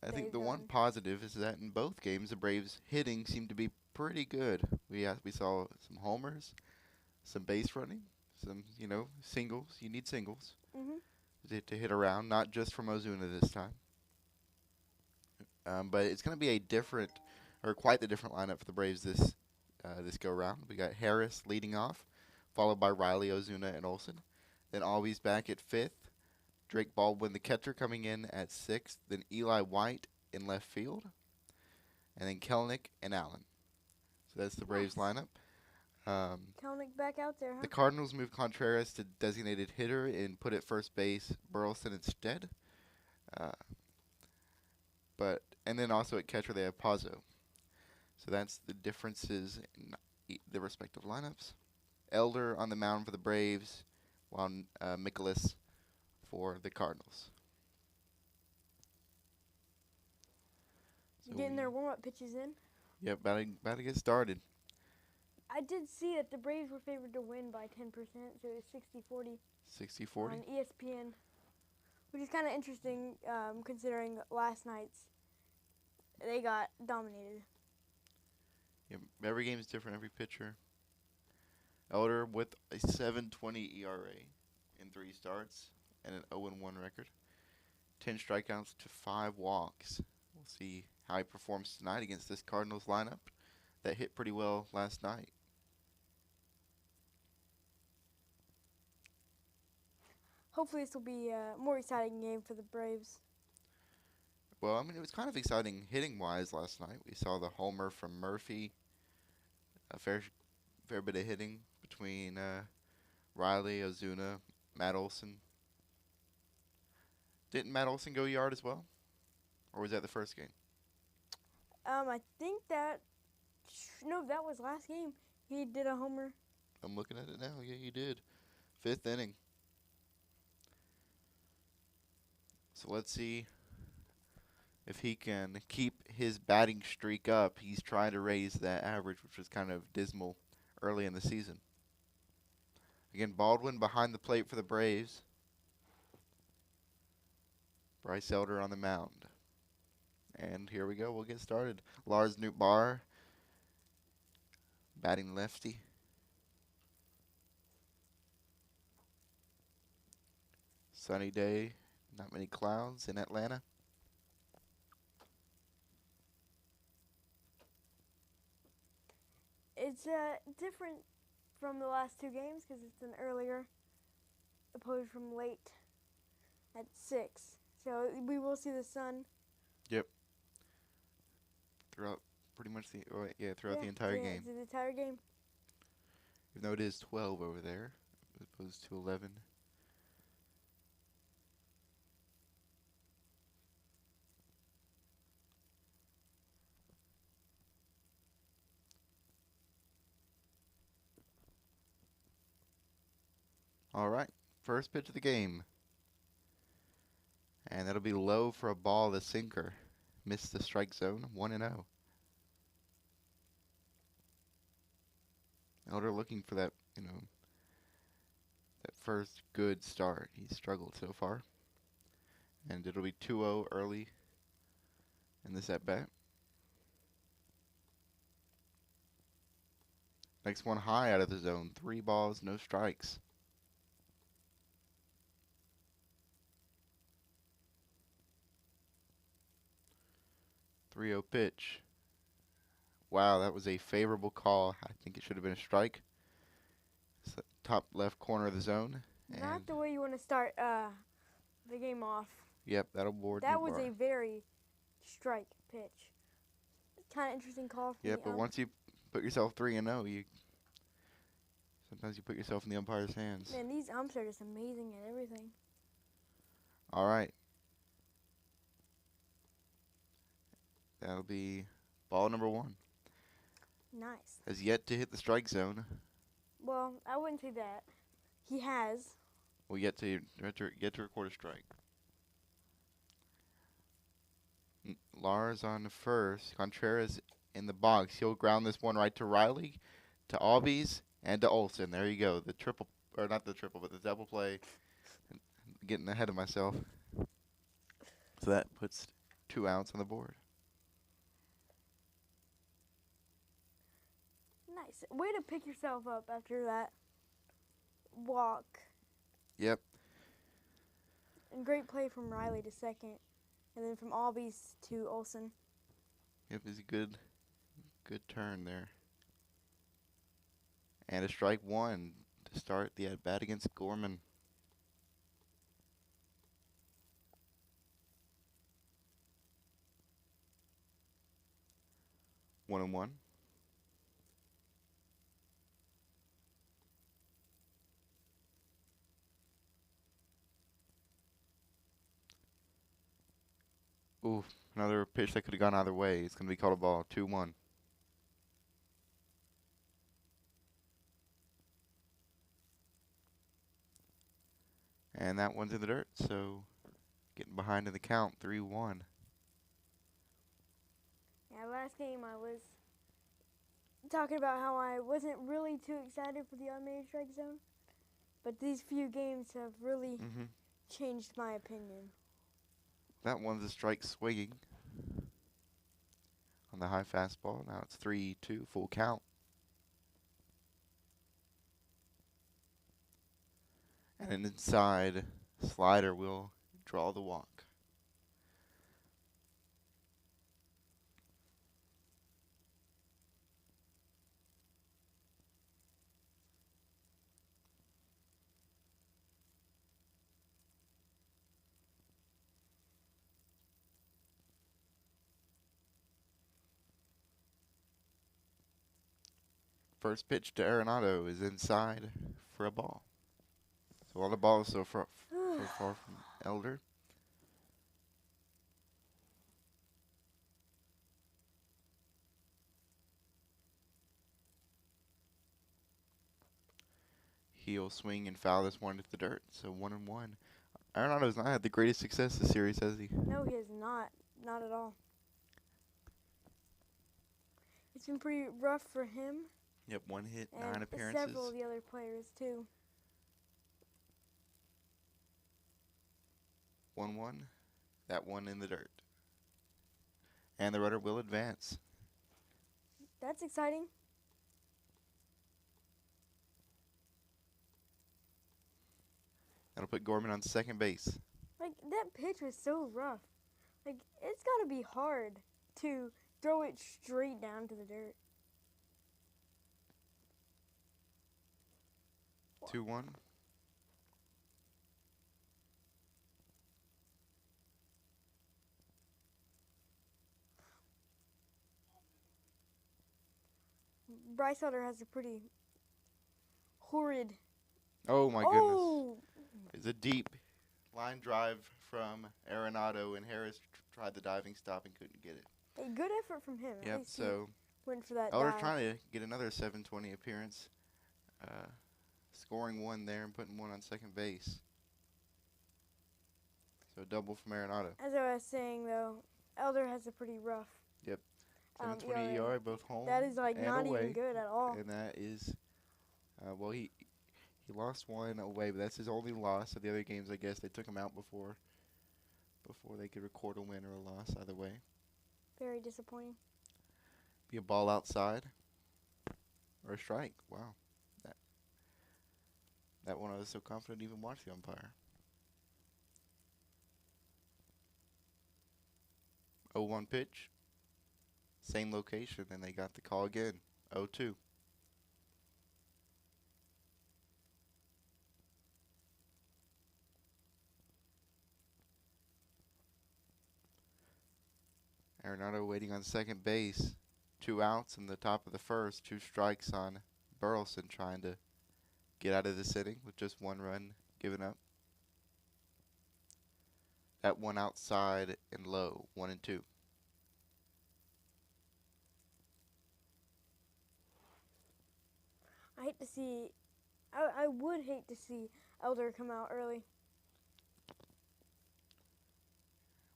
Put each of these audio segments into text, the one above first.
I think they've the one done. positive is that in both games, the Braves' hitting seemed to be pretty good. We saw some homers, some base running, some singles. You need singles Mhm. to hit around, not just from Ozuna this time. But it's going to be a different, or quite the different lineup for the Braves this go round. We got Harris leading off, followed by Riley, Ozuna, and Olson. Then Albies back at fifth. Drake Baldwin, the catcher, coming in at sixth. Then Eli White in left field, and then Kelnick and Allen. So that's the Braves Nice. lineup. Um, Kelnick back out there, the huh? Cardinals moved Contreras to designated hitter and put at first base Burleson instead. Uh, and then also at catcher they have Pazzo. So that's the differences in the respective lineups. Elder on the mound for the Braves, while Mikolas for the Cardinals. So Getting their warm-up pitches in. about to get started. I did see that the Braves were favored to win by 10%, so it was 60-40 60-40. on ESPN, which is kind of interesting considering last night's they got dominated. Yep, every game is different. Every pitcher. Elder with a 7.20 ERA in 3 starts and an 0-1 record. 10 strikeouts to 5 walks. We'll see how he performs tonight against this Cardinals lineup that hit pretty well last night. Hopefully, this will be a more exciting game for the Braves. Well, I mean, it was kind of exciting hitting-wise last night. We saw the homer from Murphy, a fair bit of hitting between Riley, Ozuna, Matt Olson. Didn't Matt Olson go yard as well? Or was that the first game? I think that no, that was last game. He did a homer. I'm looking at it now. Yeah, he did. 5th inning. So let's see if he can keep his batting streak up. He's trying to raise that average, which was kind of dismal early in the season. Again, Baldwin behind the plate for the Braves. Bryce Elder on the mound. And here we go. We'll get started. Lars Nootbaar batting lefty. Sunny day. Not many clouds in Atlanta. It's different from the last two games because it's an earlier opposed from late at 6. So we will see the sun. Yep. Throughout pretty much throughout the entire game. The entire game. Even though it is 12 over there, as opposed to 11. All right, first pitch of the game. And that'll be low for a ball, the sinker. Missed the strike zone, 1-0. Elder looking for that, that first good start. He's struggled so far. And it'll be 2-0 early in this at bat. Next one high out of the zone. 3 balls, no strikes. 3-0 pitch. Wow, that was a favorable call. I think it should have been a strike. It's the top left corner of the zone. Not the way you want to start the game off. Yep, that'll board That was Nootbaar. a very strike pitch. Kind of interesting call. Yep, but once you put yourself 3-0, sometimes you put yourself in the umpire's hands. Man, these umps are just amazing at everything. All right. That'll be ball number 1. Nice. Has yet to hit the strike zone. Well, I wouldn't say that. He has. Well, yet to record a strike. Lars on first. Contreras in the box. He'll ground this one right to Riley, to Albies, and to Olson. There you go. The triple, or not the triple, but the double play. Getting ahead of myself. So that puts 2 outs on the board. Nice. Way to pick yourself up after that walk. Yep. And great play from Riley to second. And then from Albies to Olsen. Yep, it's a good turn there. And a strike one to start the at-bat against Gorman. One and one. Ooh, another pitch that could have gone either way. It's going to be called a ball. 2-1. And that one's in the dirt, so getting behind in the count, 3-1. Yeah, last game I was talking about how I wasn't really too excited for the automated strike zone. But these few games have really changed my opinion. That one's a strike swinging on the high fastball. Now it's 3-2, full count. And an inside slider will draw the walk. First pitch to Arenado is inside for a ball. So all the balls so far from Elder. He'll swing and foul this one to the dirt. So 1-1. Arenado's not had the greatest success this series, has he? No, he has not. Not at all. It's been pretty rough for him. Yep, 1 hit, and 9 appearances. Several of the other players, too. 1-1. That one in the dirt. And the runner will advance. That's exciting. That'll put Gorman on second base. Like, that pitch was so rough. Like, it's got to be hard to throw it straight down to the dirt. 2-1. Bryce Elder has a pretty horrid. Oh my goodness. Oh! It's a deep line drive from Arenado, and Harris tried the diving stop and couldn't get it. A good effort from him. Yep, so went for that Elder dive. trying to get another 720 appearance. Scoring one there and putting one on second base. So double from Arenado. As I was saying, though, Elder has a pretty rough. Yep. 720 ERA, both home That is like and not away. even good at all. And that is, well, he lost one away, but that's his only loss. Of the other games, I guess they took him out before they could record a win or a loss. Either way, Very disappointing. be a ball outside or a strike. Wow, that one I was so confident to even watch the umpire. 0-1 pitch. Same location, and they got the call again. 0-2. Arenado waiting on second base. 2 outs in the top of the first. 2 strikes on Burleson, trying to get out of this inning with just 1 run given up. That one outside and low. 1-2. I hate to see. I would hate to see Elder come out early.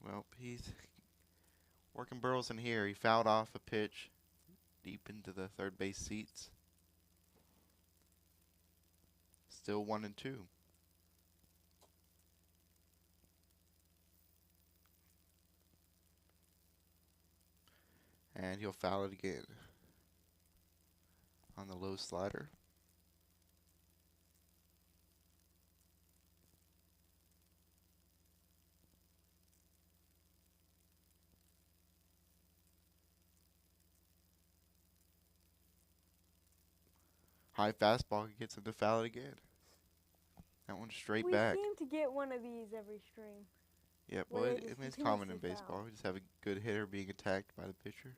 Well, he's working Burleson here. He fouled off a pitch deep into the third base seats. Still 1-2. And he'll foul it again on the low slider. High fastball gets him to foul it again. That one's straight back. We seem to get one of these every stream. Yeah, well, it's common in baseball. We just have a good hitter being attacked by the pitcher,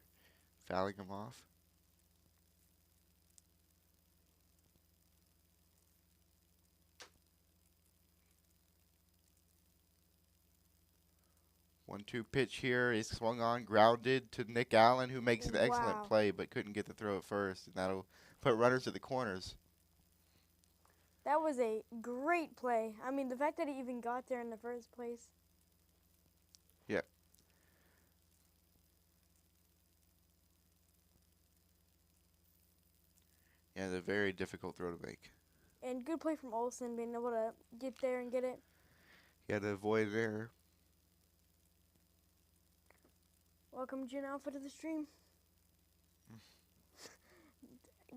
fouling him off. One-two pitch here is swung on, grounded to Nick Allen, who makes an excellent play, but couldn't get the throw at first, and that'll put runners at the corners. That was a great play. I mean, the fact that he even got there in the first place. Yeah. Yeah, it's a very difficult throw to make. And good play from Olsen, being able to get there and get it. He had to avoid an error. Welcome, Jin Alpha, to the stream.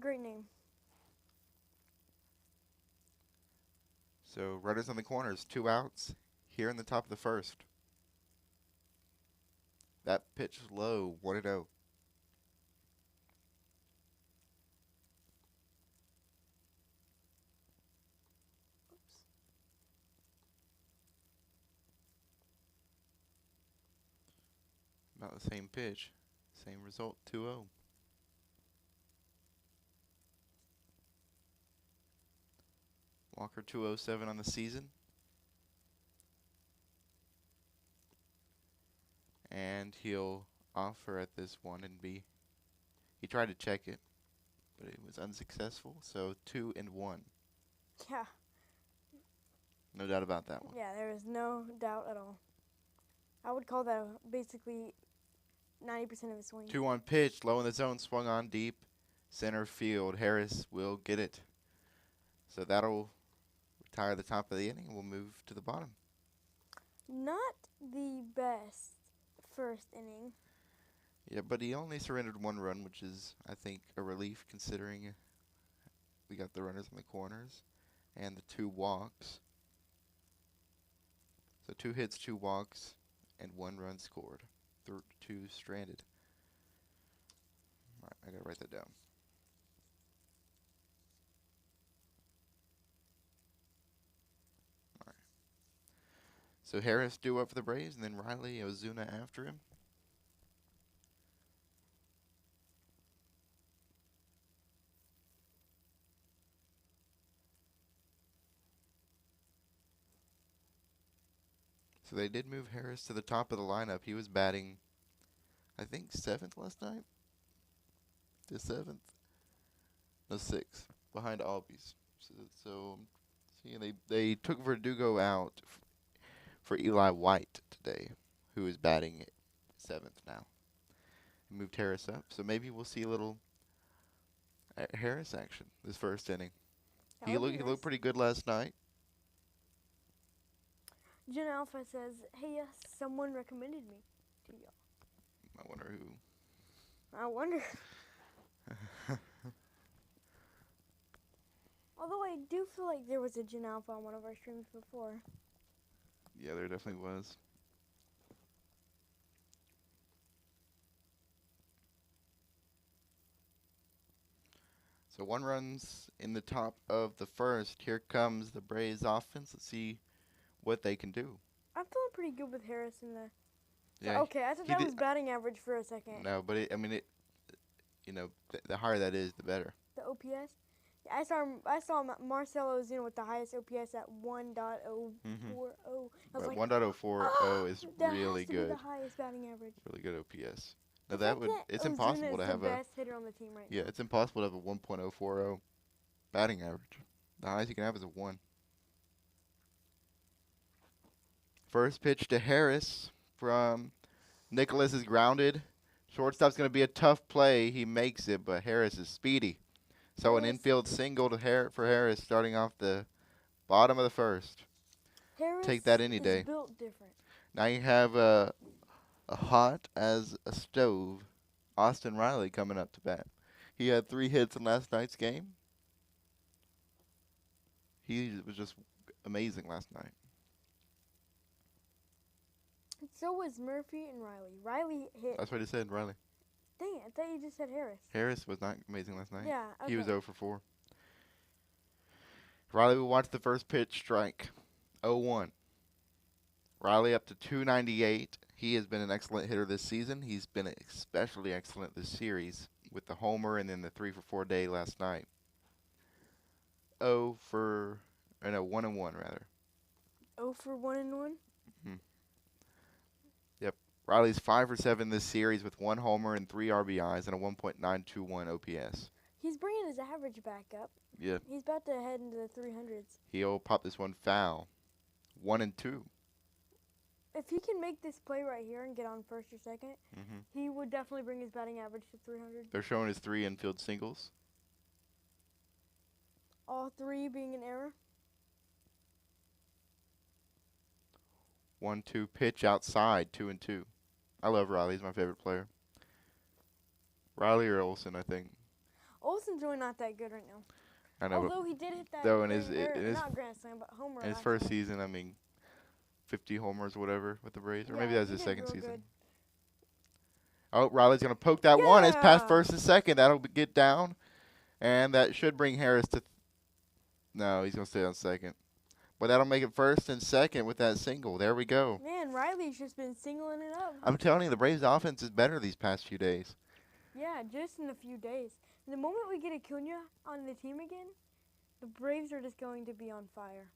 Great name. So, runners on the corners, 2 outs here in the top of the first. That pitch is low, 1-0. About the same pitch, same result, 2-0. Walker 207 on the season. And he'll offer at this one and be. He tried to check it, but it was unsuccessful. So 2-1. Yeah. No doubt about that one. Yeah, there is no doubt at all. I would call that basically 90% of his swing. 2-1 pitch, low in the zone, swung on deep, center field. Harris will get it. So that'll retire the top of the inning. We'll move to the bottom. Not the best first inning. Yeah, but he only surrendered 1 run, which is, I think, a relief considering we got the runners in the corners and the 2 walks. So 2 hits, 2 walks, and 1 run scored. 2 stranded. All right, I gotta write that down. All right. So Harris due up for the Braves, and then Riley Ozuna after him. So they did move Harris to the top of the lineup. He was batting, I think, 7th last night. The 7th? No, 6th, behind Albies. So see, they took Verdugo out for Eli White today, who is batting 7th now. And moved Harris up. So maybe we'll see a little Harris action this first inning. He looked pretty good last night. Jin Alpha says, hey, yes, someone recommended me to y'all. I wonder who. I wonder. Although I do feel like there was a Jin Alpha on one of our streams before. Yeah, there definitely was. So 1 run's in the top of the first. Here comes the Braves offense. Let's see what they can do. I'm feeling pretty good with Harris in the. Yeah. Okay, I thought that was batting average for a second. No, but the higher that is, the better. The OPS. Yeah, I saw Marcelo Ozuna with the highest OPS at 1.040. I was like, 1.040 is really good. Be the highest batting average. Really good OPS. Now it's impossible to have the best hitter on the team right now. Yeah, it's impossible to have a 1.040 batting average. The highest you can have is a 1. First pitch to Harris from Nicholas is grounded. Shortstop's going to be a tough play. He makes it, but Harris is speedy. So an infield single for Harris starting off the bottom of the first. Harris Take that any day. Built different. Now you have a hot as a stove Austin Riley coming up to bat. He had 3 hits in last night's game. He was just amazing last night. So was Murphy and Riley. Riley hit. That's what he said, Riley. Dang it, I thought you just said Harris. Harris was not amazing last night. Yeah, okay. He was 0 for 4. Riley will watch the first pitch strike. 0-1. Riley up to 298. He has been an excellent hitter this season. He's been especially excellent this series with the homer and then the 3 for 4 day last night. 1 and 1 rather. 0 for 1 and 1? Yep. Riley's 5 for 7 this series with 1 homer and 3 RBIs and a 1.921 OPS. He's bringing his average back up. Yeah. He's about to head into the 300s. He'll pop this one foul. 1 and 2. If he can make this play right here and get on first or second, he would definitely bring his batting average to 300. They're showing his 3 infield singles. All 3 being an error. 1-2 pitch outside, 2 and 2. I love Riley. He's my favorite player. Riley or Olsen, I think. Olsen's really not that good right now. I know. Although he did hit that. Though in his not grand slam, but homer. In his first season, I mean, 50 homers, whatever, with the Braves, or maybe that was his second season. Good. Oh, Riley's gonna poke that one. It's past first and second. That'll get down, and that should bring Harris to. No, he's gonna stay on second. But that'll make it first and second with that single. There we go. Man, Riley's just been singling it up. I'm telling you, the Braves' offense is better these past few days. Yeah, just in a few days. The moment we get Acuna on the team again, the Braves are just going to be on fire.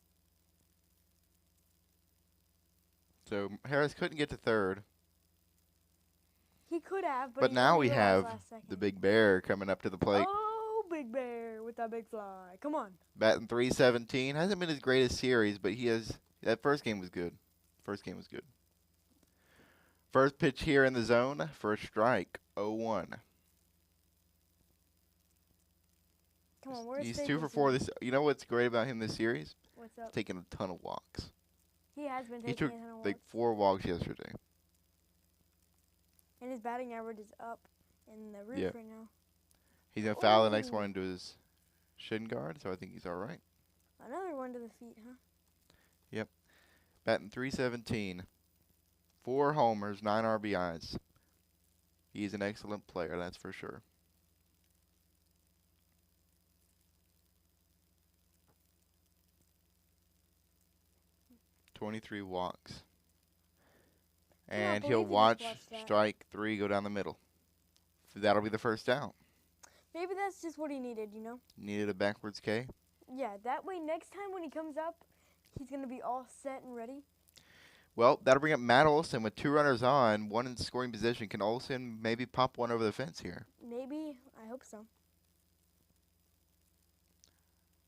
So Harris couldn't get to third. He could have, but now we have the Big Bear coming up to the plate. Oh, Big Bear with that big fly. Come on. Batting .317. Hasn't been his greatest series, but he has. That first game was good. First pitch here in the zone for a strike. 0-1. Come on, where's He's 2 for 4 this. You know what's great about him this series? What's up? He's taking a ton of walks. He has been taking a ton of walks. He took like 4 walks yesterday. And his batting average is up in the roof right now. He's going to foul the next one into his shin guard, so I think he's all right. Another one to the feet, huh? Yep. Batting .317. 4 homers, 9 RBIs. He's an excellent player, that's for sure. .23 walks. And he'll watch strike 3 go down the middle. That'll be the first out. Maybe that's just what he needed, you know? Needed a backwards K? Yeah, that way next time when he comes up, he's going to be all set and ready. Well, that'll bring up Matt Olson with 2 runners on, 1 in scoring position. Can Olson maybe pop one over the fence here? Maybe. I hope so.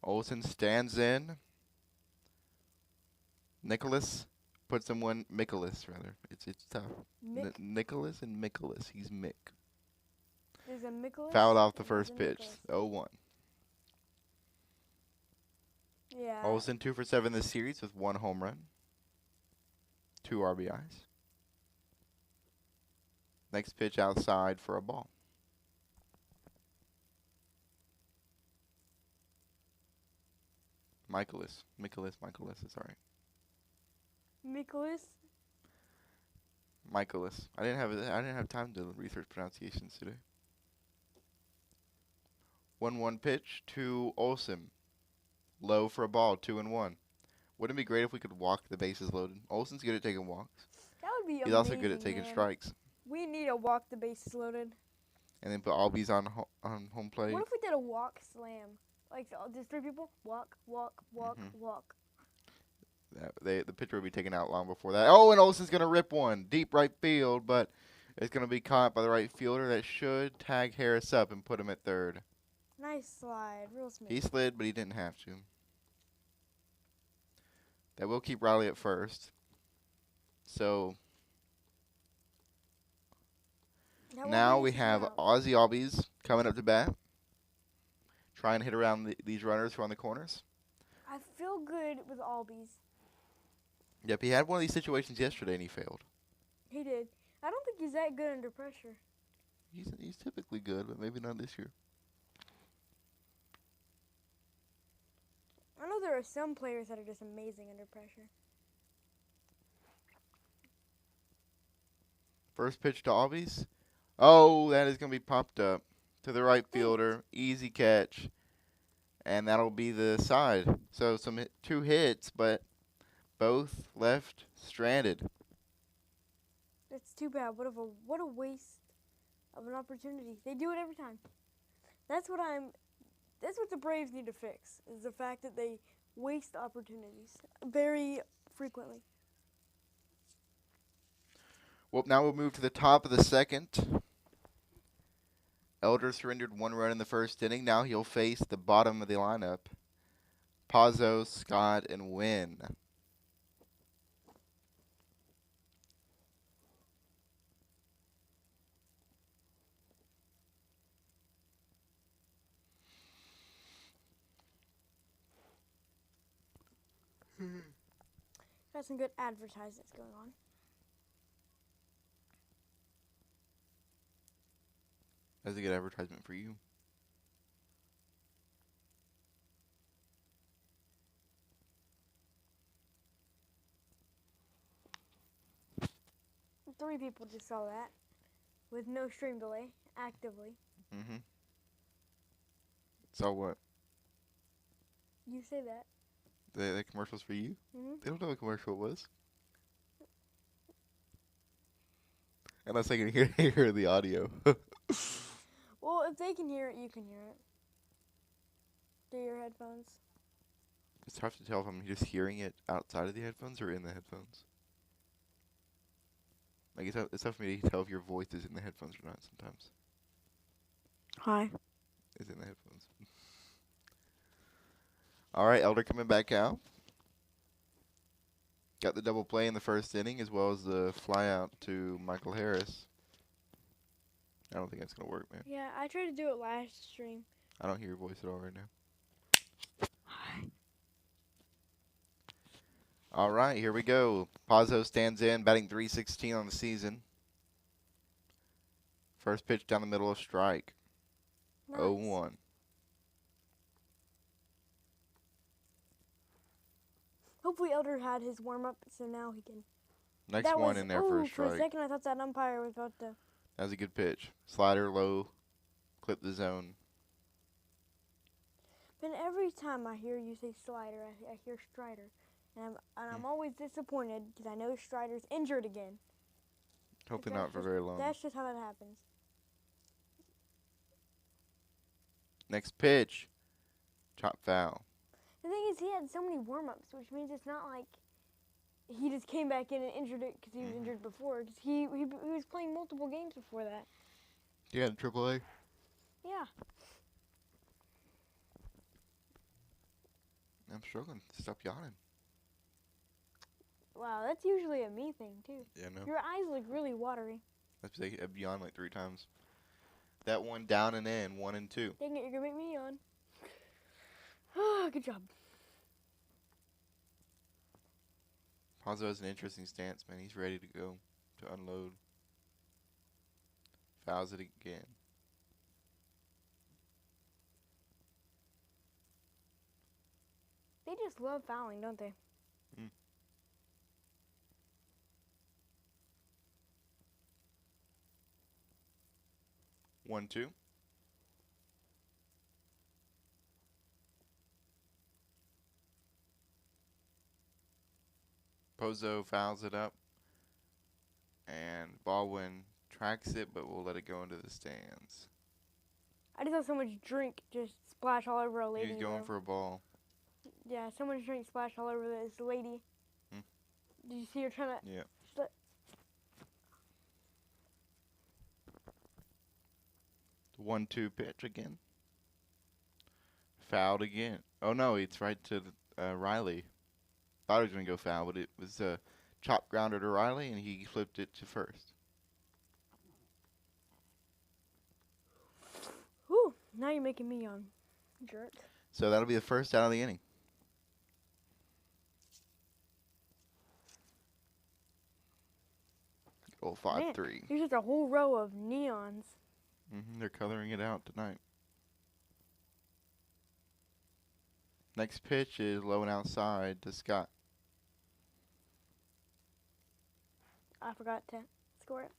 Olson stands in. Nicholas puts him one. Nicholas, rather. It's tough. Nicholas and Nicholas. He's Mick. There's a Nicholas. Fouled off the first pitch. 0-1. Yeah. Olson 2 for 7 this series with 1 home run, 2 RBIs. Next pitch outside for a ball. Michaelis is all right. Michaelis. I didn't have time to research pronunciations today. 1-1 pitch to Olson. Low for a ball, 2-1. Wouldn't it be great if we could walk the bases loaded? Olson's good at taking walks. That would be amazing. He's also good at taking strikes. We need to walk the bases loaded. And then put Albies on home plate. What if we did a walk slam? Like just 3 people walk. The pitcher will be taken out long before that. Oh, and Olson's going to rip one. Deep right field, but it's going to be caught by the right fielder. That should tag Harris up and put him at third. Nice slide. Real smooth. He slid, but he didn't have to. That will keep Riley at first. So now we have Ozzy Albies coming up to bat. Try and hit around these runners who are on the corners. I feel good with Albies. Yep, he had one of these situations yesterday and he failed. He did. I don't think he's that good under pressure. He's typically good, but maybe not this year. I know there are some players that are just amazing under pressure. First pitch to Albies. Oh, that is going to be popped up to the right fielder. Easy catch. And that'll be the side. So two hits, but both left stranded. That's too bad. What a waste of an opportunity. They do it every time. That's what the Braves need to fix, is the fact that they waste opportunities very frequently. Well, now we'll move to the top of the second. Elder surrendered 1 run in the first inning. Now he'll face the bottom of the lineup. Pazzo, Scott, and Wynn. Got some good advertisements going on. That's a good advertisement for you. Three people just saw that with no stream delay, actively. Mm-hmm. So what? You say that. The commercial's for you? Mm-hmm. They don't know what commercial it was. Unless they can hear the audio. Well, if they can hear it, you can hear it. Through your headphones. It's hard to tell if I'm just hearing it outside of the headphones or in the headphones. Like, it's tough for me to tell if your voice is in the headphones or not sometimes. Hi. It's in the headphones. All right, Elder coming back out. Got the double play in the first inning as well as the fly out to Michael Harris. I don't think that's going to work, man. Yeah, I tried to do it last stream. I don't hear your voice at all right now. Hi. All right, here we go. Pazzo stands in, batting .316 on the season. First pitch down the middle of strike. Nice. 0-1. Hopefully Elder had his warm-up, so now he can. Next one in there for a strike. For a second I thought that umpire was about to. That was a good pitch. Slider low, clip the zone. But every time I hear you say slider, I hear Strider. And I'm always disappointed because I know Strider's injured again. Hopefully not for very long. That's just how that happens. Next pitch. Chop foul. The thing is, he had so many warm-ups, which means it's not like he just came back in and injured it because he was injured before. Cause he was playing multiple games before that. Yeah, in AAA. Yeah. I'm struggling to stop yawning. Wow, that's usually a me thing, too. Yeah, no. Your eyes look really watery. That's because I've yawned like 3 times. That one down and in, 1 and 2. Dang it, you're going to make me yawn. Ah, good job. Pazzo has an interesting stance, man. He's ready to go to unload. Fouls it again. They just love fouling, don't they? 1-2. Pozo fouls it up. And Baldwin tracks it, but we'll let it go into the stands. I just saw so much drink just splash all over a lady. He's going for a ball. Yeah, so much drink splash all over this lady. Did you see her trying to... Yeah. The 1-2 pitch again. Fouled again. Oh, no, it's right to Riley. Thought he was going to go foul, but it was a chop grounder to Riley, and he flipped it to first. Whew, now you're making me yawn, jerk. So that'll be the first out of the inning. Goal 5-3. There's just a whole row of neons. They're coloring it out tonight. Next pitch is low and outside to Scott. I forgot to score it.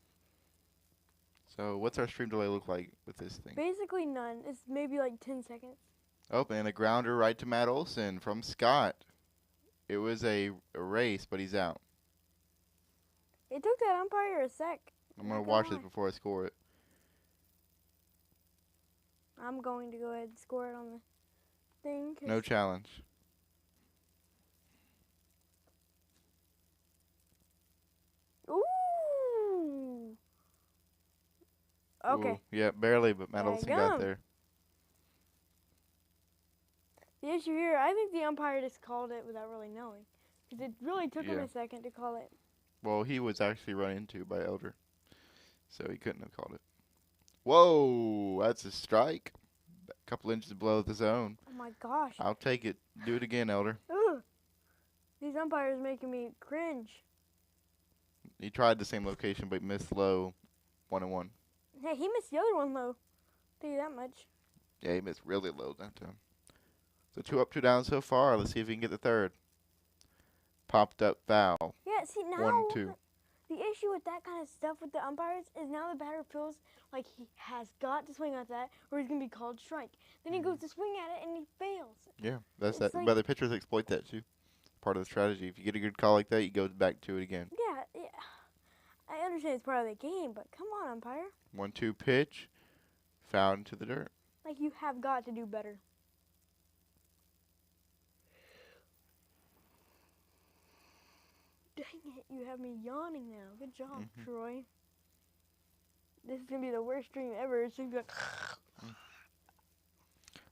So what's our stream delay look like with this thing? Basically none. It's maybe like 10 seconds. Oh, and a grounder right to Matt Olson from Scott. It was a race, but he's out. It took that umpire a sec. I'm going to watch this before I score it. I'm going to go ahead and score it on the thing. No challenge. Ooh. Okay. Ooh, yeah, barely, but Matt Olson got there. The issue here, I think the umpire just called it without really knowing. Because it really took him a second to call it. Well, he was actually run into by Elder. So he couldn't have called it. Whoa, that's a strike. A couple inches below the zone. Oh my gosh. I'll take it. Do it again, Elder. Ugh. These umpires making me cringe. He tried the same location, but missed low. 1-1. Hey, he missed the other one low. Tell you that much. Yeah, he missed really low that time. So 2 up, 2 down so far. Let's see if he can get the third. Popped up foul. Yeah, see now 1-2. the issue with that kind of stuff with the umpires is now the batter feels like he has got to swing at that or he's going to be called strike. Then he goes to swing at it and he fails. Yeah, that's It's that. like- But the pitchers exploit that too. Part of the strategy. If you get a good call like that, you go back to it again. Yeah. I understand it's part of the game, but come on, umpire. 1-2 pitch. Foul into the dirt. Like, you have got to do better. Dang it, you have me yawning now. Good job, Troy. This is going to be the worst stream ever. It's going to be like...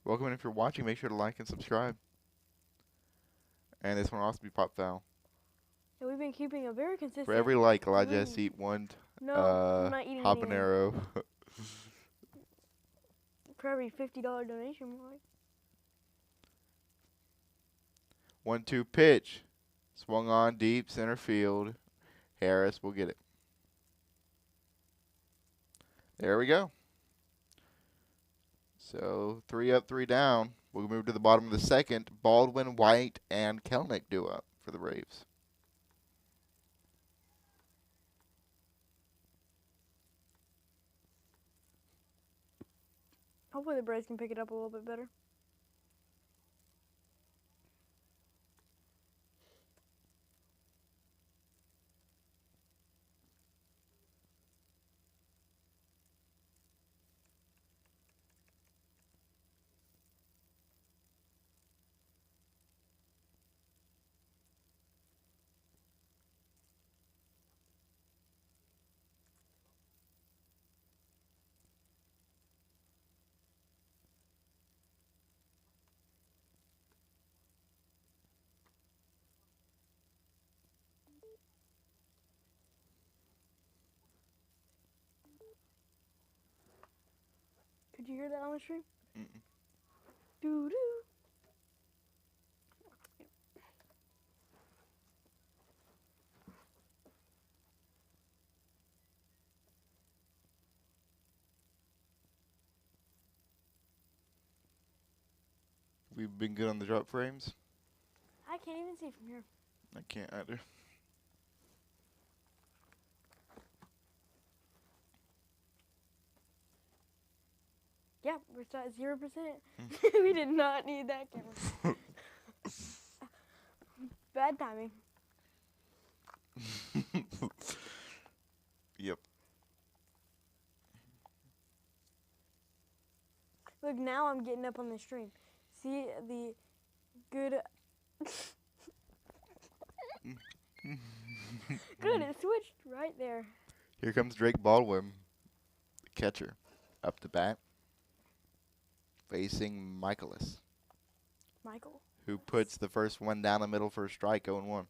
Welcome, and if you're watching, make sure to like and subscribe. And this one will also be pop foul. Yeah, we've been keeping a very consistent... For every like, Elijah has to eat one No, I'm not eating any. habanero. For every $50 donation, more like. 1-2 pitch. Swung on deep center field. Harris will get it. There we go. So 3 up, 3 down. We'll move to the bottom of the second. Baldwin, White, and Kelnick do up for the Braves. Hopefully the Braves can pick it up a little bit better. Could you hear that on the stream? Mm-mm. Doo-doo. We've been good on the drop frames. I can't even see from here. I can't either. Yeah, we're still at 0%. We did not need that camera. Bad timing. Yep. Look, now I'm getting up on the stream. See the good... Good, it switched right there. Here comes Drake Baldwin, the catcher, up the bat, facing Michaelis, Michael. who puts the first one down the middle for a strike, 0-1.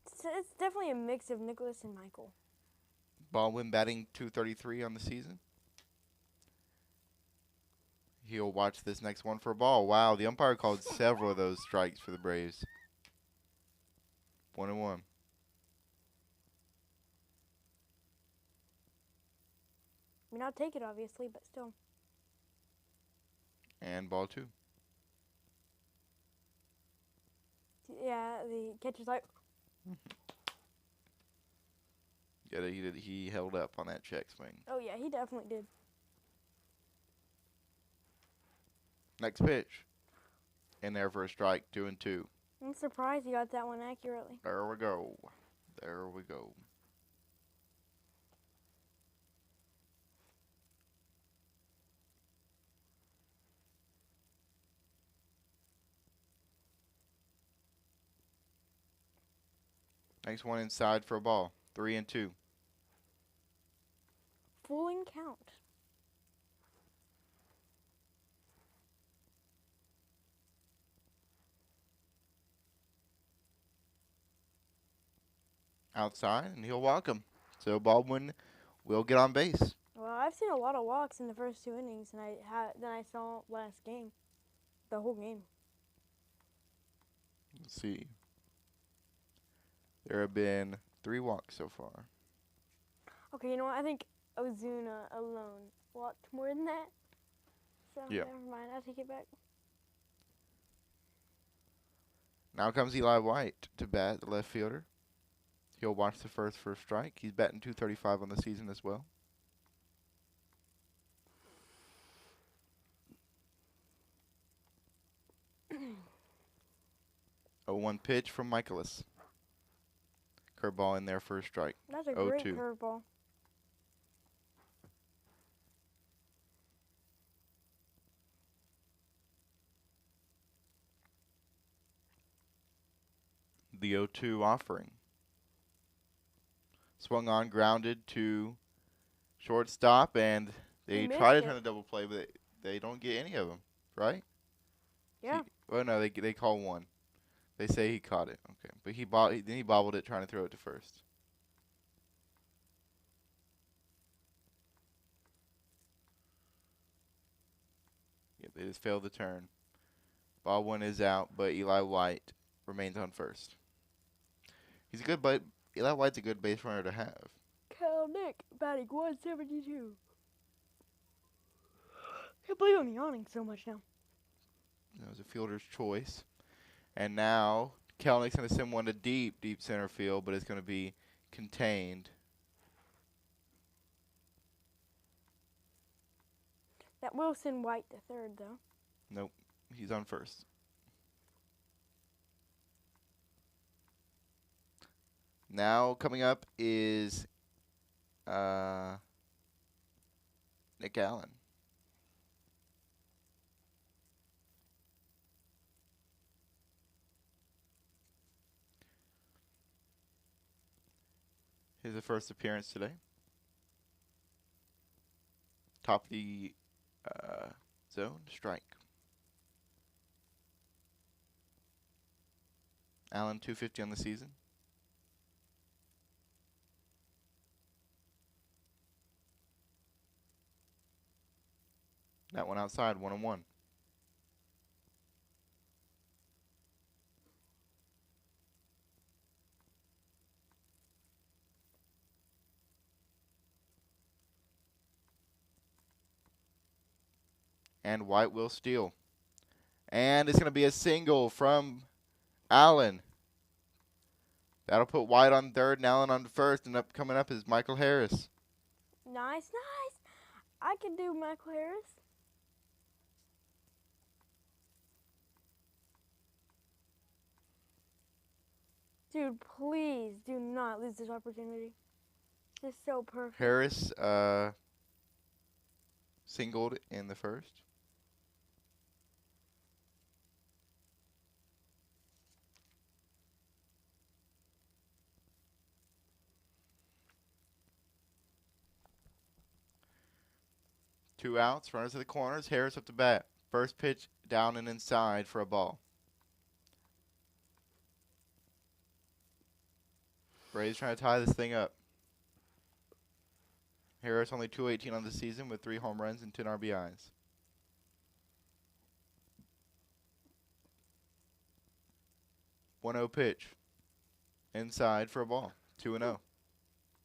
It's definitely a mix of Nicholas and Michael. Baldwin batting .233 on the season. He'll watch this next one for a ball. Wow, the umpire called several of those strikes for the Braves. 1-1. I mean, I'll take it, obviously, but still. And ball 2. Yeah, the catcher's like, Yeah, he held up on that check swing. oh, yeah, he definitely did. Next pitch. In there for a strike, 2-2. I'm surprised he got that one accurately. There we go. There we go. Next one inside for a ball. 3-2. Fooling count. Outside, and he'll walk him. So Baldwin will get on base. Well, I've seen a lot of walks in the first 2 innings than I saw last game. The whole game. Let's see. There have been 3 walks so far. Okay, you know what? I think Ozuna alone walked more than that. So, Yeah. never mind. I'll take it back. Now comes Eli White to bat, the left fielder. He'll watch the first for a strike. He's batting .235 on the season as well. 0-1 pitch from Michaelis. Curveball in there for a strike. That's a great 0-2. curveball. The 0-2 offering. Swung on, grounded to shortstop, and they He try to missed turn it. a double play, but they don't get any of them, right? Yeah. Well, no, they call one. They say he caught it. Okay, but then he bobbled it trying to throw it to first. Yeah, they just failed the turn. Baldwin is out, but Eli White remains on first. He's a good, but Eli White's a good base runner to have. Cal Nick batting 172. Can't believe I'm yawning so much now. That was a fielder's choice. And now Kelnick's going to send one to deep center field, but it's going to be contained. That Wilson White the third, though. Nope, he's on first. Now coming up is Nick Allen. His first appearance today. Top of the zone, strike. Allen, 250 on the season. That one outside, 1-1. And White will steal. And it's going to be a single from Allen. That'll put White on third and Allen on first. And coming up is Michael Harris. Nice. I can do Michael Harris. Dude, please do not lose this opportunity. This is so perfect. Harris singled in the first. Two outs, runners to the corners. Harris up to bat. First pitch down and inside for a ball. Braves trying to tie this thing up. Harris only .218 on the season with 3 home runs and 10 RBIs. One-zero pitch. Inside for a ball. 2-0.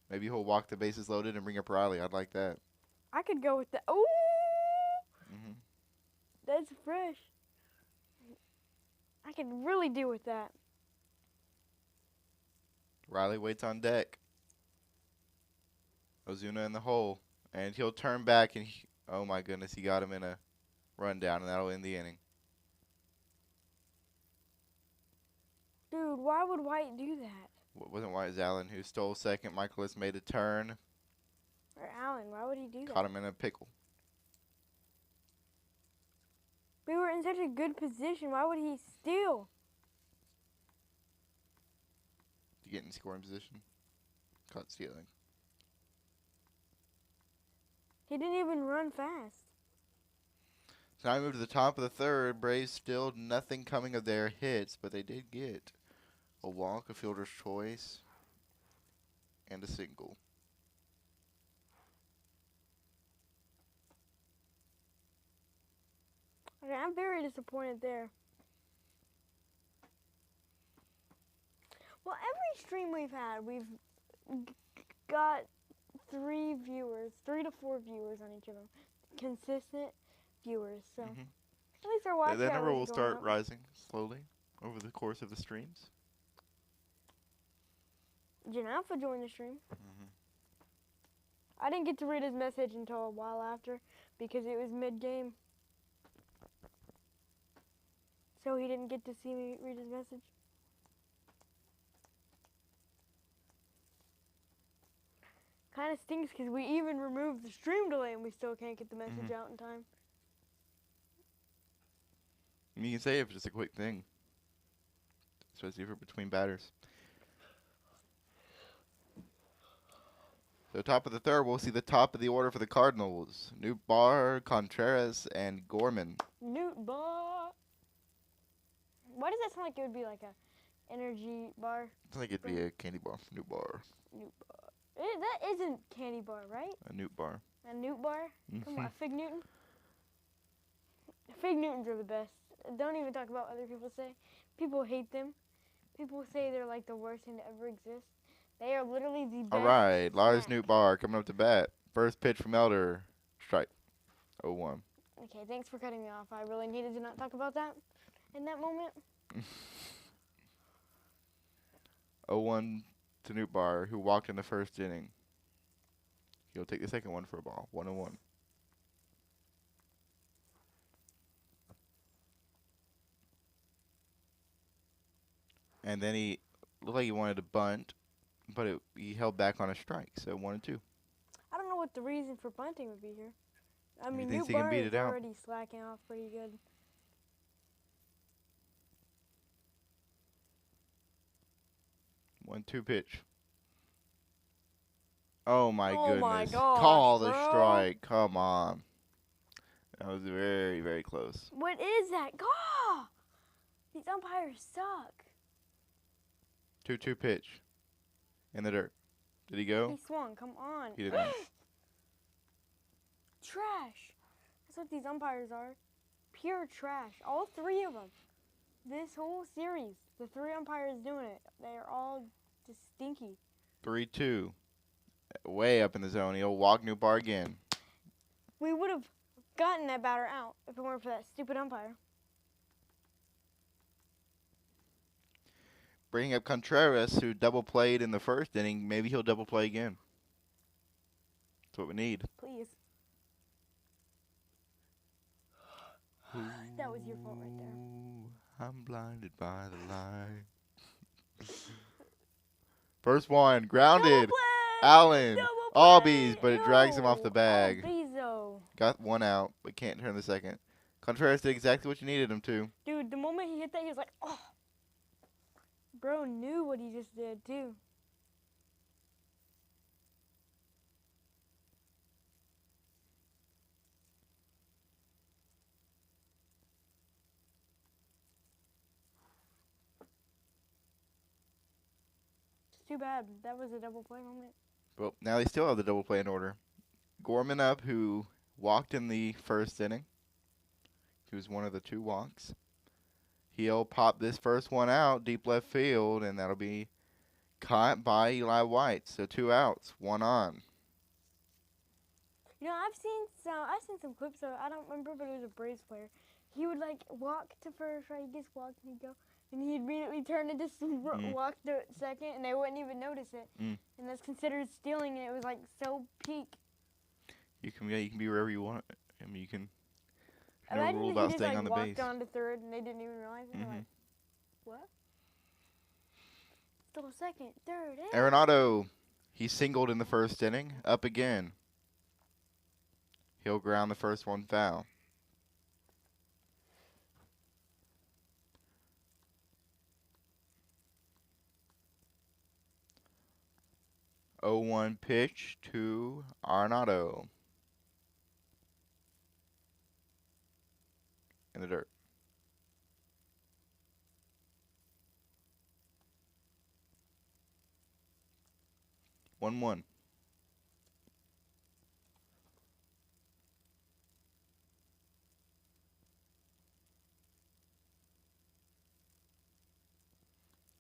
Maybe he'll walk the bases loaded and bring up Riley. I'd like that. I could go with that. Ooh, Mm-hmm. that's fresh. I could really do with that. Riley waits on deck. Ozuna in the hole. And he'll turn back and oh my goodness, he got him in a rundown and that'll end the inning. Dude, why would White do that? Wasn't White, it was Allen who stole second. Michaelis made a turn. Or Allen, why would he do that? Caught him in a pickle. We were in such a good position. Why would he steal? To get in scoring position. Caught stealing. He didn't even run fast. So now we move to the top of the third. Braves still nothing coming of their hits, but they did get a walk, a fielder's choice, and a single. Okay, I'm very disappointed there. Well, every stream we've had, we've got 3 to 4 viewers on each of them. Consistent viewers, so at least our watch That number hours will going start up. rising slowly over the course of the streams. Jen Alpha joined the stream. I didn't get to read his message until a while after because it was mid-game. So he didn't get to see me read his message. Kind of stinks because we even removed the stream delay and we still can't get the message out in time. You can say if it's just a quick thing, especially if we're between batters. So top of the third, we'll see the top of the order for the Cardinals. Newt, Contreras, and Gorman. Newt bar. Why does that sound like it would be like a energy bar? I think it'd be a candy bar. Newt bar. Newt bar. That isn't candy bar, right? A Newt bar. A Newt bar? Come on, a Fig Newton? Fig Newtons are the best. Don't even talk about what other people say. People hate them. People say they're like the worst thing to ever exist. They are literally the best. All right, Lars snack. Newt bar coming up to bat. First pitch from Elder. Strike. 0-1. Okay, thanks for cutting me off. I really needed to not talk about that in that moment. 0-1 to Newt Bar, who walked in the first inning. He'll take the second one for a ball. 1-1. And then he looked like he wanted to bunt, but he held back on a strike, so 1-2. I don't know what the reason for bunting would be here. I mean, thinks Newt he can Bar beat is it out. already slacking off pretty good. 1-2 pitch. Oh my goodness. My gosh, Call the bro. strike. Come on. That was very, very close. What is that? Gah! These umpires suck. 2-2 pitch. In the dirt. Did he go? He swung. Come on. He did not. Trash. That's what these umpires are. Pure trash. All 3 of them. This whole series, the 3 umpires doing it, they are all just stinky. 3-2. Way up in the zone. He'll walk New Bar again. We would have gotten that batter out if it weren't for that stupid umpire. Bringing up Contreras, who double played in the first inning. Maybe he'll double play again. That's what we need. Please. That was your fault right there. I'm blinded by the light. First one, grounded. Double play! Allen, Double Albies, play! but it drags him off the No! bag. Albizo. Got one out, but can't turn the second. Contreras did exactly what you needed him to. Dude, the moment he hit that, he was like, oh. Bro knew what he just did, too. It's too bad. That was a double play moment. Well, now they still have the double play in order. Gorman up, who walked in the first inning. He was one of the 2 walks. He'll pop this first one out deep left field, and that'll be caught by Eli White. So 2 outs, 1 on. You know, I've seen some clips of, I don't remember, but it was a Braves player. He would like walk to first, right? He just walked and he'd go, and he'd immediately turn to just walk to second, and they wouldn't even notice it. And that's considered stealing, and it was like so peak. You can be wherever you want. I mean, you can. No Imagine rule if he about just staying like on the walked base. on to third, and they didn't even realize it. They're like, what? Still second, third. Arenado, he singled in the first inning. Up again. He'll ground the first one foul. Oh, 1 pitch to Arenado. In the dirt. 1-1.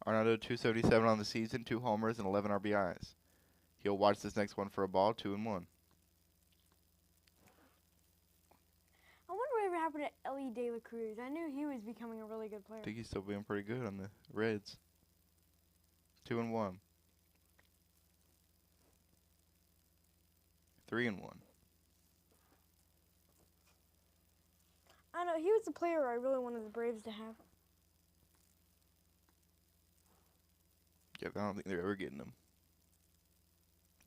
Arenado 277 on the season, 2 homers and 11 RBIs. He'll watch this next one for a ball, 2-1. I wonder whatever happened to Ellie De La Cruz. I knew he was becoming a really good player. I think he's still being pretty good on the Reds. 2-1. 3-1. I know, he was the player I really wanted the Braves to have. Yeah, I don't think they're ever getting him.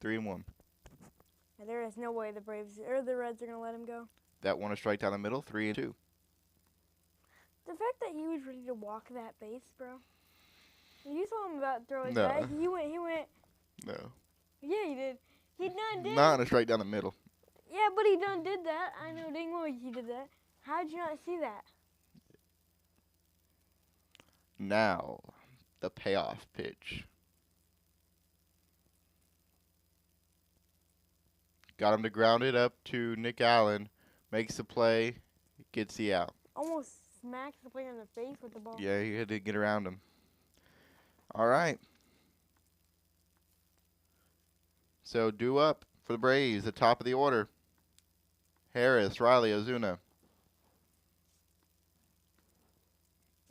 3-1. And there is no way the Braves or the Reds are going to let him go. That one a strike down the middle, 3-2. The fact that he was ready to walk that base, bro. You saw him about to throw his No. bag. He went. No. Yeah, he did. He done did. Not a strike down the middle. Yeah, but he done did that. I know dang well he did that. How'd you not see that? Now, the payoff pitch. Got him to ground it up to Nick Allen. Makes the play. Gets the out. Almost smacks the player in the face with the ball. Yeah, he had to get around him. All right. So, due up for the Braves, the top of the order. Harris, Riley, Ozuna.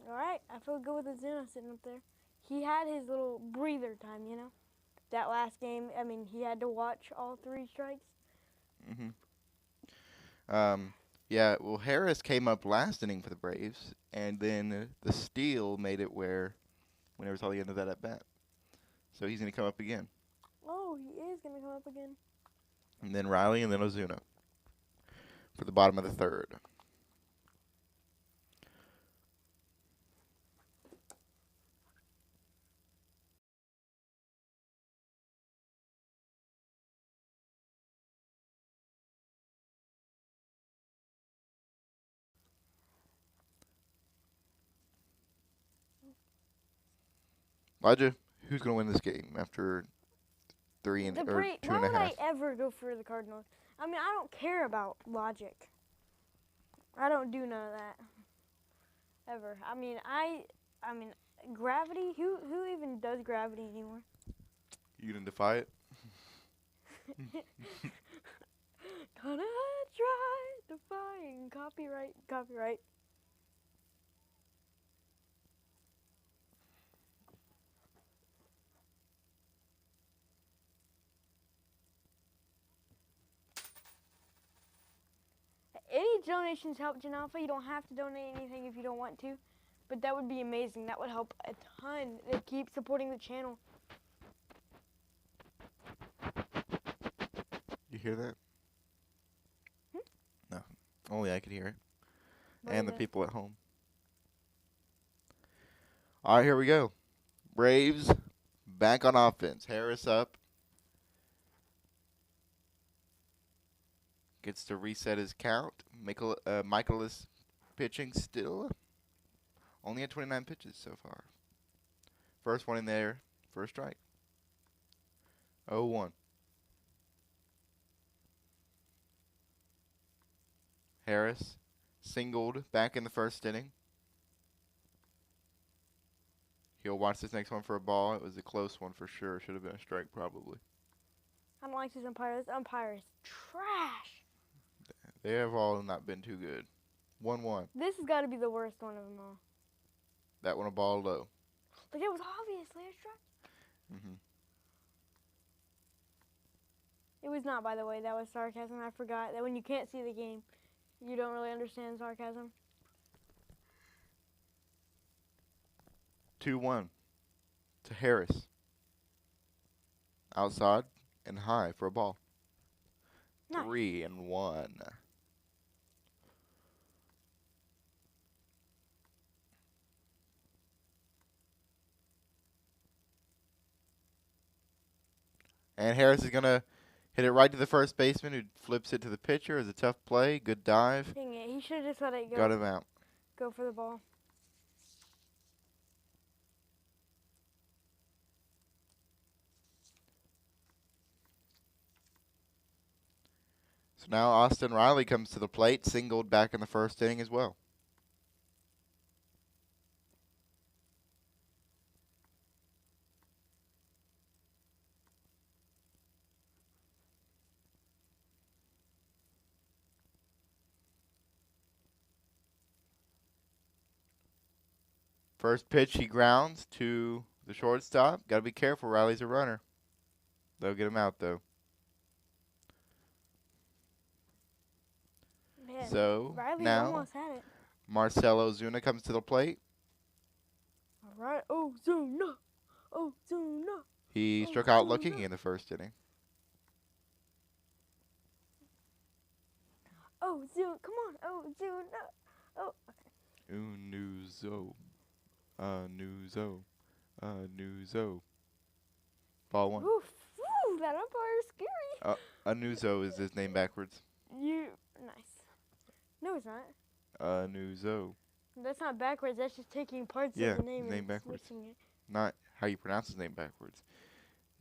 All right, I feel good with Ozuna sitting up there. He had his little breather time, you know. That last game, I mean, he had to watch all 3 strikes. Yeah, well, Harris came up last inning for the Braves, and then the steal made it where we never saw the end of that at bat. So he's going to come up again. Oh, he is going to come up again. And then Riley, and then Ozuna for the bottom of the third. Elijah, who's going to win this game after 3 and or 2.5? Why would I ever go for the Cardinals? I mean, I don't care about logic. I don't do none of that. Ever. I mean, gravity. Who even does gravity anymore? You gonna defy it? Gonna try defying copyright. Any donations help Janalpha. You don't have to donate anything if you don't want to, but that would be amazing. That would help a ton to keep supporting the channel. You hear that? No. Only I could hear it. What And is the it? people at home. All right, here we go. Braves back on offense. Harris up. Gets to reset his count. Michaelis pitching still. Only had 29 pitches so far. First one in there. First strike. 0-1. Harris singled back in the first inning. He'll watch this next one for a ball. It was a close one for sure. Should have been a strike probably. I don't like this umpire. This umpire is trash. They have all not been too good. 1-1. This has got to be the worst one of them all. That one a ball low. Like, it was obviously a strike. Mm-hmm. It was not, by the way. That was sarcasm. I forgot that when you can't see the game, you don't really understand sarcasm. 2-1 to Harris. Outside and high for a ball. Nice. 3-1. And Harris is going to hit it right to the first baseman, who flips it to the pitcher. It's a tough play. Good dive. Dang it. He should have just let it go. Got him out. Go for the ball. So now Austin Riley comes to the plate, singled back in the first inning as well. First pitch, he grounds to the shortstop. Got to be careful. Riley's a runner. They'll get him out, though. Man, So Riley now almost had it. Marcelo Zuna comes to the plate. All right. Ozuna. Ozuna. He Oh, struck out Zuna. looking in the first inning. Ozuna. Come on. Ozuna. Oh, okay. Unuzo. Nuzo. Ball one. Oof. Ooh, that umpire is scary. Anuzo is his name backwards. Nice. No, it's not. Anuzo. That's not backwards. That's just taking parts Yeah, of the name and backwards. switching it. Not how you pronounce his name backwards.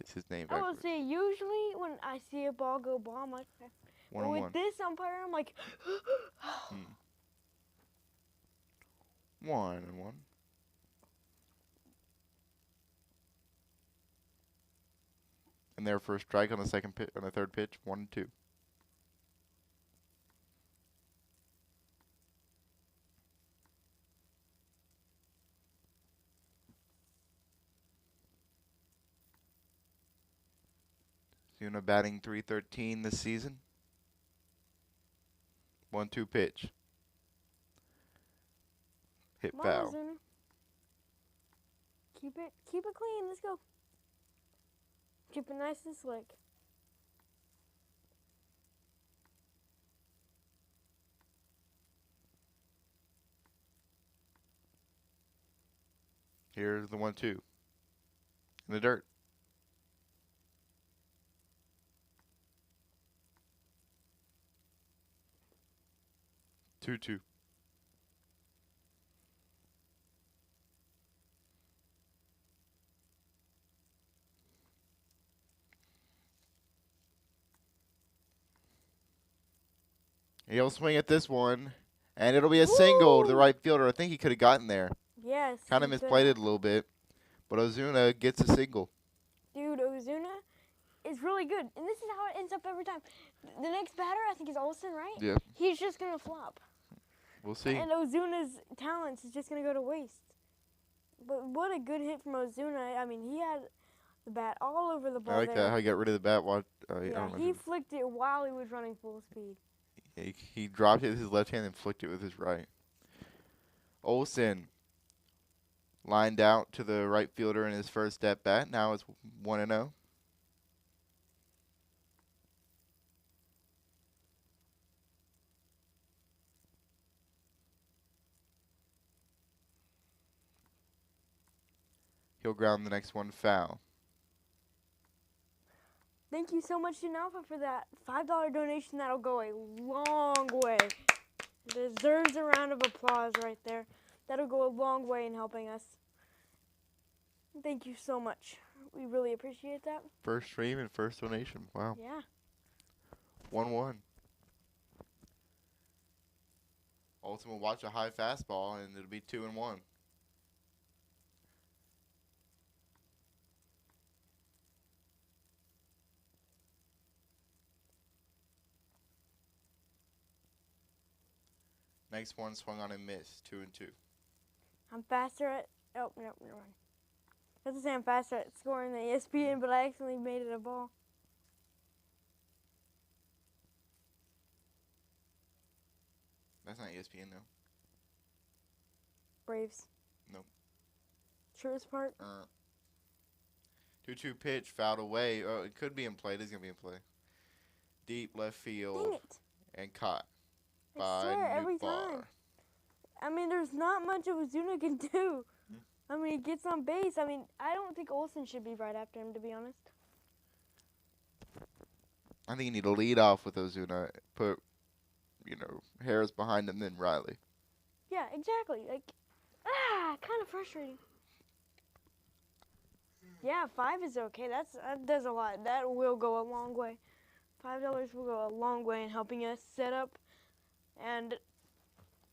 It's his name I will backwards. say, usually when I see a ball go ball, I'm like, okay. But 1-1. with this umpire, I'm like, 1-1. And their first strike on the third pitch, 1-2. Zuna batting .313 this season. 1-2 pitch. Hit come on, foul. Ozuna. Keep it clean. Let's go. Keep it nice and slick. Here's the 1-2. In the dirt. 2-2. He'll swing at this one, and it'll be a single to the right fielder. I think he could have gotten there. Yes. Kind of he misplayed coulda. it a little bit, but Ozuna gets a single. Dude, Ozuna is really good. And this is how it ends up every time. The next batter, I think, is Olsen, right? Yeah. He's just going to flop. We'll see. And Ozuna's talents is just going to go to waste. But what a good hit from Ozuna. I mean, he had the bat all over the ball I like there. that, how he got rid of the bat. Yeah, he flicked it while he was running full speed. He dropped it with his left hand and flicked it with his right. Olsen lined out to the right fielder in his first at bat. Now it's 1-0. He'll ground the next one foul. Thank you so much, Alpha, for that $5 donation. That'll go a long way. Deserves a round of applause right there. That'll go a long way in helping us. Thank you so much. We really appreciate that. First stream and first donation. Wow. Yeah. 1-1. Olsen will watch a high fastball, and it'll be 2-1. Next one swung on and missed. 2-2. I'm faster at. Oh, no, never mind. I was to say I'm faster at scoring than ESPN, but I accidentally made it a ball. That's not ESPN though. Braves. Nope. Truist Park. 2-2 pitch, fouled away. Oh, it could be in play. It is going to be in play. Deep left field. Dang it. And caught I by swear, every Newbar. time. I mean, there's not much of Ozuna can do. I mean, he gets on base. I mean, I don't think Olsen should be right after him, to be honest. I think you need to lead off with Ozuna. Put, Harris behind him, then Riley. Yeah, exactly. Like, kind of frustrating. Yeah, 5 is okay. That does a lot. That will go a long way. $5 will go a long way in helping us set up and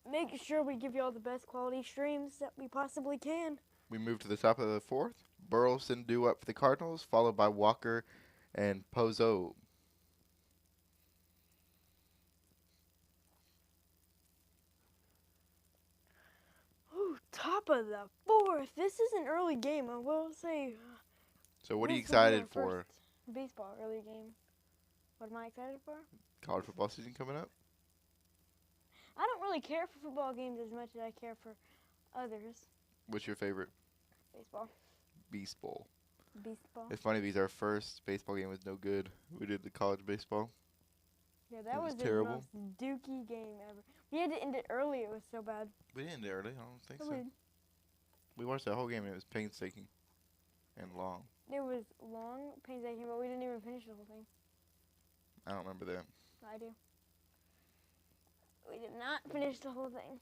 make sure we give you all the best quality streams that we possibly can. We move to the top of the fourth. Burleson due up for the Cardinals, followed by Walker and Pozo. Ooh, top of the fourth. This is an early game, I will say. So what are you This will be excited our for? first baseball early game. What am I excited for? College football season coming up? I don't really care for football games as much as I care for others. What's your favorite? Baseball. Beast Bowl. Baseball. It's funny because our first baseball game was no good. We did the college baseball. Yeah, that It was was the terrible. most dookie game ever. We had to end it early. It was so bad. We didn't end it early. I don't think It so. was, We watched that whole game and it was painstaking and long. it was long, painstaking, but we didn't even finish the whole thing. I don't remember that. I do. We did not finish the whole thing.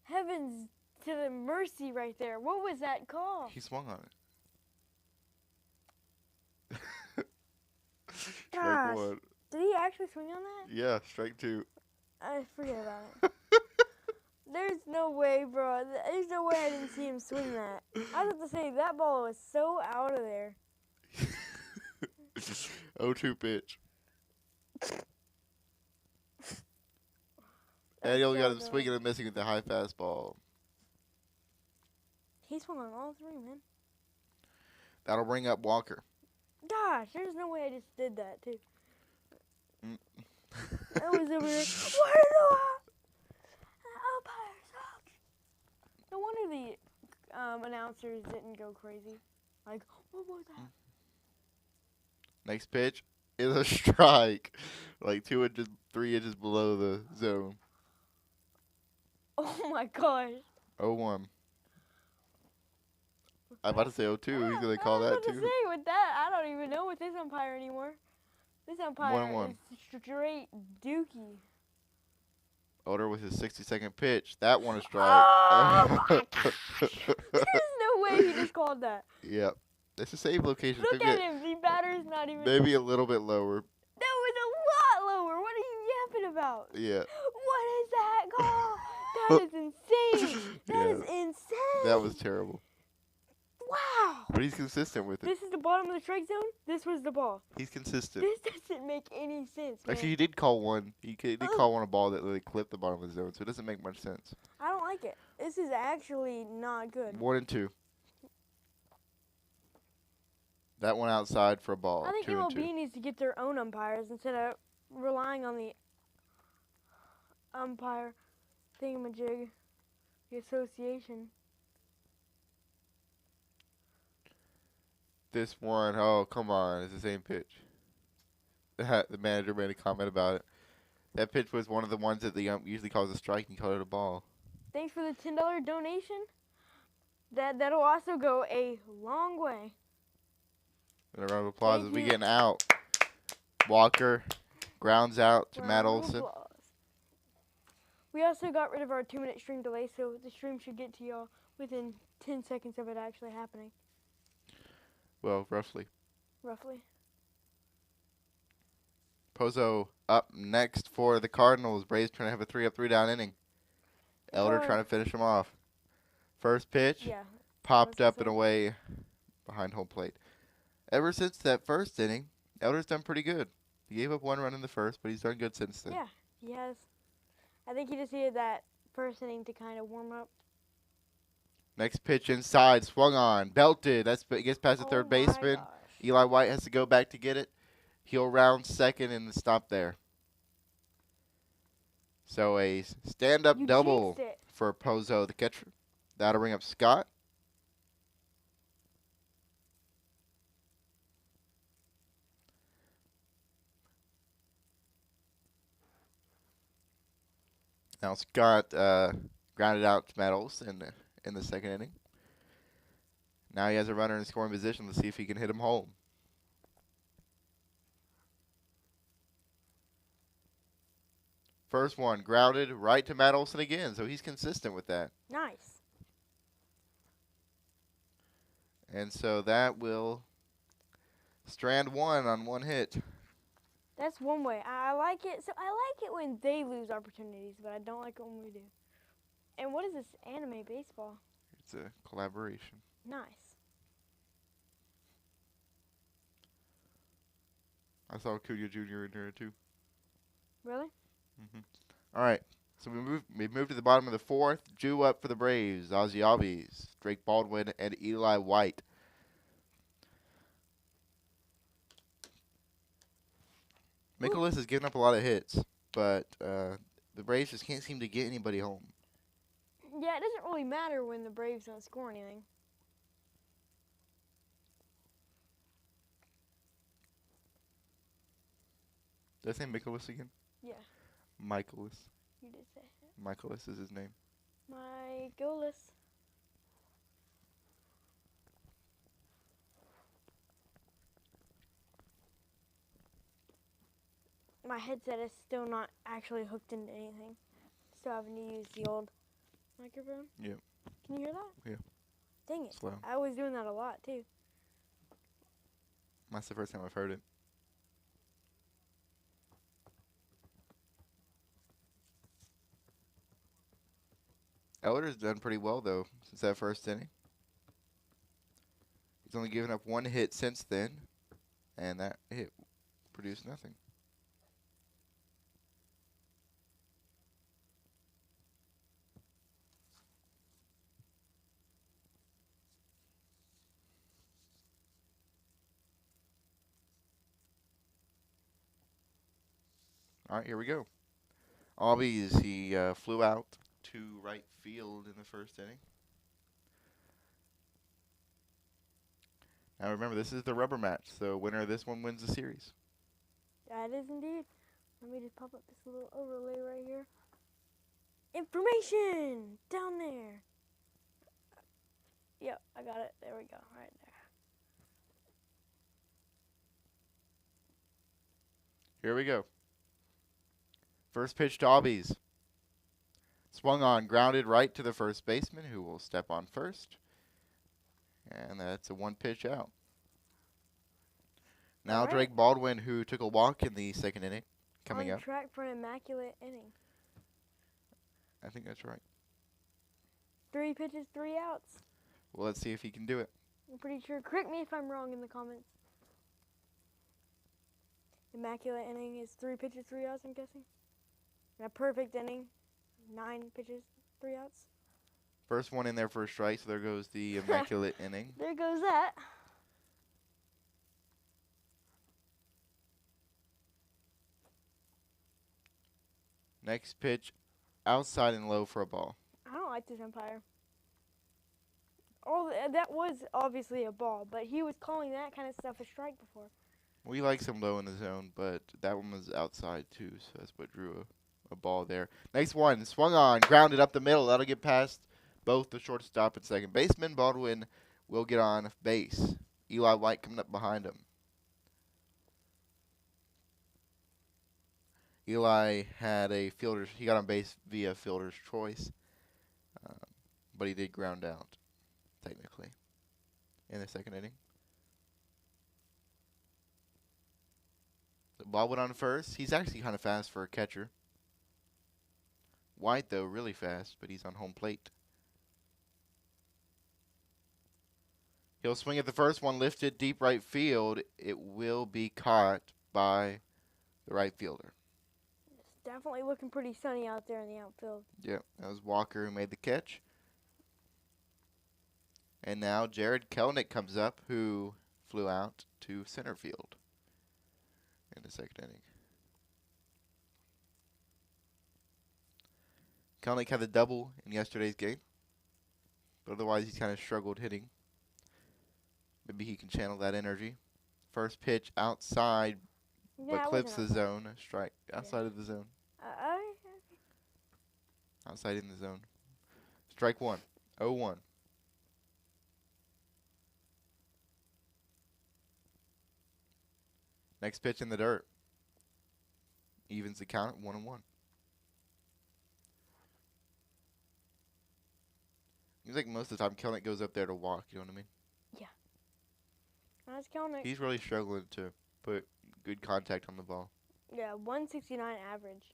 Heavens to the mercy right there. What was that call? He swung on it. Gosh. Strike one. Did he actually swing on that? Yeah, strike two. I forget about it. There's no way, bro. There's no way I didn't see him swing that. I was about to say, that ball was so out of there. 0-2 pitch. That's And you only so got him dumb. swinging and missing with the high fastball. He swung on all three, man. That'll bring up Walker. Gosh, there's no way I just did that, too. Mm. That was over there. What are the umpire sucks? No wonder the announcers didn't go crazy. Like, what was that? Next pitch is a strike. Like 2 inches, 3 inches below the zone. Oh my gosh. 0-1. I'm about to say 0-2. He's going to call I that was about to too. say, with that, I don't even know with this umpire anymore. This umpire 1-1. is straight dookie. Oder with his 60-second pitch. That one a strike. Oh my gosh. There's no way he just called that. Yep. It's a save location. Look at him. The batter's not even. Maybe a little bit lower. That was a lot lower. What are you yapping about? Yeah. What is that call? That is insane. That is Yeah. insane. That was terrible. Wow. But he's consistent with it. This is the bottom of the strike zone. This was the ball. He's consistent. This doesn't make any sense, man. Actually, he did call one. He did call one a ball that literally clipped the bottom of the zone, so it doesn't make much sense. I don't like it. This is actually not good. 1-2. That one outside for a ball. I think 2-2. MLB needs to get their own umpires instead of relying on the umpire thingamajig, the association. This one, oh come on, it's the same pitch. The manager made a comment about it. That pitch was one of the ones that the ump usually calls a strike and he called it a ball. Thanks for the $10 donation. That'll also go a long way. And a round of applause Thank as we you. get out. Walker grounds out to Matt Round of Olson. applause. We also got rid of our 2-minute stream delay, so the stream should get to y'all within 10 seconds of it actually happening, Well, roughly. roughly. Pozo up next for the Cardinals. Braves trying to have a 3-up, 3-down inning. Elder trying to finish him off. First pitch, Yeah. popped up and away behind home plate. Ever since that first inning, Elder's done pretty good. He gave up 1 run in the first, but he's done good since then. Yeah, he has. I think he just needed that first inning to kind of warm up. Next pitch inside, swung on, belted. It gets past the third baseman. Gosh. Eli White has to go back to get it. He'll round second and stop there. So a stand-up double for Pozo, the catcher. That'll bring up Scott. Now Scott grounded out to Matt Olson in the second inning. Now he has a runner in scoring position. Let's see if he can hit him home. First one, grounded right to Matt Olson again, so he's consistent with that. Nice. And so that will strand one on one hit. That's one way. I like it. So I like it when they lose opportunities, but I don't like it when we do. And what is this anime baseball? It's a collaboration. Nice. I saw Kuya Jr. in there too. Really? Mm-hmm. All right. So we moved to the bottom of the fourth. Jew up for the Braves. Ozzy Albies, Drake Baldwin, and Eli White. Mikolas has given up a lot of hits, but the Braves just can't seem to get anybody home. Yeah, it doesn't really matter when the Braves don't score anything. Did I say Mikolas again? Yeah. Michaelis. You did say it. Michaelis is his name. My goalless. My headset is still not actually hooked into anything. Still having to use the old microphone. Yep. Can you hear that? Yeah. Dang it. Slow. I was doing that a lot too. That's the first time I've heard it. Elder's done pretty well, though, since that first inning. He's only given up 1 hit since then, and that hit produced nothing. All right, here we go. Albies, he flew out to right field in the first inning. Now remember, this is the rubber match, so winner of this one wins the series. That is indeed. Let me just pop up this little overlay right here. Information down there. Yep, I got it. There we go. Right there. Here we go. First pitch to Albies. Swung on, grounded right to the first baseman, who will step on first. And that's a 1-pitch out. Now right. Drake Baldwin, who took a walk in the second inning, coming up. On track for an immaculate inning. I think that's right. 3 pitches, 3 outs. Well, let's see if he can do it. I'm pretty sure. Correct me if I'm wrong in the comments. Immaculate inning is 3 pitches, 3 outs, I'm guessing. And a perfect inning, 9 pitches, 3 outs. First one in there for a strike, so there goes the immaculate inning. There goes that. Next pitch, outside and low for a ball. I don't like this umpire. Oh, that was obviously a ball, but he was calling that kind of stuff a strike before. We like some low in the zone, but that one was outside too, so that's what drew a ball there. Next one, swung on, grounded up the middle. That'll get past both the shortstop and second baseman. Baldwin will get on base. Eli White coming up behind him. Eli had a fielder's. He got on base via fielder's choice, but he did ground out, technically, in the second inning. The ball went on first. He's actually kind of fast for a catcher. White, though, really fast, but he's on home plate. He'll swing at the first one, lifted deep right field. It will be caught by the right fielder. It's definitely looking pretty sunny out there in the outfield. Yep, that was Walker who made the catch. And now Jared Kelnick comes up, who flew out to center field in the second inning. Kelnick had the double in yesterday's game, but otherwise he's kind of struggled hitting. Maybe he can channel that energy. First pitch outside, but clips the zone. Strike outside of the zone. Outside in the zone. Strike one. 0-1. Next pitch in the dirt. Evens the count at 1-1. Seems like most of the time Kelnick goes up there to walk, you know what I mean? Yeah. That's Kelnick. He's really struggling to put good contact on the ball. Yeah, 169 average.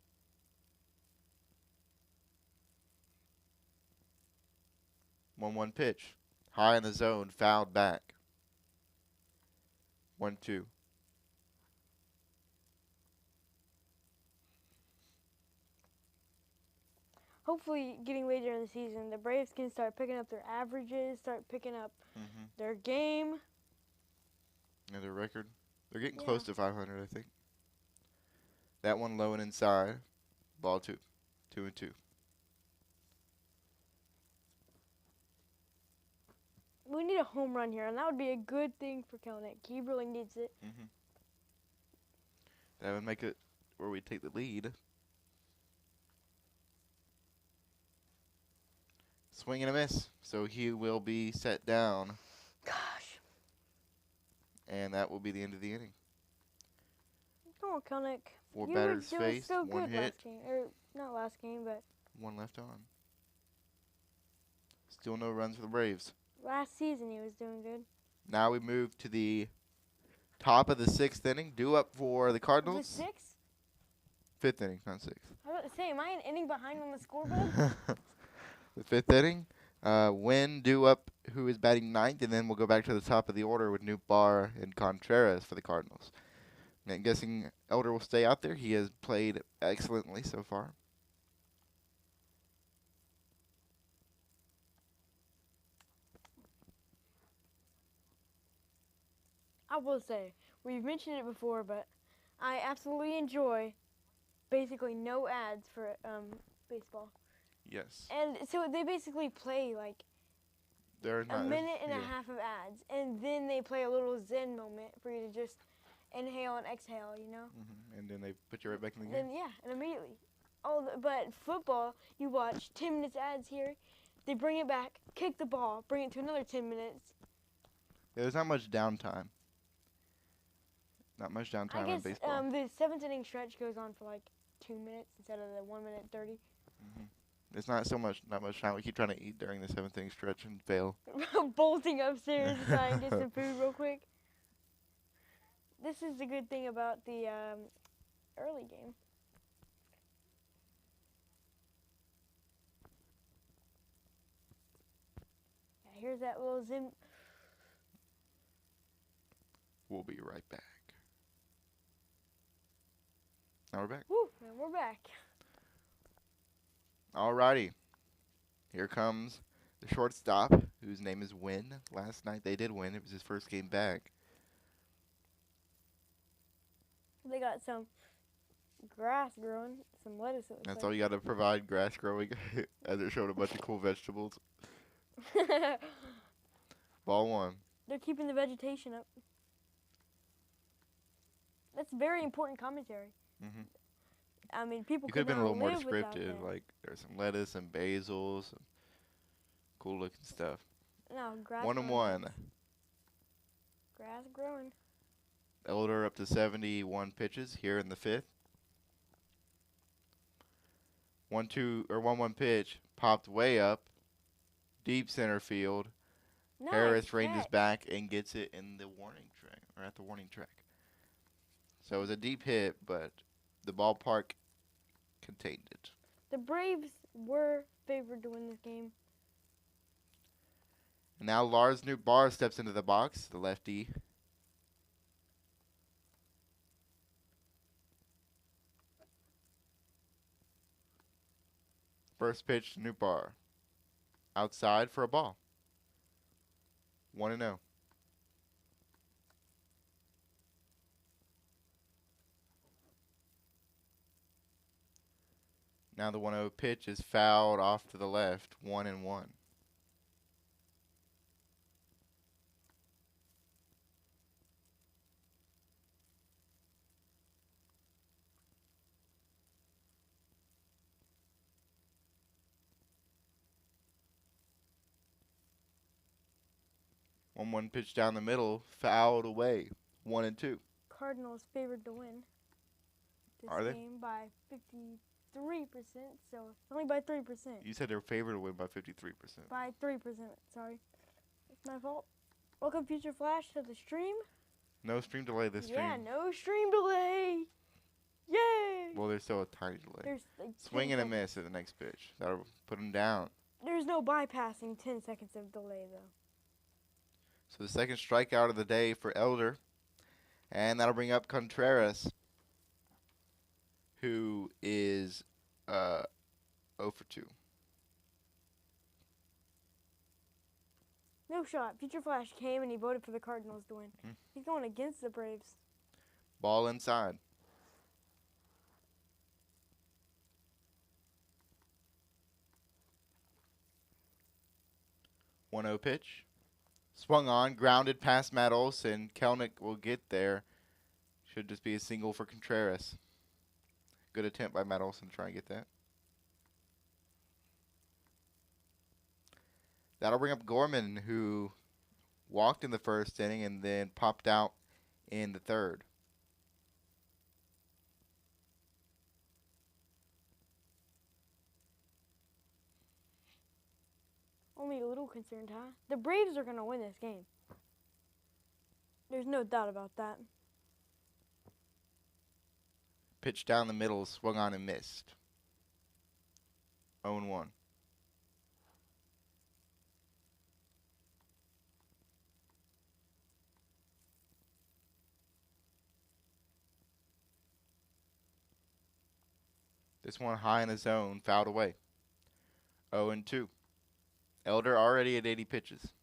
One pitch. High in the zone, fouled back. 1-2. Hopefully, getting later in the season, the Braves can start picking up their averages, start picking up their game. And their record. They're getting close to 500, I think. That one low and inside. Ball 2. 2-2. We need a home run here, and that would be a good thing for Kelnick. He really needs it. That would make it where we take the lead. Swing and a miss. So he will be set down. Gosh. And that will be the end of the inning. Come on, Kelnick. 4 batters faced, so 1 good hit. last game. Or not last game, but 1 left on. Still no runs for the Braves. last season he was doing good. Now we move to the top of the 6th inning. Due up for the Cardinals. Was it 6? 5th inning, not 6th. I was about to say, am I an inning behind on the scoreboard? The 5th inning. Wynn due up, who is batting 9th, and then we'll go back to the top of the order with Nootbaar and Contreras for the Cardinals. And I'm guessing Elder will stay out there. He has played excellently so far. I will say, we've mentioned it before, but I absolutely enjoy basically no ads for baseball. Yes. And so they basically play like They're not a minute and a half of ads, and then they play a little zen moment for you to just inhale and exhale, you know? And then they put you right back in the game. Then, and immediately. But football, you watch 10 minutes ads here, they bring it back, kick the ball, bring it to another 10 minutes. Yeah, there's not much downtime. Not much downtime in baseball. I guess the 7th inning stretch goes on for like 2 minutes instead of the 1 minute 30. It's not much time. We keep trying to eat during the 7th inning stretch and fail. Bolting upstairs to try and get some food real quick. This is the good thing about the early game. Yeah, here's that little zen. We'll be right back. Now we're back. Woo, and we're back. Alrighty. Here comes the shortstop, whose name is Wynn. Last night they did win. It was his first game back. They got some grass growing, some lettuce. That's all you got to provide, grass growing, as it showed a bunch of cool vegetables. Ball 1. They're keeping the vegetation up. That's very important commentary. I mean, people You could have been a little more live without descriptive, that. like there's some lettuce and basil, some Cool looking stuff. No, grass. 1-1. Grass growing. Elder up to 71 pitches here in the 5th. 1-1 pitch popped way up, deep center field. Nice Harris ranges catch. back and gets it in the warning track, or at the warning track. So it was a deep hit, but the ballpark contained it. The Braves were favored to win this game. And now Lars Nootbaar steps into the box, the lefty. First pitch to Nootbaar. Outside for a ball. 1-0. Now the 1-0 pitch is fouled off to the left. 1-1. One pitch down the middle, fouled away. 1-2. Cardinals favored to win this Are they? game by 53%. So only by 3%. You said they were favored to win by 53%. By 3%. Sorry, it's my fault. Welcome, Future Flash, to the stream. No stream delay this stream. Yeah, no stream delay. Yay! Well, there's still a tiny delay. There's like Swing 10 and a seconds. miss at the next pitch. That'll put him down. There's no bypassing 10 seconds of delay though. So the second strikeout of the day for Elder. And that'll bring up Contreras, who is 0 for 2. No shot. Future Flash came and he voted for the Cardinals to win. He's going against the Braves. Ball inside. One 0 pitch. Swung on, grounded past Matt Olson. Kelnick will get there. Should just be a single for Contreras. Good attempt by Matt Olson to try and get that. That'll bring up Gorman, who walked in the first inning and then popped out in the third. Only a little concerned, huh? The Braves are going to win this game. There's no doubt about that. Pitch down the middle, swung on and missed. 0-1. This one high in the zone, fouled away. 0-2. Elder already at 80 pitches.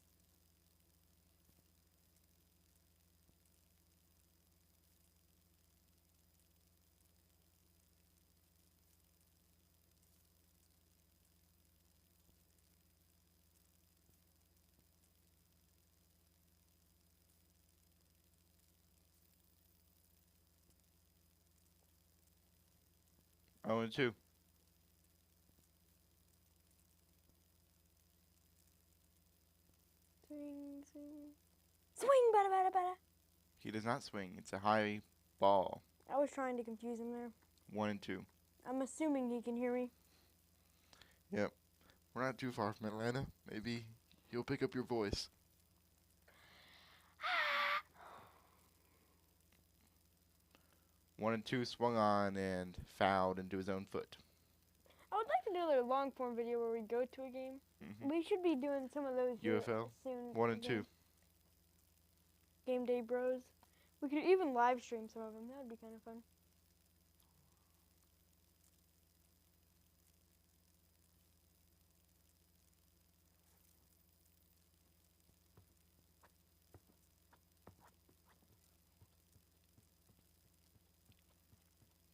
Oh, and 2. Swing, swing. Swing, bada, bada, bada. He does not swing. It's a high ball. I was trying to confuse him there. 1-2. I'm assuming he can hear me. Yep. We're not too far from Atlanta. Maybe you'll pick up your voice. One and 2 swung on and fouled into his own foot. I would like to do a long form video where we go to a game. We should be doing some of those here UFL? soon. 1 and 2. Gameday Bros. We could even live stream some of them. That would be kind of fun.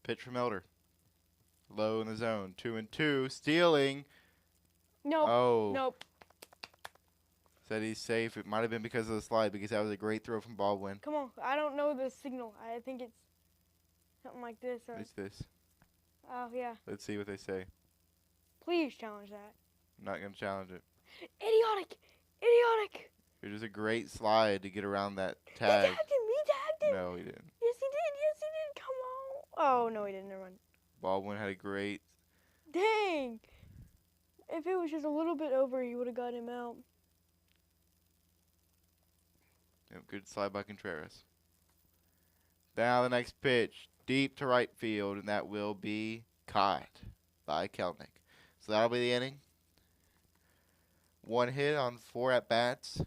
Pitch from Elder. Low in the zone. 2 and 2. Stealing. Nope. Oh. Nope. Said he's safe. It might have been because of the slide, because that was a great throw from Baldwin. Come on. I don't know the signal. I think it's something like this. Or It's this. oh, yeah. Let's see what they say. Please challenge that. I'm not going to challenge it. Idiotic! Idiotic! It was a great slide to get around that He tag. tagged him! He tagged him! No, he didn't. Yes, he did! Yes, he did! Come on! Oh, no, he didn't. Never mind. Baldwin had a great. Dang! If it was just a little bit over, he would have got him out. Good slide by Contreras. Now the next pitch, deep to right field, and that will be caught by Kelnick. So that'll be the inning. 1 hit on 4 at bats,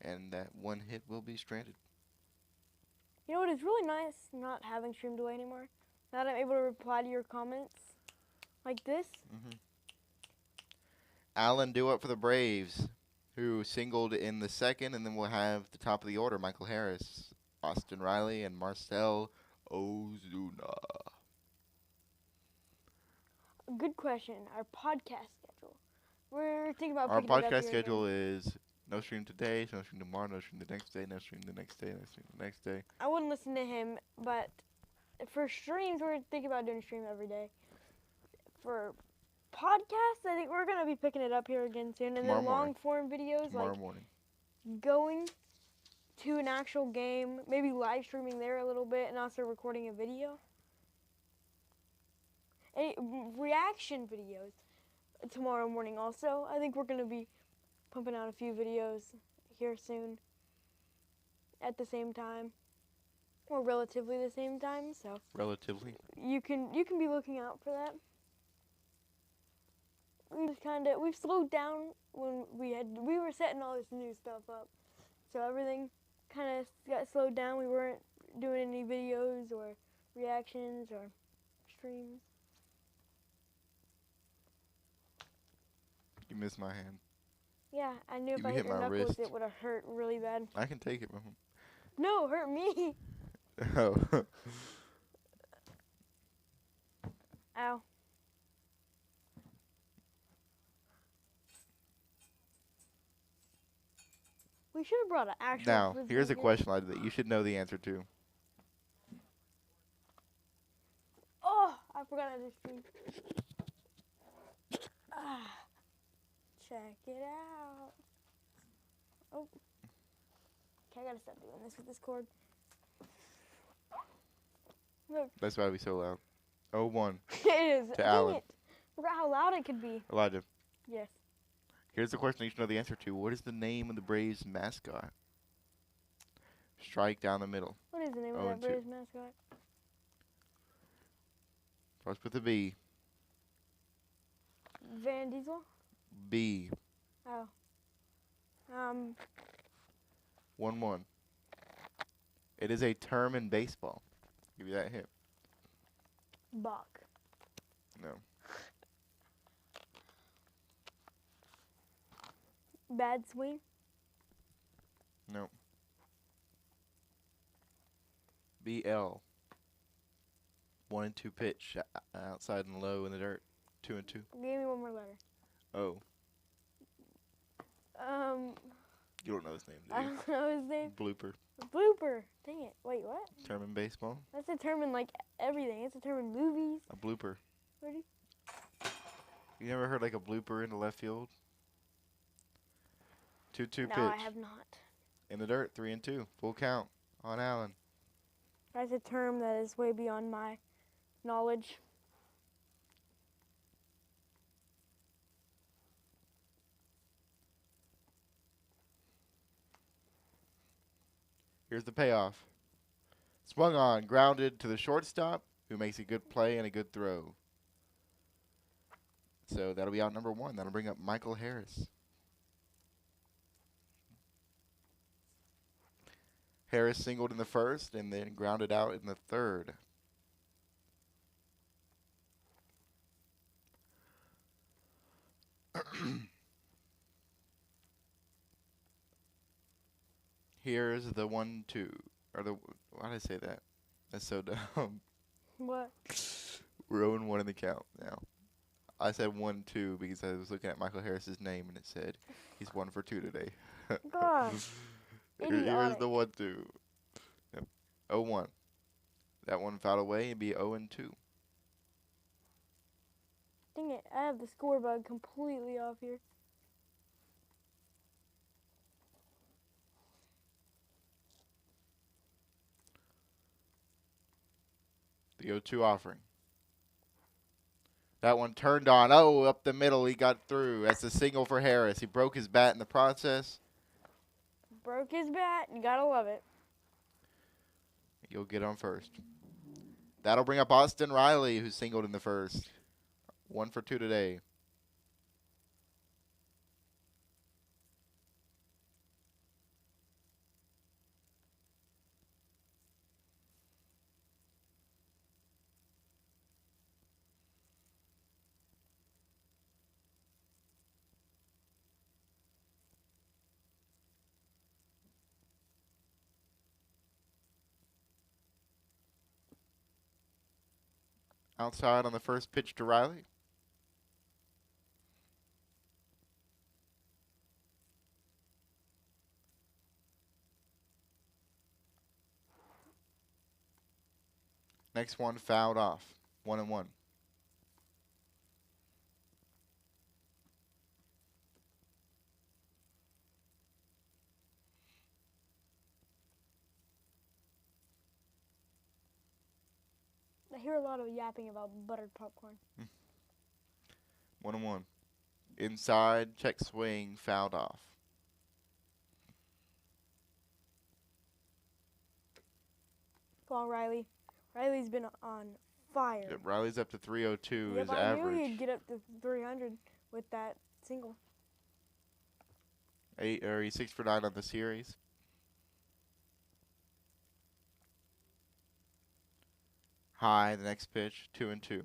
and that 1 hit will be stranded. You know what? It's really nice not having stream delay anymore. Now that I'm able to reply to your comments like this. Allen due up for the Braves, who singled in the second, and then we'll have the top of the order, Michael Harris, Austin Riley, and Marcell Ozuna. Good question. Our podcast schedule. We're thinking about Our picking it up podcast here schedule again. is no stream today, no stream tomorrow, no stream the next day, no stream the next day, no stream the next day. I wouldn't listen to him, but for streams, we're thinking about doing a stream every day. For podcasts, I think we're going to be picking it up here again soon. And Tomorrow then long form videos, Tomorrow morning. going to an actual game, maybe live streaming there a little bit, and also recording a video. Reaction videos tomorrow morning also. I think we're going to be pumping out a few videos here soon at the same time, or relatively the same time. So Relatively. you can be looking out for that. We've slowed down when we were setting all this new stuff up, so everything kind of got slowed down. We weren't doing any videos or reactions or streams. You missed my hand. Yeah, I knew if You I hit hit your my knuckles, wrist. it would have hurt really bad. I can take it. No, hurt me. Oh. Ow. We should have brought an actual Now, frisbee here's a here. question that you should know the answer to. Oh, I forgot I just streamed. Check it out. Oh. Okay, I gotta stop doing this with this cord. Look. That's why we so loud. 0-1. It is. To Dang Allen. it. Forgot how loud it could be. Elijah. Yes. Here's the question you should know the answer to. What is the name of the Braves mascot? Strike down the middle. What is the name of 0-2. that Braves mascot? Starts with a B. Van Diesel? B. Oh. 1-1. It is a term in baseball. Give you that hint. Bach. No. Bad swing? No. BL. 1 and 2 pitch. Outside and low in the dirt. 2 and 2. Give me one more letter. Oh. You don't know his name, do I you? don't know his name. Blooper. Blooper. Dang it. Wait, what? Term in baseball. That's a term in like everything. It's a term in movies. A blooper. Ready? You never heard like a blooper in the left field? 2-2 pitch. No, I have not. In the dirt, 3 and 2. Full count on Allen. That's a term that is way beyond my knowledge. Here's the payoff. Swung on, grounded to the shortstop, who makes a good play and a good throw. So that'll be out number 1. That'll bring up Michael Harris. Harris singled in the first and then grounded out in the third. Here's the 1-2. Or the why did I say that? That's so dumb. What? We're 0-1 in the count now. I said 1-2 because I was looking at Michael Harris's name and it said he's 1 for 2 today. Gosh. Here's Idiotic. the 1-2. Yep. 0-1. That one fouled away and be 0-2. Dang it. I have the score bug completely off here. The 0-2 offering. That one turned on. Oh, up the middle. He got through. That's a single for Harris. He broke his bat in the process. Broke his bat. You gotta love it. You'll get on first. That'll bring up Austin Riley, who singled in the first. 1 for 2 today. Outside on the first pitch to Riley. Next one fouled off. 1-1. I hear a lot of yapping about buttered popcorn. 1-1. Inside, check swing, fouled off. Come on, Riley. Riley's been on fire. Yep, Riley's up to 302, Yep, his I average. knew he'd get up to 300 with that single. He's 6 for 9 on the series. High, the next pitch, 2-2.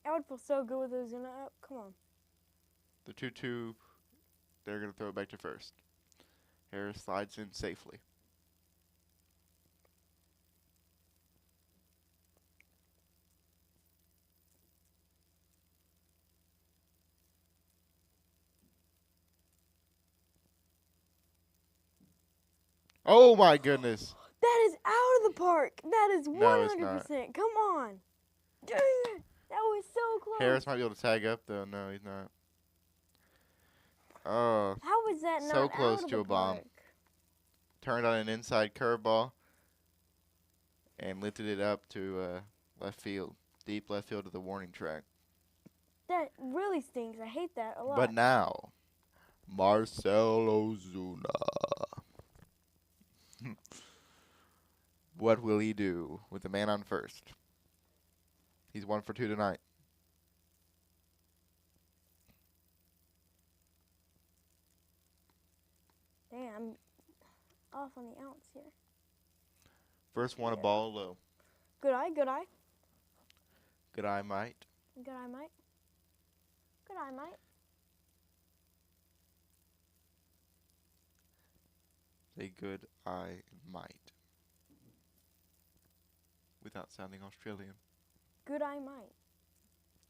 I would feel so good with Ozuna up. Come on. The 2-2, they're going to throw it back to first. Harris slides in safely. Oh my goodness. That is out of the park. That is 100%. No, it's not. Come on. Dang it. That was so close. Harris might be able to tag up though. No, he's not. Oh, How was that not so close out of to the a bomb. park? Turned on an inside curveball and lifted it up to left field. Deep left field to the warning track. That really stinks. I hate that a lot. But now, Marcell Ozuna. What will he do with the man on first? He's 1 for 2 tonight. Damn, I'm off on the outs here. First one, a ball low. Good eye, good eye. Good eye, might. Good eye, Mike. Good eye, Mike. Say good eye, might. Without sounding Australian. Good eye, Mike.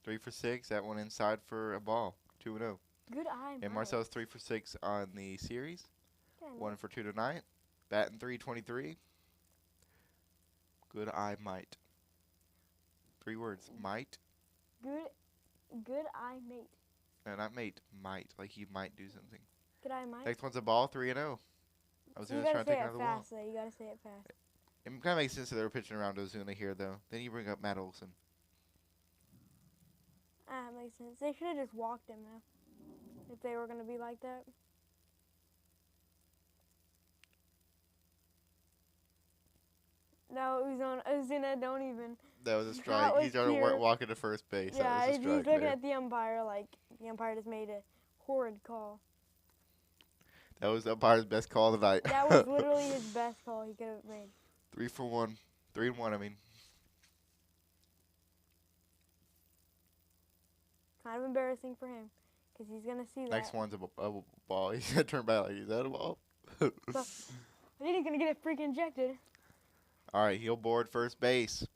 3 for 6. That one inside for a ball. 2-0. Good eye, Mike. And Marcel's 3 for 6 on the series. Good eye, 1 for 2 tonight. Batting 323. Good eye, might. 3 words. Might. Good eye, mate. No, not mate. Might. Like you might do something. Good eye, Mike. Next one's a ball. 3-0. You Ozuna's gotta trying to say take it another ball. fast, though. You gotta say it fast. It kind of makes sense that they were pitching around Ozuna here, though. Then you bring up Matt Olson. Ah, that makes sense. They should have just walked him, though. If they were gonna be like that. No, Ozuna, don't even. That was a That strike. was He's already pure. walking to first base. Yeah, That was a he's strike looking there. at the umpire like the umpire just made a horrid call. That was the umpire's best call of the night. That was literally his best call he could have made. 3 for 1. 3-1, I mean. Kind of embarrassing for him, because he's gonna see that. Next one's a ball. He's going to turn back like, is that a ball? So, then he's gonna get it freaking injected. All right, he'll board first base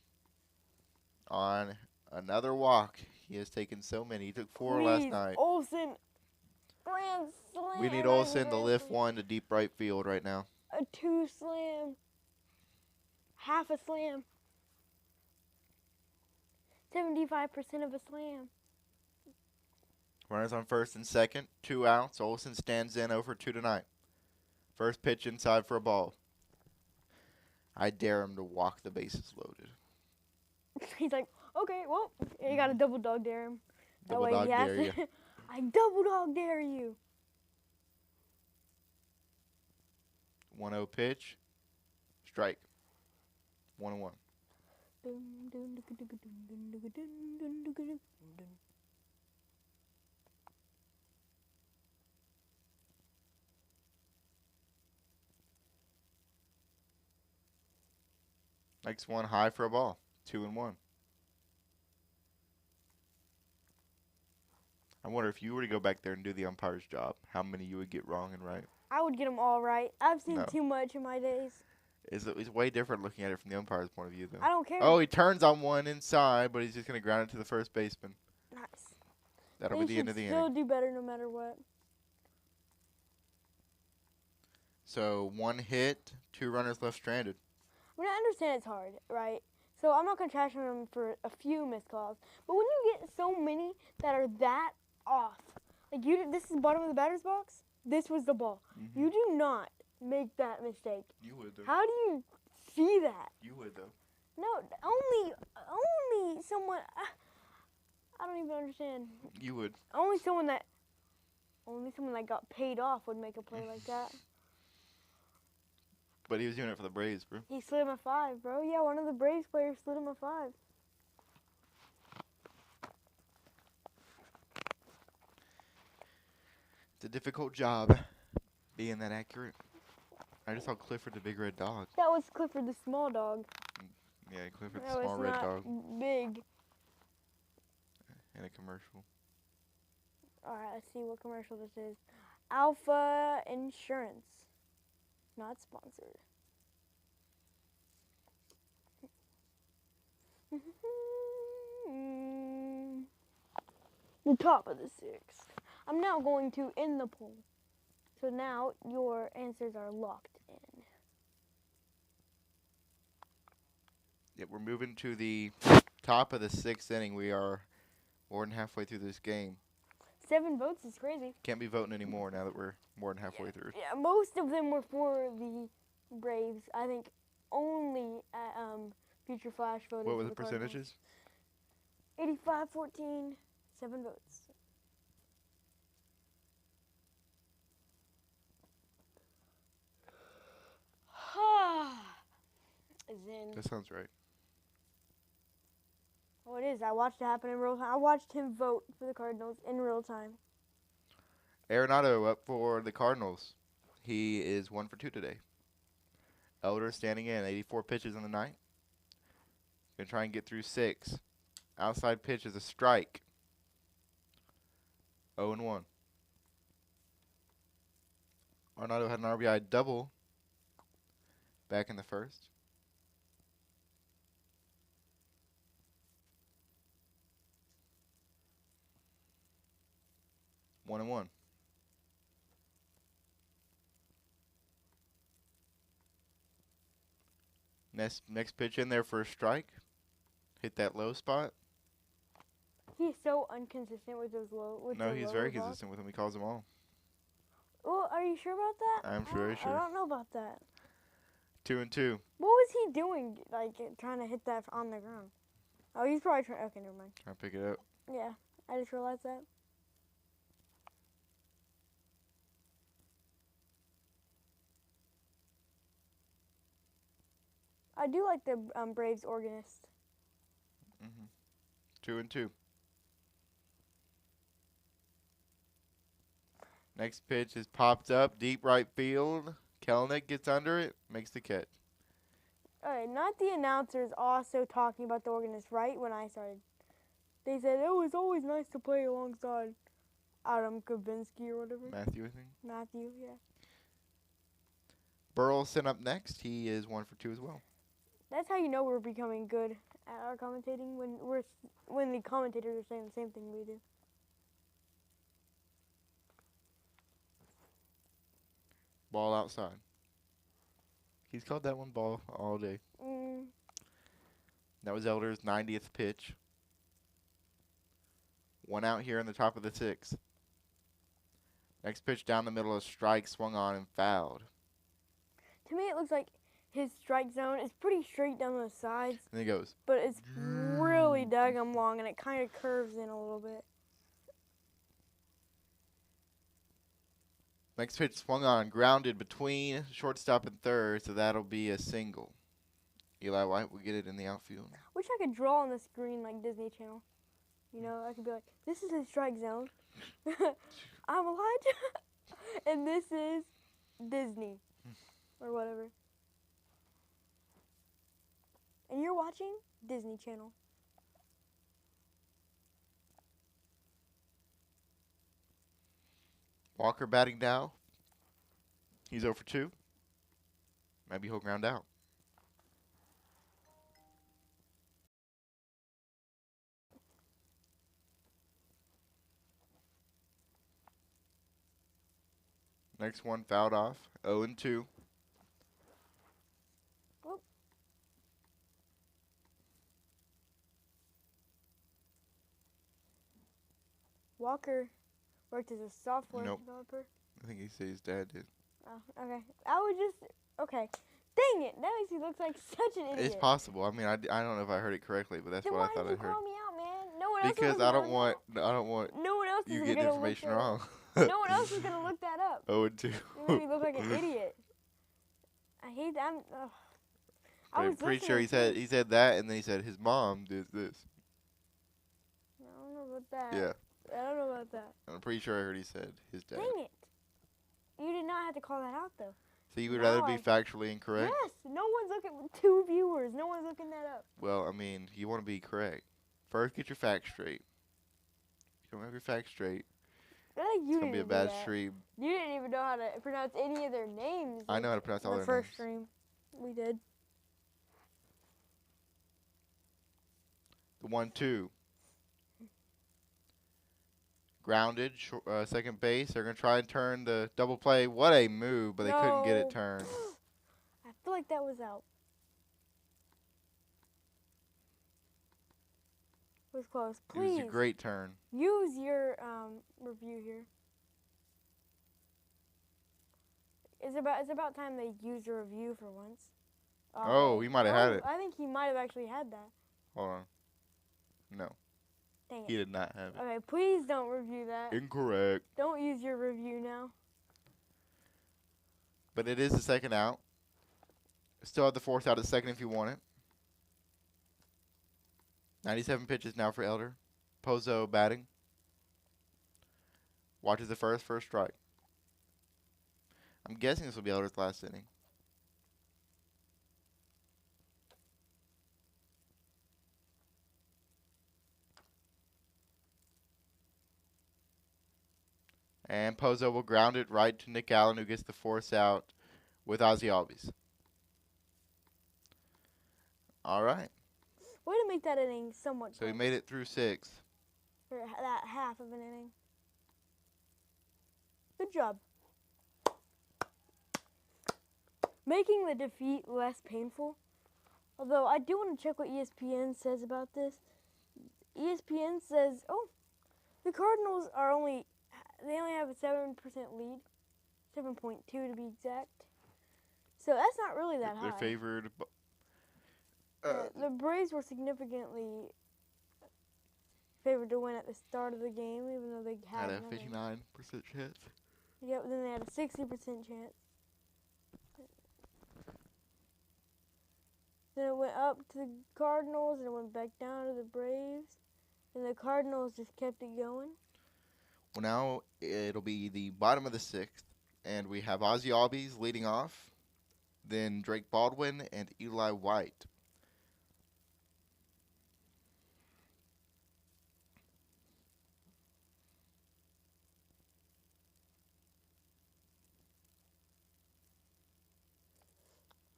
on another walk. He has taken so many. He took 4 last Please, night. Olsen. Grand slam. We need Olsen to lift one to deep right field right now. A 2 slam. Half a slam. 75% of a slam. Runners on first and second. 2 outs. Olsen stands in 0-for-2 tonight. First pitch inside for a ball. I dare him to walk the bases loaded. He's like, okay, well, you got to double dog dare him. That Double way dog he has dare to. you. I double dog dare you. 1-0 pitch. Strike. 1-1. Next one high for a ball. 2-1. I wonder if you were to go back there and do the umpire's job, how many you would get wrong and right. I would get them all right. I've seen No. too much in my days. It's way different looking at it from the umpire's point of view, though. I don't care. Oh, he turns on one inside, but he's just going to ground it to the first baseman. Nice. That'll They be the end of the should still inning. do better no matter what. So 1 hit, 2 runners left stranded. I mean, I understand it's hard, right? So I'm not going to trash on them for a few missed calls. But when you get so many that are that off, like this is the bottom of the batter's box, this was the ball. Mm-hmm. You do not make that mistake. You would, though. How do you see that? You would, though. No, only someone, I don't even understand. You would. Only someone that got paid off would make a play like that. But he was doing it for the Braves, bro. He slid him a 5, bro. Yeah, one of the Braves players slid him a 5. It's a difficult job being that accurate. I just saw Clifford the big red dog. That was Clifford the small dog. Yeah, Clifford the That small was red not dog big. in a commercial. All right, let's see what commercial this is. Alpha Insurance. Not sponsored. The top of the 6th. I'm now going to end the poll. So now your answers are locked in. Yeah, we're moving to the top of the 6th inning. We are more than halfway through this game. 7 votes is crazy. Can't be voting anymore now that we're more than halfway through. Yeah, most of them were for the Braves. I think only Future Flash voted What were for the Cardinals. percentages? 85-14, 7 votes. Is in. That sounds right. Oh, it is. I watched it happen in real time. I watched him vote for the Cardinals in real time. Arenado up for the Cardinals. He is 1-for-2 today. Elder standing in, 84 pitches in the night. Gonna try and get through 6. Outside pitch is a strike. 0-1. Arenado had an RBI double back in the first. One and one. Next pitch in there for a strike. Hit that low spot. He's so inconsistent with those low. No, he's very balls. consistent with them. He calls them all. Well, are you sure about that? I'm very sure. I don't know about that. 2-2. What was he doing? Like trying to hit that on the ground? Oh, he's probably trying. Okay, never mind. Trying to pick it up. Yeah, I just realized that. I do like the Braves organist. 2-2. Next pitch is popped up, deep right field. Kelenic gets under it, makes the catch. All right, not the announcers also talking about the organist right when I started. They said it was always nice to play alongside Adam Kavinsky or whatever. Matthew, I think. Matthew, yeah. Burleson up next. He is 1-for-2 as well. That's how you know we're becoming good at our commentating when the commentators are saying the same thing we do. Ball outside. He's called that one ball all day. That was Elder's 90th pitch. One out here in the top of the 6th. Next pitch down the middle, a strike swung on and fouled. To me, it looks like his strike zone is pretty straight down the sides. And he goes. But it's really daggum long, and it kind of curves in a little bit. Next pitch swung on, grounded between shortstop and third, so that'll be a single. Eli White will get it in the outfield. Wish I could draw on the screen like Disney Channel. You know, I could be like, this is his strike zone. I'm Elijah. And this is Disney. Or whatever. And you're watching Disney Channel. Walker batting now. He's 0 for 2. Maybe he'll ground out. Next one fouled off. 0 and 2. Whoop. Walker worked as a software developer. I think he said his dad did. Oh, okay. I would just, okay. Dang it, that makes me look like such an idiot. It's possible. I mean, I don't know if I heard it correctly, but that's then what I thought I why did you heard. call me out, man? No one else Because was I gonna don't want no one else you is getting gonna information look that wrong. up. No one else is gonna look that up. 0 and 2. You made me look like an idiot. I hate that. I'm pretty sure he said that, and then he said his mom did this. I don't know about that. Yeah. I don't know about that. I'm pretty sure I heard he said his dad. Dang it. You did not have to call that out, though. So you would rather be factually incorrect? Yes. No one's looking. 2 viewers. No one's looking that up. Well, I mean, you want to be correct. First, get your facts straight. If you don't have your facts straight, I think you it's going to be a bad stream. You didn't even know how to pronounce any of their names. I know how to pronounce all their names. The first stream. We did. The 1-2. Grounded, second base. They're going to try and turn the double play. What a move, but they couldn't get it turned. I feel like that was out. It was close. Please. It was a great turn. Use your review here. It's about time they used a review for once. Oh, he might have had it. I think he might have actually had that. Hold on. No. Dang it. He did not have it. Okay, please don't review that. Incorrect. Don't use your review now. But it is the second out. Still have the fourth out at second if you want it. 97 pitches now for Elder. Pozo batting. Watches the first strike. I'm guessing this will be Elder's last inning. And Pozo will ground it right to Nick Allen, who gets the force out with Ozzy Albies. All right. Way to make that inning somewhat So he close. made it through 6. Or that half of an inning. Good job. Making the defeat less painful. Although I do want to check what ESPN says about this. ESPN says, oh, the Cardinals they only have a 7% lead. 7.2 to be exact. So that's not really that high. They're favored. The Braves were significantly favored to win at the start of the game, even though they had a nothing. 59% chance. Yep, then they had a 60% chance. Then it went up to the Cardinals, and it went back down to the Braves. And the Cardinals just kept it going. Well, now it'll be the bottom of the 6th, and we have Ozzy Albies leading off, then Drake Baldwin and Eli White.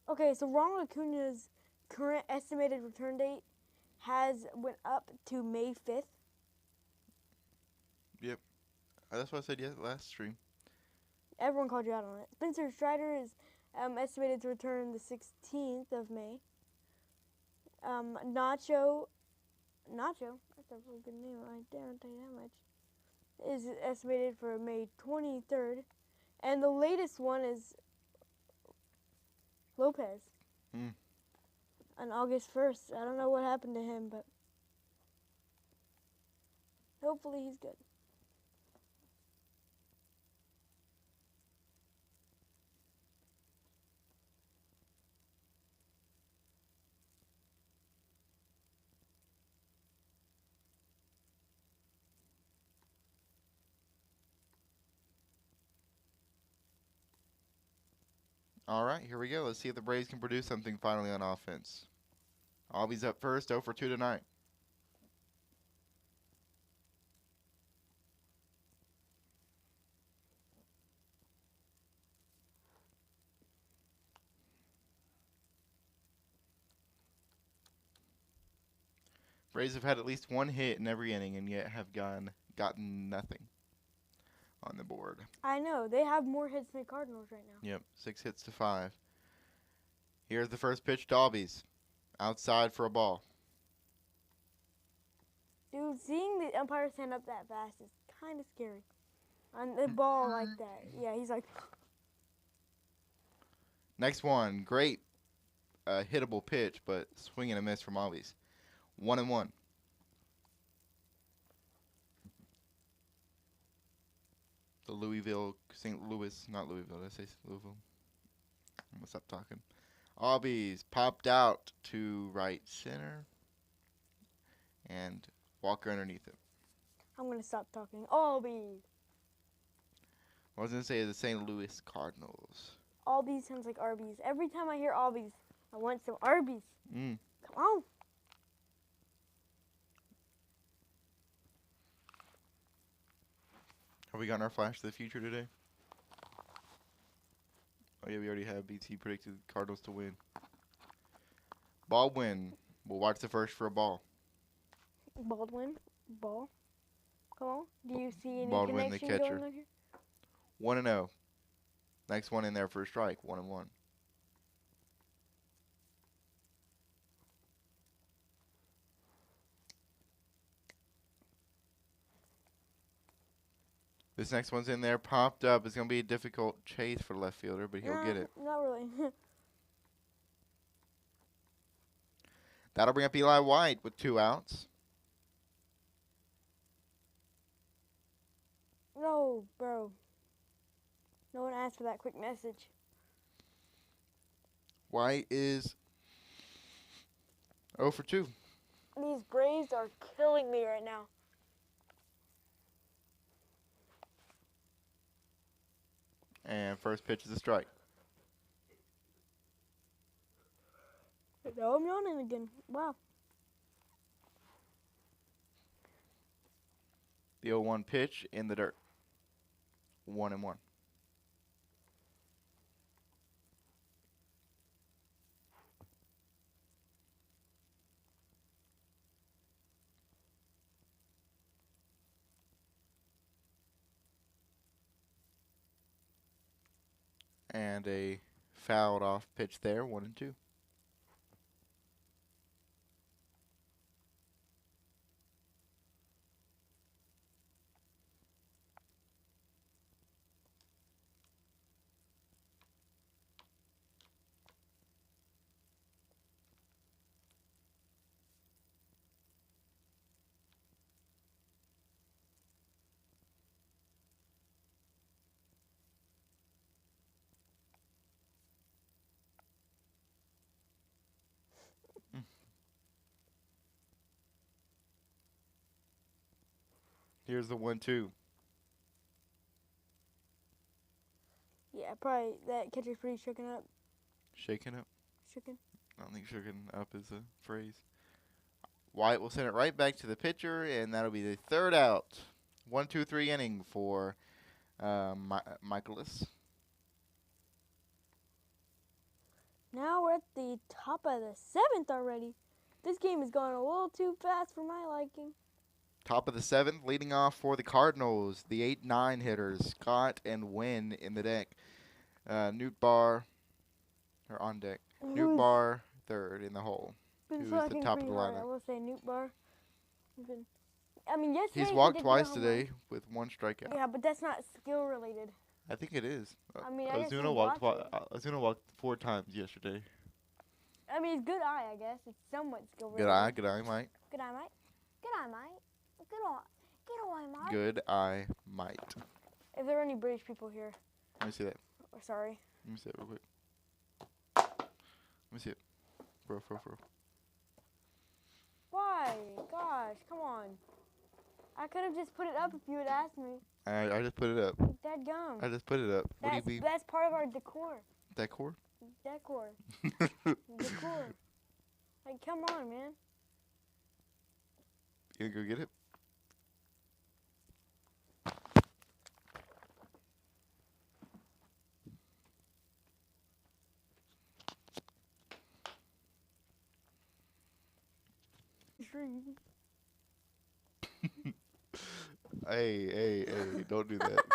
Okay, so Ronald Acuna's current estimated return date went up to May 5th. Yep. That's what I said last stream. Everyone called you out on it. Spencer Strider is estimated to return the 16th of May. Nacho Nacho, that's a really good name right there, I'll tell you that much, is estimated for May 23rd. And the latest one is Lopez on August 1st. I don't know what happened to him, but hopefully he's good. All right, here we go. Let's see if the Braves can produce something finally on offense. Albies up first, 0 for 2 tonight. Braves have had at least one hit in every inning and yet have gotten nothing on the board. I know, they have more hits than the Cardinals right now. Yep, 6 hits to 5. Here's the first pitch to Albies. Outside for a ball. Dude, seeing the umpire stand up that fast is kind of scary. On the ball like that. Yeah, he's like... Next one, great hittable pitch, but swing and a miss from Albies. 1-1. The Louisville, St. Louis, not Louisville, did I say Louisville? I'm going to stop talking. Albies popped out to right center. And Walker underneath it. I'm going to stop talking. Albies. I was going to say the St. Louis Cardinals. Albies sounds like Arby's. Every time I hear Albies, I want some Arby's. Mm. Come on. Have we gotten our flash to the future today? Oh yeah, we already have. BT predicted Cardinals to win. Baldwin will watch the first for a ball. Baldwin. Ball. Come on. Do you see any Baldwin, the connection catcher. going on here? 1-0. Next one in there for a strike. 1-1. This next one's in there, popped up. It's going to be a difficult chase for the left fielder, but he'll get it. Not really. That'll bring up Eli White with 2 outs. No, bro. No one asked for that quick message. White is 0 for 2. These Braves are killing me right now. And first pitch is a strike. No, I'm yawning again. Wow. The 0-1 pitch in the dirt. 1-1. And a fouled off pitch there, 1-2. Here's the 1-2. Yeah, probably that catcher's pretty shaken up. Shaking up. Shaken. I don't think shaking up is a phrase. White will send it right back to the pitcher, and that'll be the 3rd out. 1-2-3 inning for Michaelis. Now we're at the top of the 7th already. This game is going a little too fast for my liking. Top of the 7th, leading off for the Cardinals, the 8-9 hitters, Scott and Wynn in the deck. Newt Barr, or on deck. Newt Barr, 3rd in the hole. Been Who's the slacking top of pretty the hard. lineup? I will say Newt Barr. I mean, yesterday He's he walked did get a twice home run. today with 1 strikeout. Yeah, but that's not skill related. I think it is. I mean, I guess he Walked. walked it. Ozuna walked 4 times yesterday. I mean, it's good eye, I guess. It's somewhat skill Good related. eye, good eye, Mike. Good eye, mate. Good eye, mate. Good eye. Good eye, mate. Good eye, might. If there are any British people here, Let me see that. oh, sorry. Let me see it real quick. Let me see it. Bro. Why? Gosh, come on. I could have just put it up if you had asked me. I just put it up. That gum. I just put it up. What do you mean? That's part of our decor. Decor? Decor. Decor. Like, come on, man. You gonna go get it? Hey, don't do that.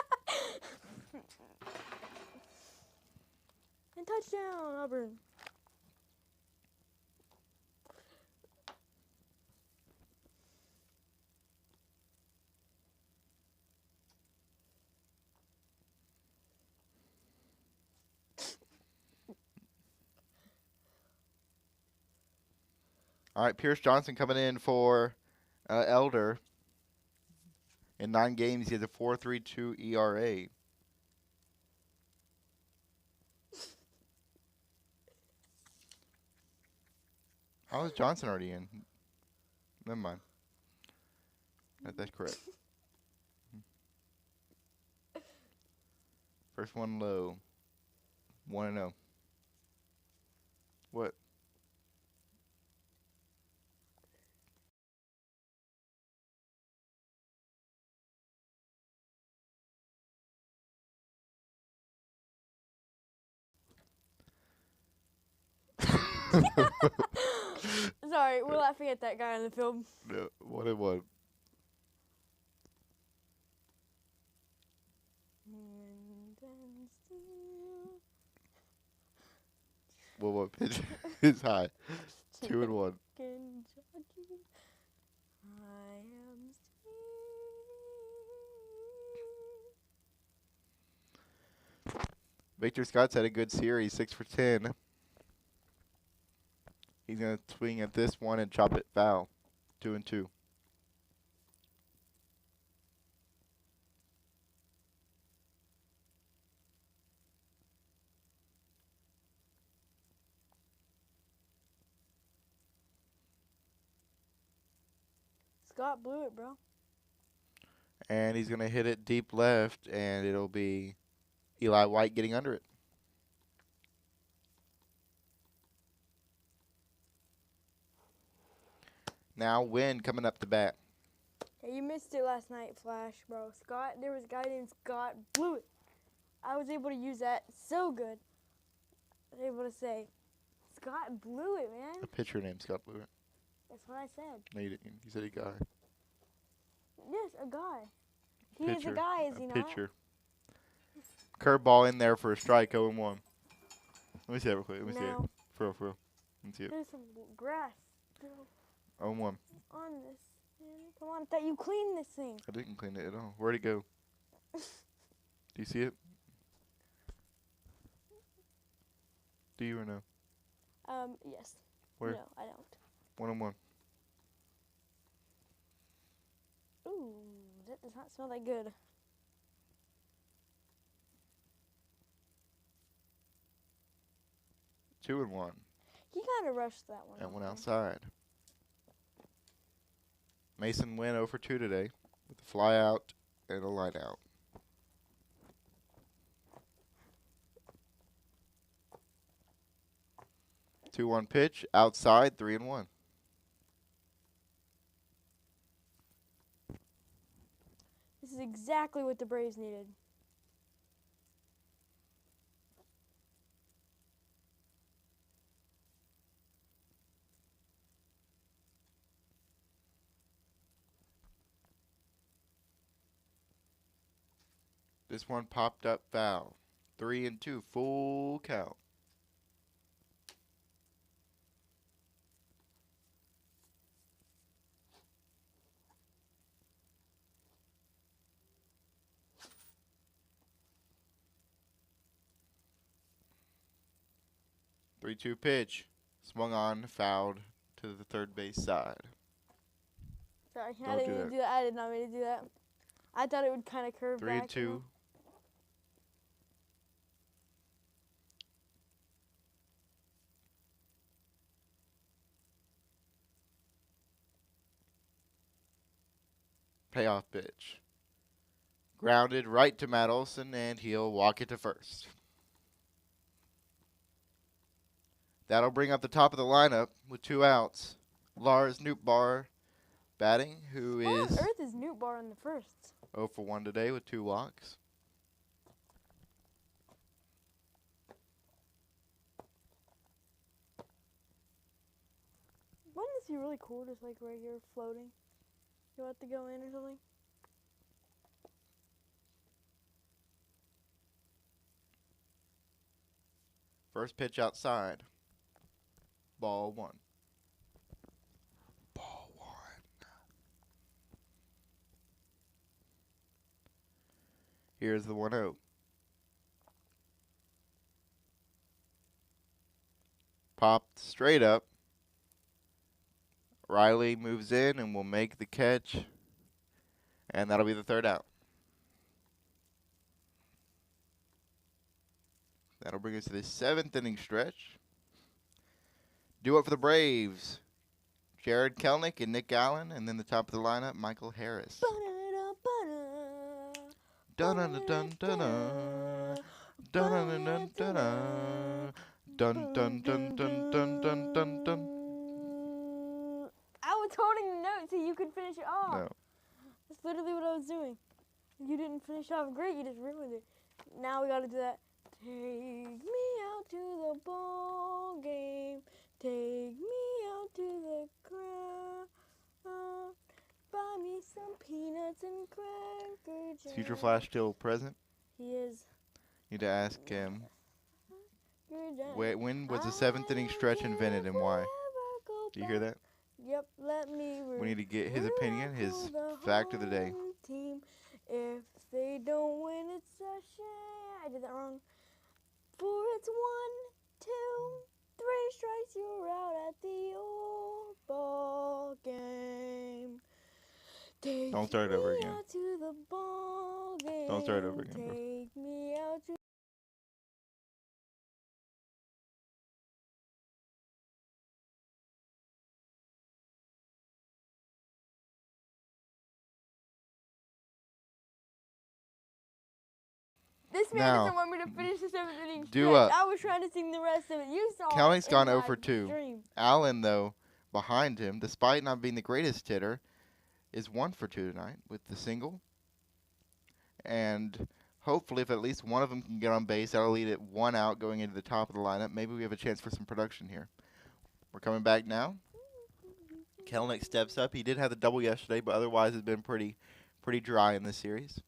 And touchdown, Auburn. All right, Pierce Johnson coming in for Elder. In 9 games, he has a 4.32 ERA. How is Johnson already in? Never mind. That's correct. First one low. 1-0. What? Sorry, we're laughing at that guy on the field. No, 1-1. What pitch is high? 2-1. Victor Scott's had a good series, 6 for 10. He's going to swing at this one and chop it foul. 2-2. Scott blew it, bro. And he's going to hit it deep left, and it'll be Eli White getting under it. Now Wynn coming up to bat. Yeah, you missed it last night, Flash, bro. Scott, there was a guy named Scott, blew it. I was able to use that so good. I was able to say, Scott blew it, man. A pitcher named Scott blew it. That's what I said. No, you didn't. You said a guy. Yes, a guy. He is a guy, is he not? Pitcher. Curveball in there for a strike, 0-1. Let me see that real quick. Let me see it. No. For real. Let me see it. There's some grass still 0-1. on this. Man, come on, I thought you cleaned this thing. I didn't clean it at all. Where'd it go? Do you see it? Do you or no? Yes. Where? No, I don't. 1-1. Ooh, that does not smell that good. Two and 1. He kind of rushed that one. That one outside. Mason went 0 for 2 today with a fly out and a line out. Two-one pitch outside, 3-1. This is exactly what the Braves needed. This one popped up foul. 3-2, full count. 3-2 pitch. Swung on, fouled to the third base side. Sorry, I Don't didn't do mean that. to do that. I did not mean to do that. I thought it would kind of curve 3 and back. 2. Payoff pitch. Grounded right to Matt Olson, and he'll walk it to first. That'll bring up the top of the lineup with 2 outs. Lars Nootbaar batting, who Why is on earth is Newt Bar in the first? 0 for 1 today with 2 walks. Wouldn't this be really cool, just like right here floating? You want to go in or something? First pitch outside. Ball 1. Ball 1. Here's the 1-0. Popped straight up. Riley moves in and will make the catch. And that'll be the third out. That'll bring us to the 7th inning stretch. Do it for the Braves. Jared Kelnick and Nick Allen, and then the top of the lineup, Michael Harris. Dun dun dun dun dun dun dun dun dun dun dun dun dun dun dun. I was holding the note so you could finish it off. No. That's literally what I was doing. You didn't finish off great, you just ruined it. Now we gotta do that. Take me out to the ball game. Take me out to the crowd. Buy me some peanuts and cracker Is jam. Future Flash still present? He is. Need to ask him. When was the 7th inning stretch invented and why? Do you hear that? Yep, let me We need to get his opinion, his fact of the day. Team. If they don't win, it's a shame. I did that wrong. For it's 1, 2, 3 strikes, you're out at the old ball game. Take Don't start it over me again. out to the ball game. Don't start it over again, bro. Take me out to This man Now, doesn't want me to finish the 7th inning do stretch. a- I was trying to sing the rest of it. You saw Kelly's it gone in 0 my for 2. dream. Allen, though, behind him, despite not being the greatest hitter, is 1 for 2 tonight with the single. And hopefully, if at least one of them can get on base, that'll lead it 1 out going into the top of the lineup. Maybe we have a chance for some production here. We're coming back now. Kelnick steps up. He did have the double yesterday, but otherwise has been pretty dry in this series.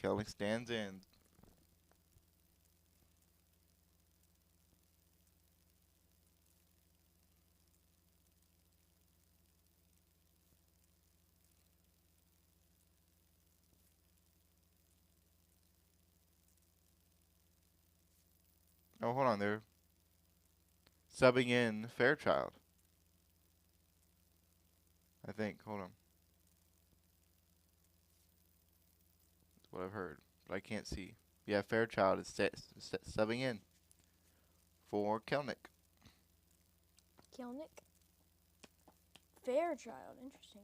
Kelnick stands in. Oh, hold on. They're subbing in Fairchild. I think. Hold on. That's what I've heard, but I can't see. Yeah, Fairchild is subbing in for Kelnick. Kelnick. Fairchild. Interesting.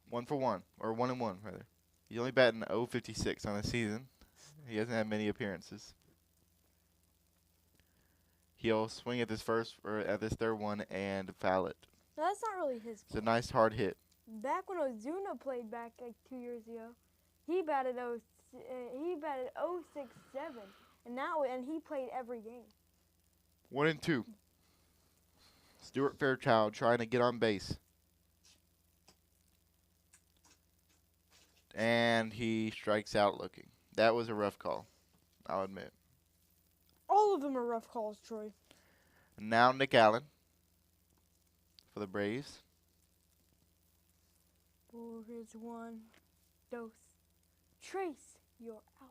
1 for 1, or 1 and 1 rather. He's only batting .056 on the season. He hasn't had many appearances. He'll swing at this third one and foul it. No, that's not really his It's a fault. nice hard hit. Back when Ozuna played back like 2 years ago, he batted 067, and he played every game. 1 and 2. Stuart Fairchild trying to get on base. And he strikes out looking. That was a rough call, I'll admit. All of them are rough calls, Troy. Now Nick Allen. for the Braves. Oh, here's one. Dos. Trace, you're out.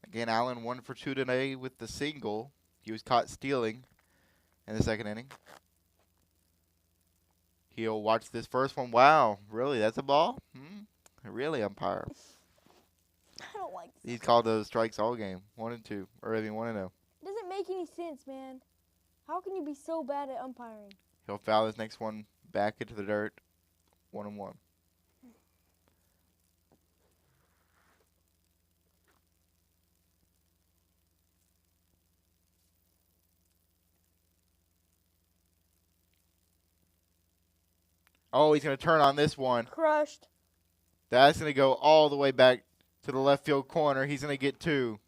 Again, Allen 1 for 2 today with the single. He was caught stealing in the second inning. He'll watch this first one. Wow, really? That's a ball? Really, umpire? I don't like this. He's called those strikes all game. 1 and 2, or even 1 and 0. Doesn't make any sense, man. How can you be so bad at umpiring? He'll foul this next one back into the dirt. 1 and 1. Oh, he's going to turn on this one. Crushed. That's going to go all the way back to the left field corner. He's going to get 2.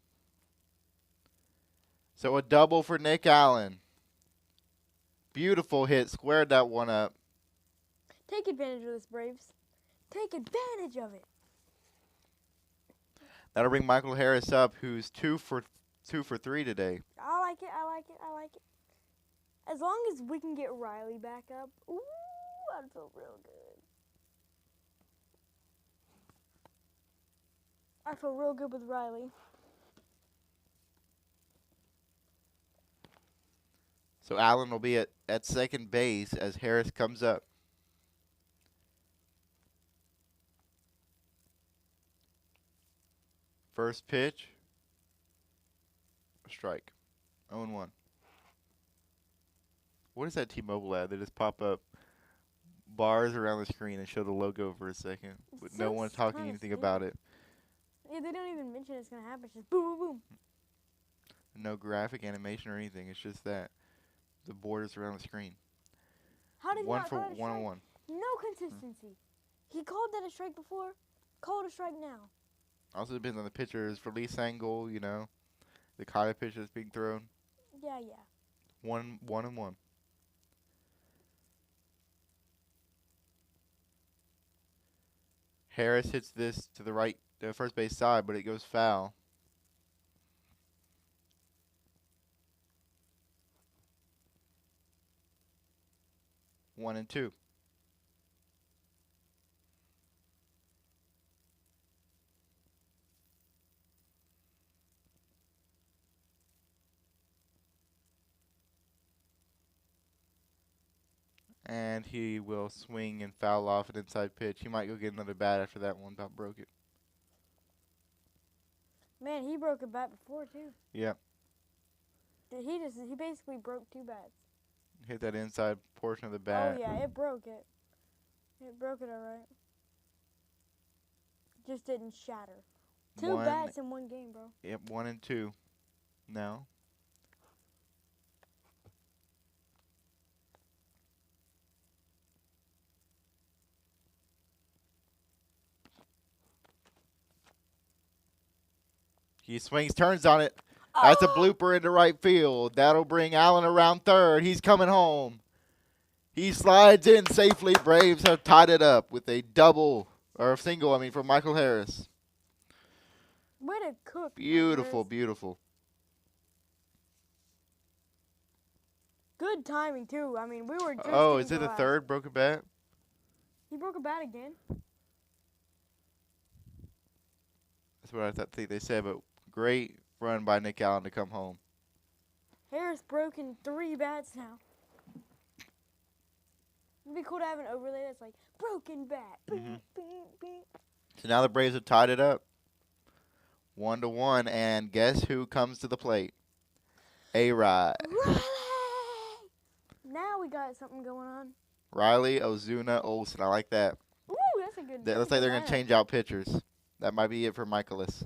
So a double for Nick Allen. Beautiful hit. Squared that one up. Take advantage of this, Braves. Take advantage of it. That'll bring Michael Harris up, who's 2 for 3 today. I like it. I like it. I like it. As long as we can get Riley back up, ooh, I'd feel real good. I feel real good with Riley. So Allen will be at second base as Harris comes up. First pitch. A strike. 0-1. What is that T-Mobile ad? They just pop up bars around the screen and show the logo for a second, with no one talking anything about it. Yeah, they don't even mention it's going to happen. It's just boom, boom, boom. No graphic animation or anything. It's just that. The borders around the screen. How did he not for call it a strike? 1-1. No consistency. He called that a strike before. Call it a strike now. Also depends on the pitcher's release angle, you know, the kind of pitch that's being thrown. Yeah. 1-1. Harris hits this to the right, the first base side, but it goes foul. One and 2. And he will swing and foul off an inside pitch. He might go get another bat after that one. About broke it. Man, he broke a bat before too. Yeah. He basically broke 2 bats. Hit that inside portion of the bat. Oh yeah, it broke it. It broke it alright. Just didn't shatter. 2 bats in 1 game, bro. Yep, 1 and 2. No. He swings, turns on it. That's a blooper into right field. That'll bring Allen around third. He's coming home. He slides in safely. Braves have tied it up with a double, or a single, for Michael Harris. Way to cook. Beautiful, beautiful. Good timing, too. We were just is it the third broken bat? He broke a bat again. That's what I think they said, but great run by Nick Allen to come home. Harris broken 3 bats now. It'd be cool to have an overlay that's like, broken bat. Mm-hmm. So now the Braves have tied it up. 1-1, and guess who comes to the plate? A-Rod. Riley! Now we got something going on. Riley, Ozuna, Olsen. I like that. Ooh, that's a good. Looks like they're going to change out pitchers. That might be it for Michaelis.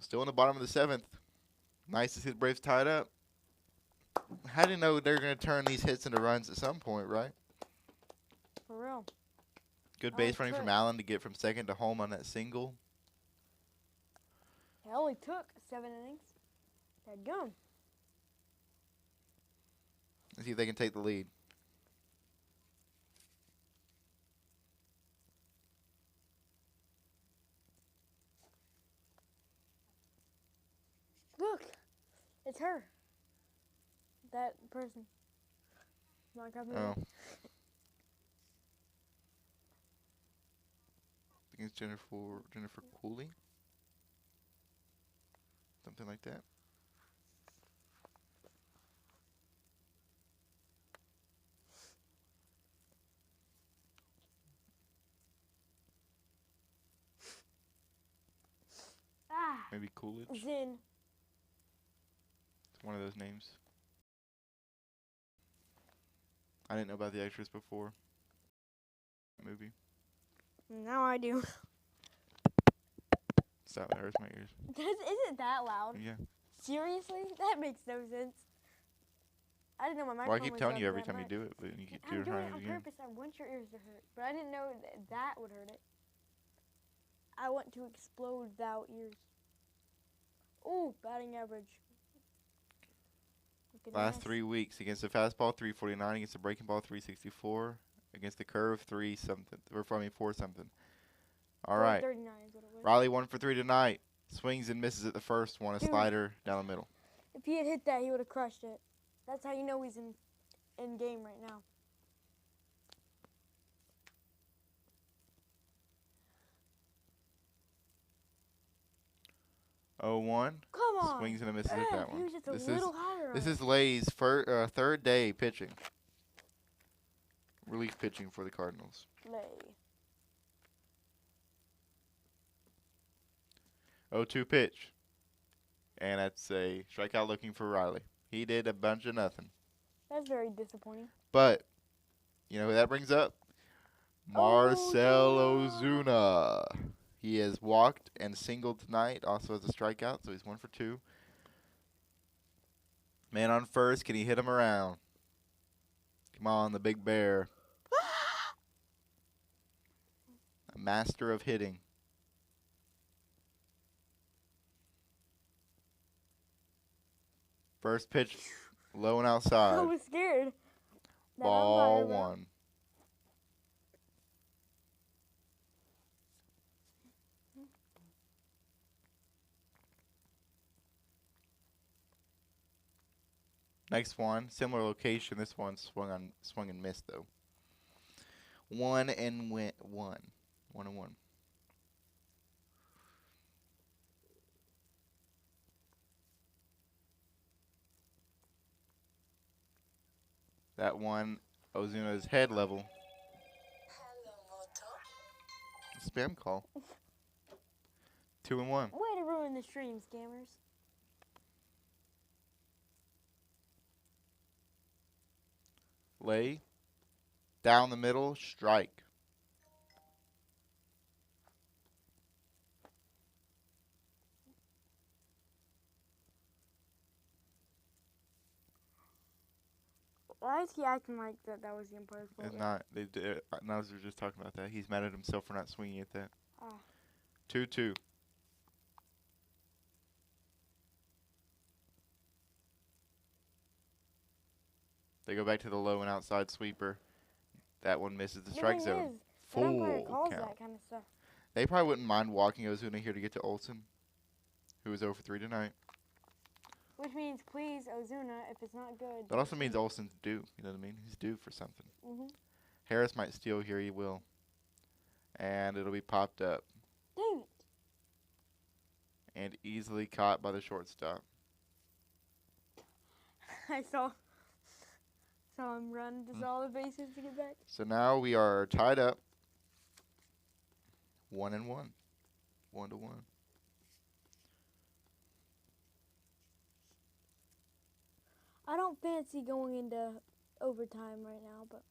Still in the bottom of the 7th. Nice to see the Braves tied up. How do you know they're going to turn these hits into runs at some point, right? For real. Good base running from Allen to get from second to home on that single. It only took 7 innings. Dadgum. Let's see if they can take the lead. Look, it's her. That person. Not coming. Oh. I think it's Jennifer Cooley. Something like that. Ah. Maybe Coolidge. Zin. It's one of those names. I didn't know about the actress before. Movie. Now I do. Stop, that hurts my ears. Isn't that loud? Yeah. Seriously? That makes no sense. I didn't know my microphone Well, I keep was telling up you every that time you much. do it, but you keep I'm doing trying it it on again. purpose. I want your ears to hurt, but I didn't know that would hurt it. I want to explode thou ears. Ooh, batting average. Look at Last that. 3 weeks against the fastball 349, against the breaking ball 364, against the curve 3 something, or 4 something. All right. 439 is what it was. Riley 1 for 3 tonight. Swings and misses at the first one. A Dude. slider down the middle. If he had hit that, he would have crushed it. That's how you know he's in game right now. Oh, 1. Come on. Swings and a misses at that He one. was just a little higher. This is Lay's third day pitching. Relief pitching for the Cardinals. Lay. 0-2 pitch. And that's a strikeout looking for Riley. He did a bunch of nothing. That's very disappointing. But, you know who that brings up? Marcell Ozuna. He has walked and singled tonight, also has a strikeout, so he's 1 for 2. Man on first, can he hit him around? Come on, the big bear. A master of hitting. First pitch, low and I outside. was scared. That Ball umpire, bro. 1. Next one, similar location. This one swung and missed though. 1 and 1. 1 and 1. That one, Ozuna's head level. Spam call. 2 and 1. Way to ruin the stream, scammers. Lay. Down the middle, strike. Why is he acting like that was the umpire's fault? It's not. Now we were just talking about that. He's mad at himself for not swinging at that. Ah. 2-2. They go back to the low and outside sweeper. That one misses the strike zone. That umpire Full calls count. that kind of stuff. They probably wouldn't mind walking Ozuna here to get to Olsen, who is 0 for 3 tonight. Which means, please, Ozuna, if it's not good. That also means Olsen's due. You know what I mean? He's due for something. Mm-hmm. Harris might steal here. He will. And it'll be popped up. Dang it. And easily caught by the shortstop. I saw him run to all the bases to get back. So now we are tied up. 1 and 1. 1 to 1. I don't fancy going into overtime right now, but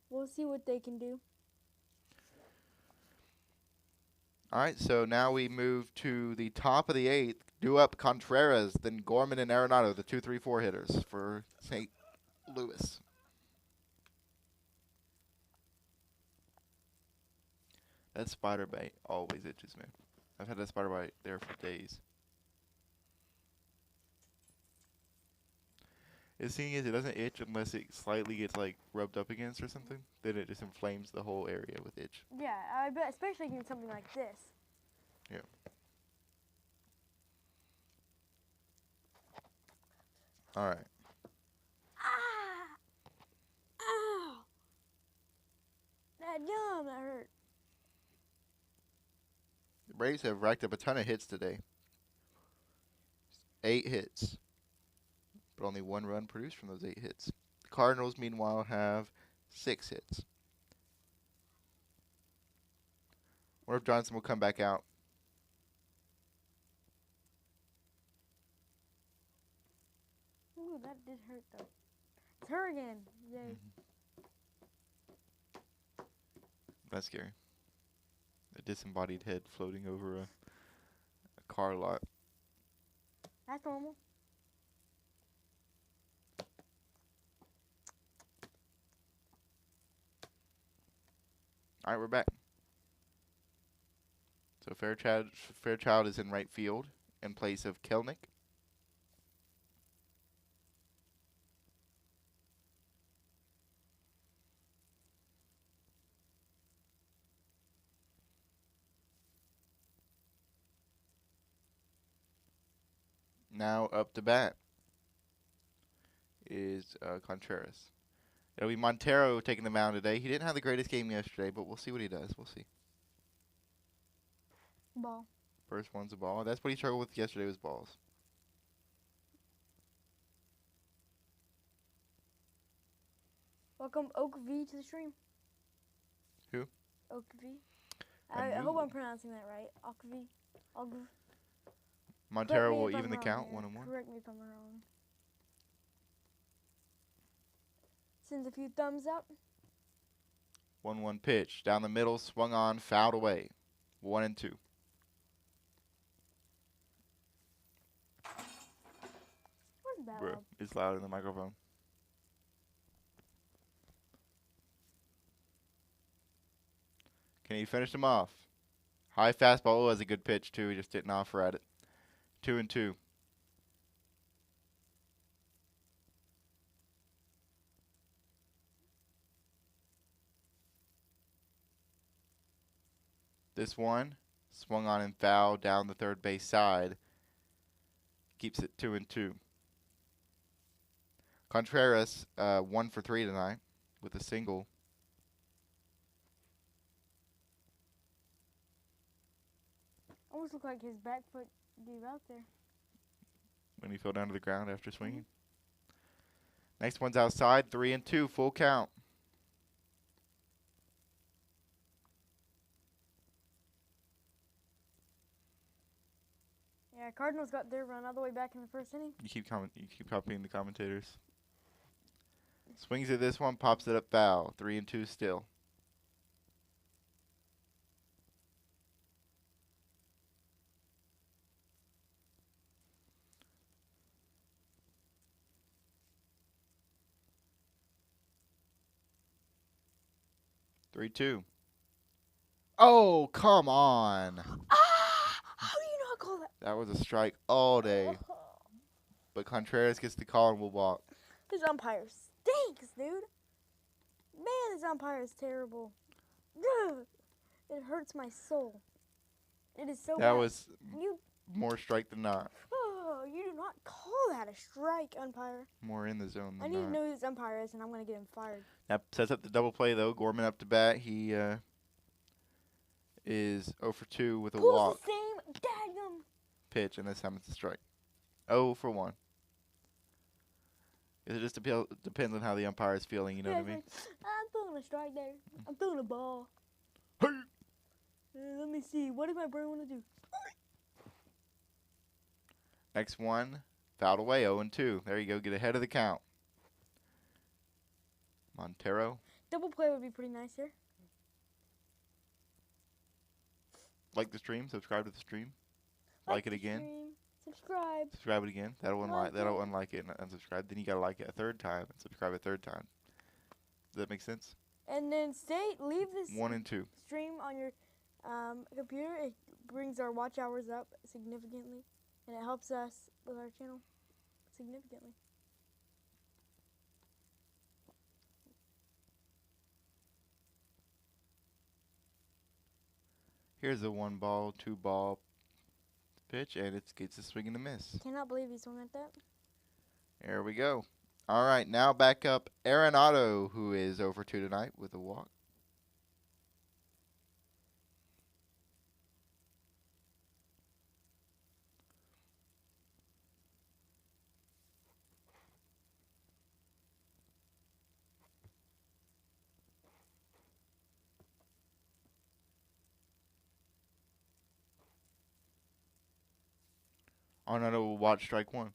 we'll see what they can do. All right, so now we move to the top of the 8th. Due up Contreras, then Gorman and Arenado, the 2-3-4 hitters for St. Louis. That spider bite always itches me. I've had that spider bite there for days. The thing is, it doesn't itch unless it slightly gets like rubbed up against or something. Then it just inflames the whole area with itch. Yeah, I bet, especially in something like this. Yeah. All right. Ah! Ow! That hurt. The Braves have racked up a ton of hits today. 8 hits, but only 1 run produced from those 8 hits. The Cardinals, meanwhile, have 6 hits. Wonder if Johnson will come back out. Ooh, that did hurt though. It's her again. Yay. That's scary. A disembodied head floating over a car lot. That's normal. All right, we're back. So Fairchild is in right field in place of Kelnick. Now up to bat is Contreras. It'll be Montero taking the mound today. He didn't have the greatest game yesterday, but we'll see what he does. We'll see. Ball. First one's a ball. That's what he struggled with yesterday was balls. Welcome Oak V to the stream. Who? Oak V. I hope I'm pronouncing that right. Oak V. Oak V. Montero will even the count, 1-1. Correct me if I'm wrong. Sends a few thumbs up. 1-1 pitch. Down the middle, swung on, fouled away. 1-2. What's that Bro, loud? it's loud in the microphone. Can he finish him off? High fastball. Oh, that's a good pitch, too. He just didn't offer at it. 2-2. This one, swung on and fouled down the third base side. Keeps it 2-2. Contreras, 1 for 3 tonight with a single. Almost looked like his back foot gave out there. When he fell down to the ground after swinging. Next one's outside, 3-2, full count. Yeah, Cardinals got their run all the way back in the first inning. You keep copying the commentators. Swings at this one, pops it up foul. 3-2 still. Three, 2. Oh, come on. Ah! How do you not call that? That was a strike all day. But Contreras gets the call and will walk. This umpire stinks, dude. Man, this umpire is terrible. Ugh. It hurts my soul. It is so bad. That was You, more strike than not. you do not call that a strike, umpire. More in the zone I than need to not. know who this umpire is, and I'm going to get him fired. That sets up the double play, though. Gorman up to bat. He is 0 for 2 with a Pulls walk the same daggum. pitch, and this time it's a strike. 0 for 1. It just depends on how the umpire is feeling, you know what I mean? I'm throwing a strike there. I'm throwing a ball. Hey! Let me see. What does my brain want to do? Next one, fouled away, 0-2. There you go, get ahead of the count. Montero. Double play would be pretty nice here. Like the stream, subscribe to the stream. Like it the again. stream, subscribe. Subscribe it again. That'll Like unlike it and unsubscribe. Then you gotta like it a third time and subscribe a third time. Does that make sense? And then leave this 1 and 2. stream on your computer. It brings our watch hours up significantly, and it helps us with our channel significantly. Here's a 1-ball, 2-ball pitch, and it gets a swing and a miss. Cannot believe he swung at that. There we go. All right, now back up Arenado, who is over 2 tonight with a walk. Arenado will watch strike 1.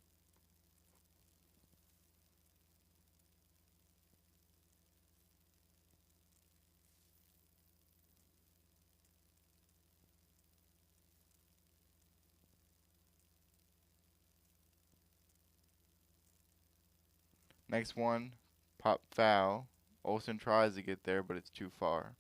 Next one, pop foul. Olsen tries to get there, but it's too far.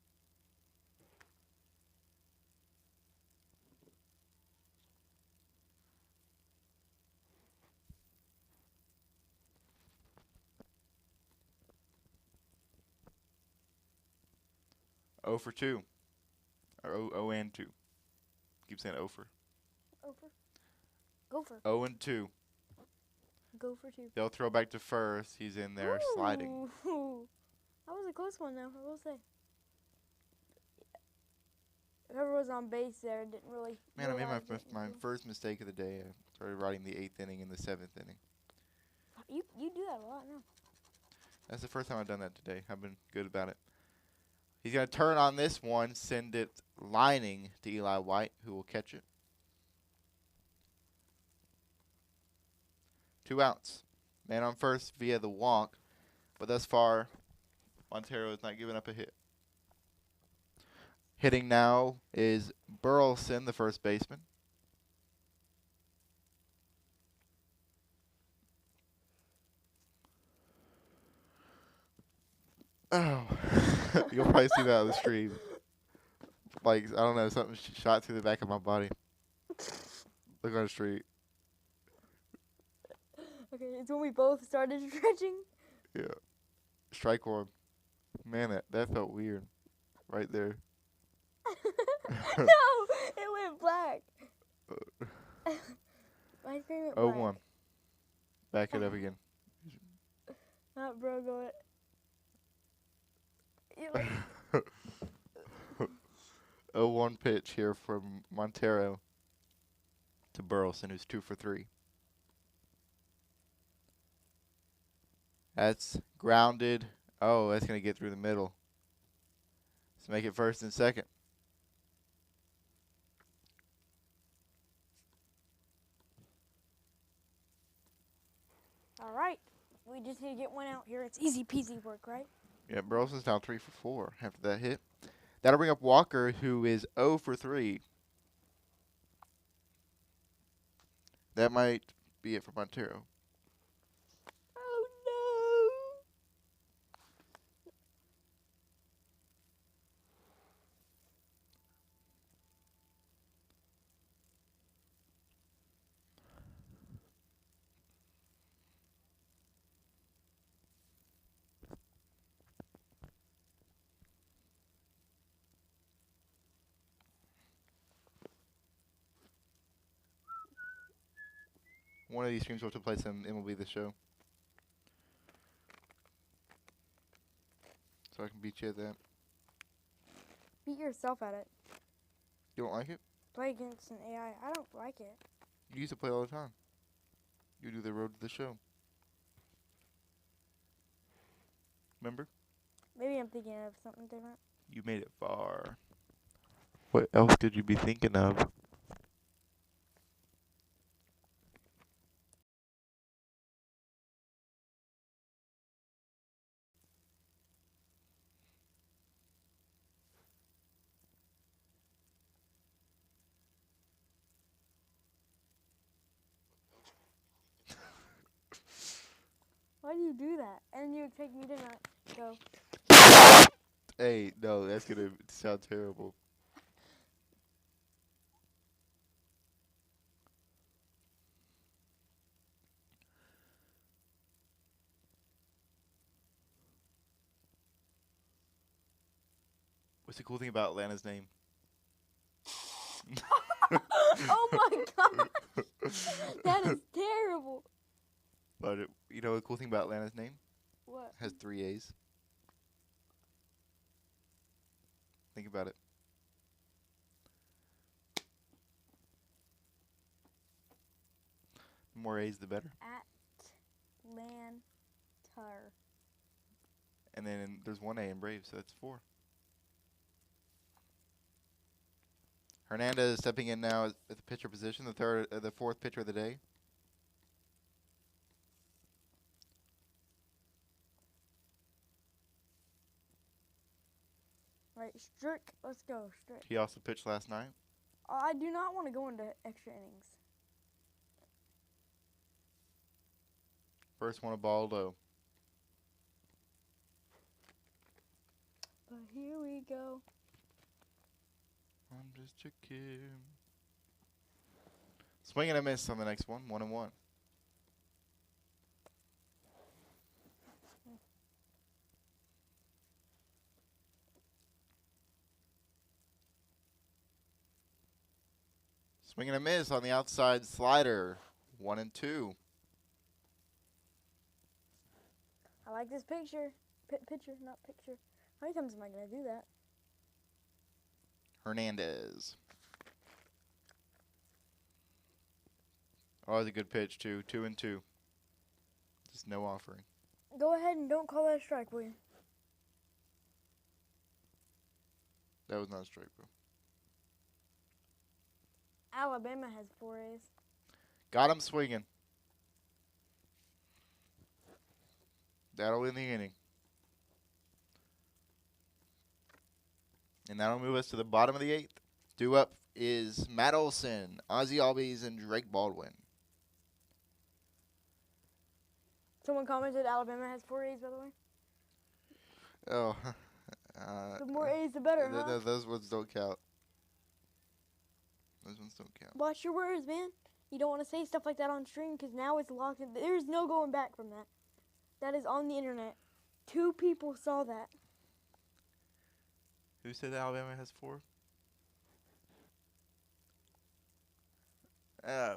Oh for 2. Or 0 and 2. Keep saying over. Over. Gopher. 0 and 2. Go for 2. They'll throw back to first. He's in there sliding. Ooh. That was a close one, though, I will say. Whoever was on base there didn't really. Man, I made my first mistake of the day. I started writing the 8th inning and the 7th inning. You do that a lot now. That's the first time I've done that today. I've been good about it. He's going to turn on this one, send it lining to Eli White, who will catch it. 2 outs. Man on first via the walk, but thus far, Montero has not given up a hit. Hitting now is Burleson, the first baseman. Oh, you'll probably see that on the stream. Like, I don't know, something shot through the back of my body. Look on the street. Okay, it's when we both started stretching. Yeah. Strike 1. Man, that felt weird. Right there. No, it went black. My screen went black. 0-1. Back it up again. Not bro, go it. 0-1 pitch here from Montero to Burleson, who's 2 for 3. That's grounded. Oh, that's going to get through the middle. Let's make it first and second. All right. We just need to get one out here. It's easy peasy work, right? Yeah, Burleson's now 3 for 4 after that hit. That'll bring up Walker, who is 0 for 3. That might be it for Montero. Oh, no. One of these streams will have to play some MLB The Show. So I can beat you at that. Beat yourself at it. You don't like it? Play against an AI. I don't like it. You used to play all the time. You do the road to the show. Remember? Maybe I'm thinking of something different. You made it far. What else could you be thinking of? Why do you do that? And you expect me to not go. Hey, no, that's going to sound terrible. What's the cool thing about Atlanta's name? Oh my god. That is terrible. But you know the cool thing about Atlanta's name? What? It has 3 A's. Think about it. The more A's, the better. Atlantar. And then there's 1 A in Braves, so that's 4. Hernandez stepping in now at the pitcher position, the fourth pitcher of the day. Right, Strick. Let's go, Strick. He also pitched last night. I do not want to go into extra innings. First one, a ball low. But here we go. I'm just a kid. Swing and a miss on the next one. 1-1. Swing and a miss on the outside slider. 1-2. I like this picture. Pitcher, not picture. How many times am I going to do that? Hernandez. Oh, that was a good pitch, too. 2-2. Just no offering. Go ahead and don't call that a strike, will you? That was not a strike, bro. Alabama has 4 A's. Got him swinging. That'll win the inning. And that'll move us to the bottom of the 8th. Due up is Matt Olson, Ozzie Albies, and Drake Baldwin. Someone commented Alabama has 4 A's, by the way. Oh. The more A's, the better, huh? Those ones don't count. Those ones don't count. Watch your words, man. You don't want to say stuff like that on stream because now it's locked in. There's no going back from that. That is on the internet. 2 people saw that. Who said that Alabama has 4? Yeah.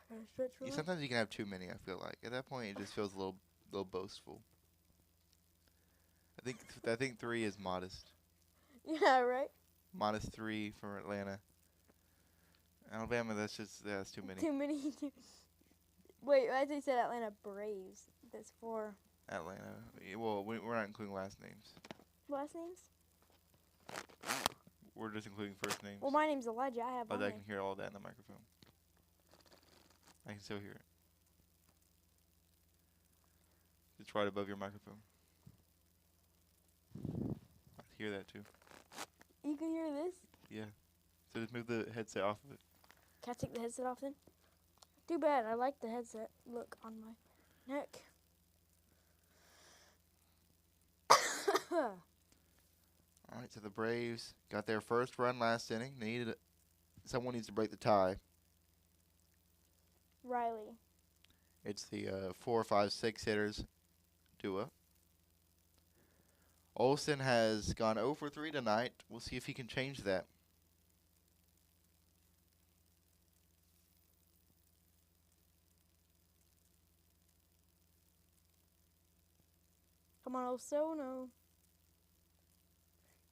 Gotta stretch for Sometimes you can have too many, I feel like. At that point, it just feels a little boastful. I think 3 is modest. Yeah, right? Modest 3 from Atlanta. Alabama, that's too many. Too many. Wait, I think said Atlanta Braves. That's 4. Atlanta. Well, we're not including last names. Last names? We're just including first names. Well, my name's Elijah. I have But one I name. can hear all that in the microphone. I can still hear it. It's right above your microphone. I hear that too. You can hear this? Yeah. So just move the headset off of it. Can I take the headset off then? Too bad. I like the headset look on my neck. All right, so the Braves got their first run last inning. Someone needs to break the tie. Riley. It's the 4, 5, 6 hitters duo. Olsen has gone 0 for 3 tonight. We'll see if he can change that. Come on, Osono.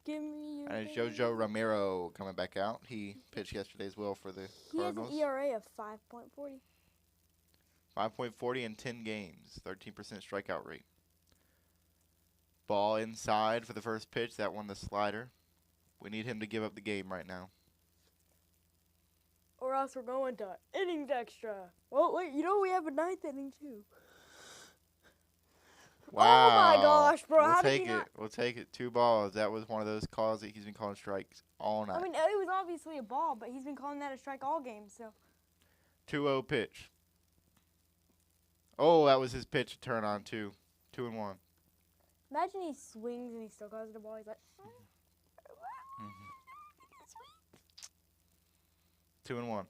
Give me your. And it's Jojo Romero coming back out. He pitched yesterday as well for the Cardinals. He has an ERA of 5.40. 5.40 in 10 games. 13% strikeout rate. Ball inside for the first pitch. That one, the slider. We need him to give up the game right now. Or else we're going to innings extra. Well, wait, we have a 9th inning too. Wow. Oh my gosh, bro. We'll How take did you it. We'll take it. 2 balls. That was one of those calls that he's been calling strikes all night. I mean, it was obviously a ball, but he's been calling that a strike all game, so. 2-0 pitch. Oh, that was his pitch to turn on 2. 2-1. Imagine he swings and he still calls it a ball. He's like, 2-1.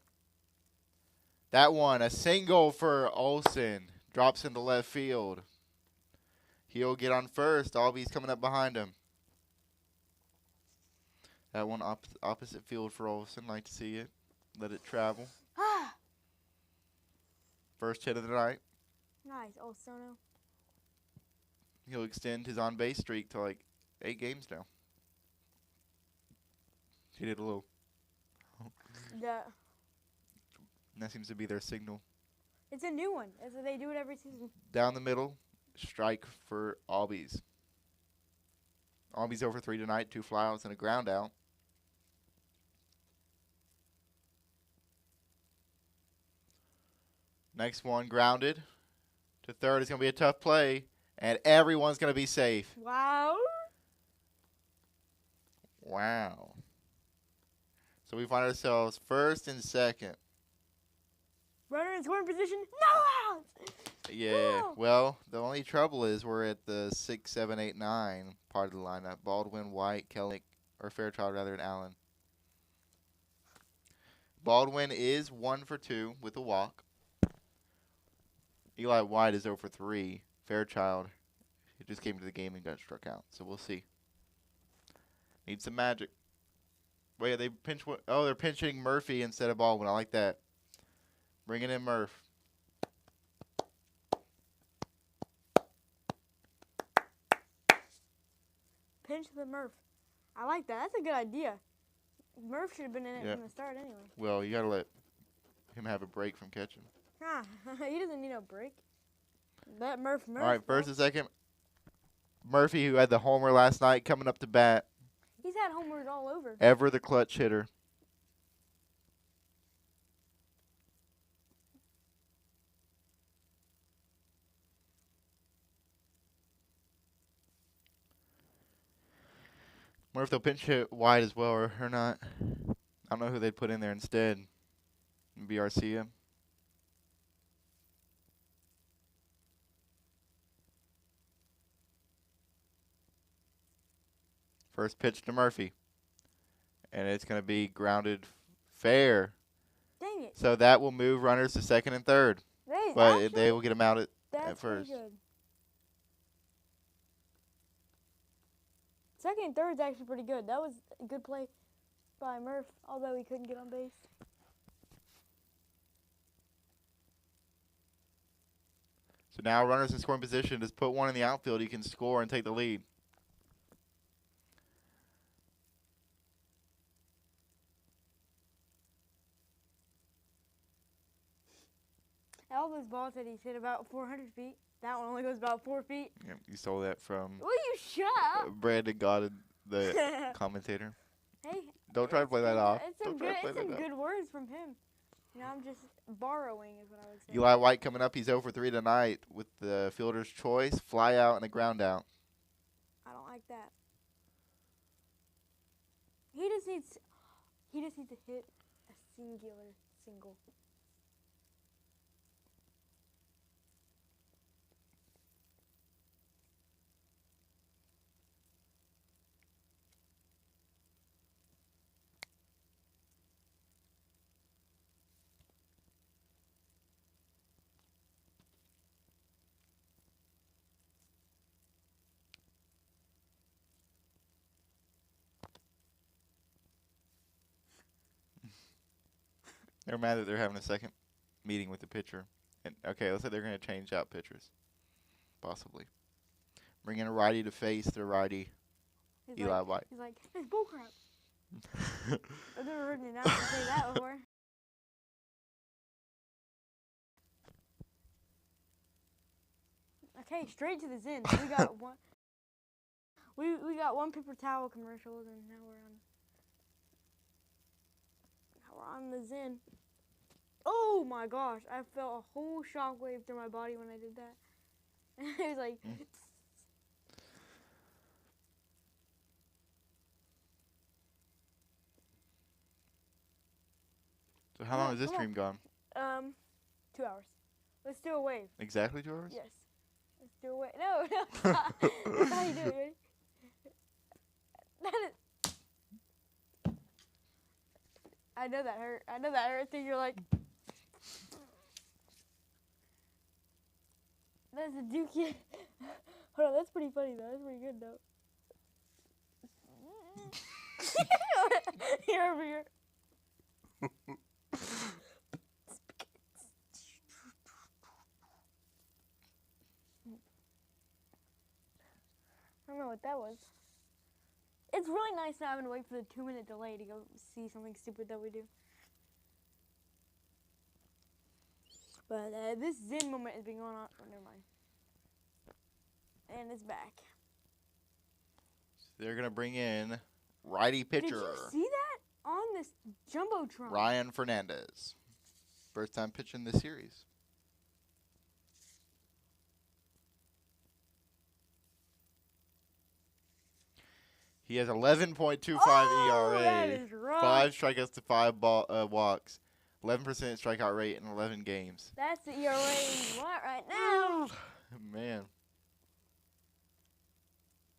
That one, a single for Olsen. Drops into left field. He'll get on first. Albies coming up behind him. That one opposite field for Olsen. Like to see it. Let it travel. First hit of the night. Nice, Olsono. He'll extend his on-base streak to like 8 games now. He did a little. Yeah. That seems to be their signal. It's a new one. They do it every season. Down the middle, strike for Albies. Albies over 3 tonight, 2 flyouts and a ground out. Next one grounded to third. It's going to be a tough play, and everyone's going to be safe. Wow. Wow. So we find ourselves first and second. Runner in scoring position. No outs. Yeah. No. Well, the only trouble is we're at the 6, 7, 8, 9 part of the lineup. Baldwin, White, Kelnick, or Fairchild rather, and Allen. Baldwin is 1 for 2 with a walk. Eli White is 0 for 3. Fairchild, he just came to the game and got struck out. So we'll see. Need some magic. Wait, they pinch what? Oh, they're pinching Murphy instead of Baldwin. I like that. Bringing in Murph. Pinch the Murph. I like that. That's a good idea. Murph should have been in it from the start anyway. Well, you got to let him have a break from catching. He doesn't need no break. Let Murph. All right, first and second. Murphy, who had the homer last night, coming up to bat. He's had homers all over. Ever the clutch hitter. Wonder if they'll pinch hit White as well or not. I don't know who they'd put in there instead. Maybe Arcia. First pitch to Murphy. And it's going to be grounded fair. Dang it. So that will move runners to second and third. But they will get them out at first. Good. Second and third is actually pretty good. That was a good play by Murph, although he couldn't get on base. So now runners in scoring position. Just put one in the outfield. You can score and take the lead. All those balls that he's hit about 400 feet. That one only goes about 4 feet. Yep, you stole that from Will you shut up? Brandon Goddard, the commentator. Hey. Don't try to play that off. It's some good words from him. You know, I'm just borrowing is what I would say. Eli White coming up. He's 0 for 3 tonight with the fielder's choice, fly out, and a ground out. I don't like that. He just needs to hit a single. They're mad that they're having a second meeting with the pitcher. And okay, let's say they're going to change out pitchers. Possibly. Bring in a righty to face their righty, Eli White. He's like, it's bullcrap. I've never heard an announcer say that before. Okay, straight to the Zen. We got one. We got one paper towel commercials, and now we're on the Zen. Oh my gosh! I felt a whole shockwave through my body when I did that. It was like. So how long has this stream gone? 2 hours. Let's do a wave. Exactly 2 hours? Yes. Let's do a wave. No, stop. That's how you do it. Ready? I know that hurt. I know that hurt. So you're like, that's a dookie. Hold on, that's pretty funny though. That's pretty good though. Here over here. I don't know what that was. It's really nice not having to wait for the 2-minute delay to go see something stupid that we do. But this Zen moment has been going on. Oh, never mind. And it's back. They're going to bring in righty pitcher. Did you see that on this Jumbotron? Ryan Fernandez. First time pitching this series. He has 11.25 ERA. That is wrong. 5 strikeouts to 5 walks. 11% strikeout rate in 11 games. That's the ERA you want right now. Man.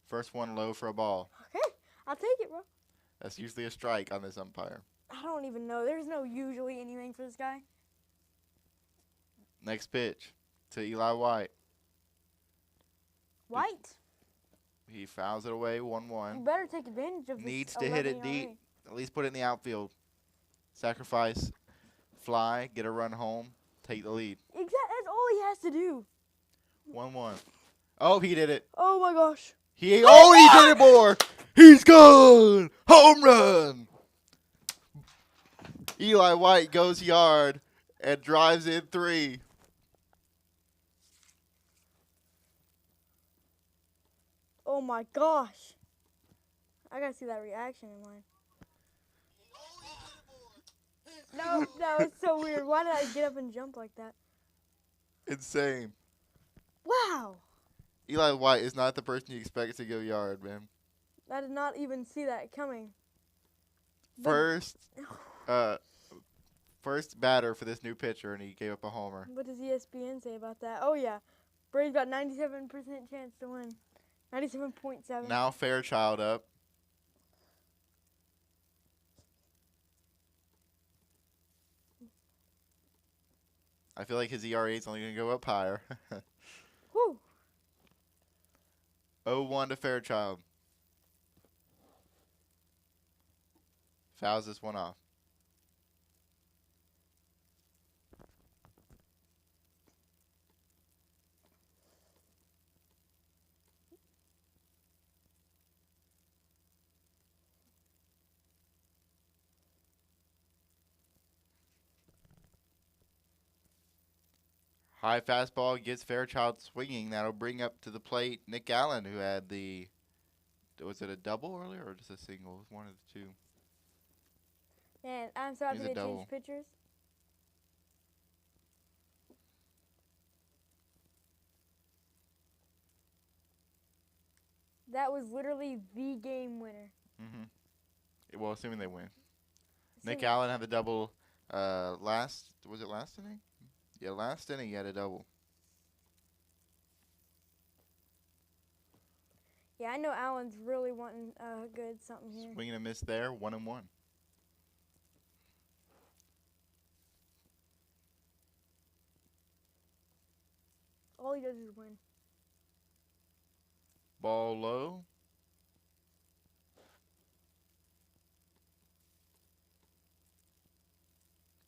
First one low for a ball. Okay, I'll take it, bro. That's usually a strike on this umpire. I don't even know. There's no usually anything for this guy. Next pitch to Eli White. White. He fouls it away, You 1-1. better take advantage of this. Needs to hit it 11 deep. ERA. At least put it in the outfield. Sacrifice, fly, get a run home, take the lead. Exactly. That's all he has to do. 1-1. Oh, he did it. Oh my gosh. He did it more. He's gone. Home run. Eli White goes yard and drives in 3. Oh my gosh. I gotta see that reaction in mine. No, that was so weird. Why did I get up and jump like that? Insane. Wow. Eli White is not the person you expect to go yard, man. I did not even see that coming. First batter for this new pitcher, and he gave up a homer. What does ESPN say about that? Oh, yeah. Braves got 97% chance to win. 97.7. Now Fairchild up. I feel like his ERA is only going to go up higher. Woo. 0-1 to Fairchild. Fouls this one off. High fastball gets Fairchild swinging. That'll bring up to the plate Nick Allen, who had the... Was it a double earlier or just a single? It was one of the two. Man, I'm so happy He's a they double. changed pitchers. That was literally the game winner. Mm-hmm. Well, assuming they win. Nick Assuming- Allen had the double last... Was it last inning? Yeah, last inning he had a double. Yeah, I know Allen's really wanting good something here. Swing and a miss there, 1-1. All he does is win. Ball low.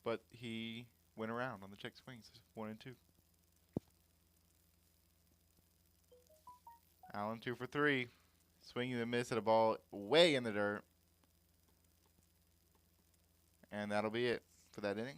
But he went around on the check swings, 1 and 2. Allen 2 for 3. Swinging and a miss at a ball way in the dirt. And that'll be it for that inning.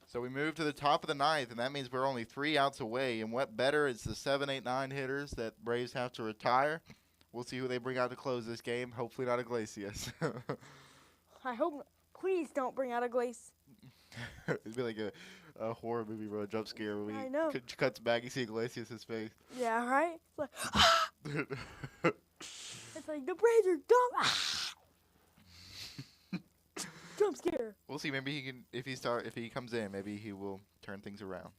So we move to the top of the ninth, and that means we're only 3 outs away. And what better is the 7, 8, 9 hitters that Braves have to retire. We'll see who they bring out to close this game. Hopefully not Iglesias. I hope. Please don't bring out a Glace. It'd be like a horror movie or a jump scare when I he know. cuts back, you see Iglesias' face. Yeah, right? It's like, it's like the Braves are dumb. Jump scare. We'll see. Maybe he can if he comes in, maybe he will turn things around.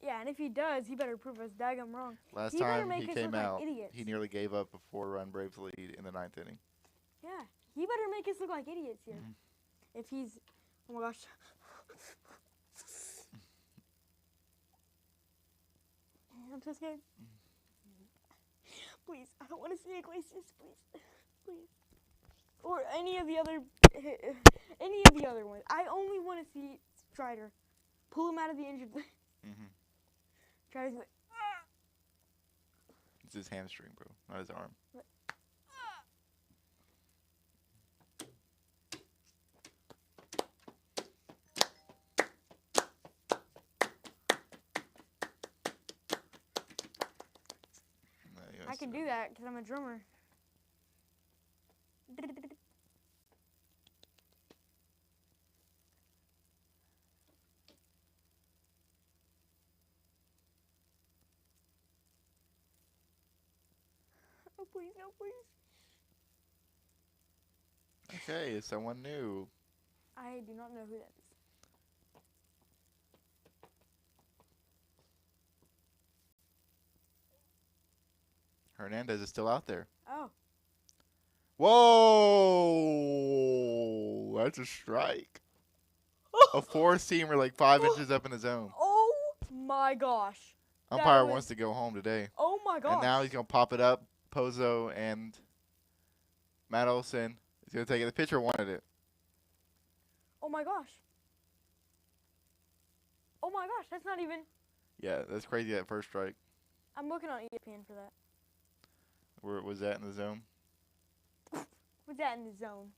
Yeah, Yeah, and if he does, he better prove us daggum wrong. Last He better time make he us came look like out, idiots. he nearly gave up a 4-run Braves lead in the 9th inning. Yeah, he better make us look like idiots here. If he's, oh my gosh. I'm so scared. Please, I don't want to see Iglesias, please. Please. Or any of the other ones. I only want to see Strider. Pull him out of the injured list. Strider's like, It's his hamstring, bro, not his arm. What? I can do that because I'm a drummer. Oh, please, no, please. Okay, it's someone new. I do not know who that is. Hernandez is still out there. Oh. Whoa! That's a strike. A 4-seamer like 5 inches up in the zone. Oh my gosh. Umpire wants to go home today. Oh my gosh. And now he's going to pop it up. Pozo and Matt Olson is going to take it. The pitcher wanted it. Oh my gosh. Oh my gosh, that's not even. Yeah, that's crazy, that first strike. I'm looking on ESPN for that. Where was that in the zone? Was that in the zone?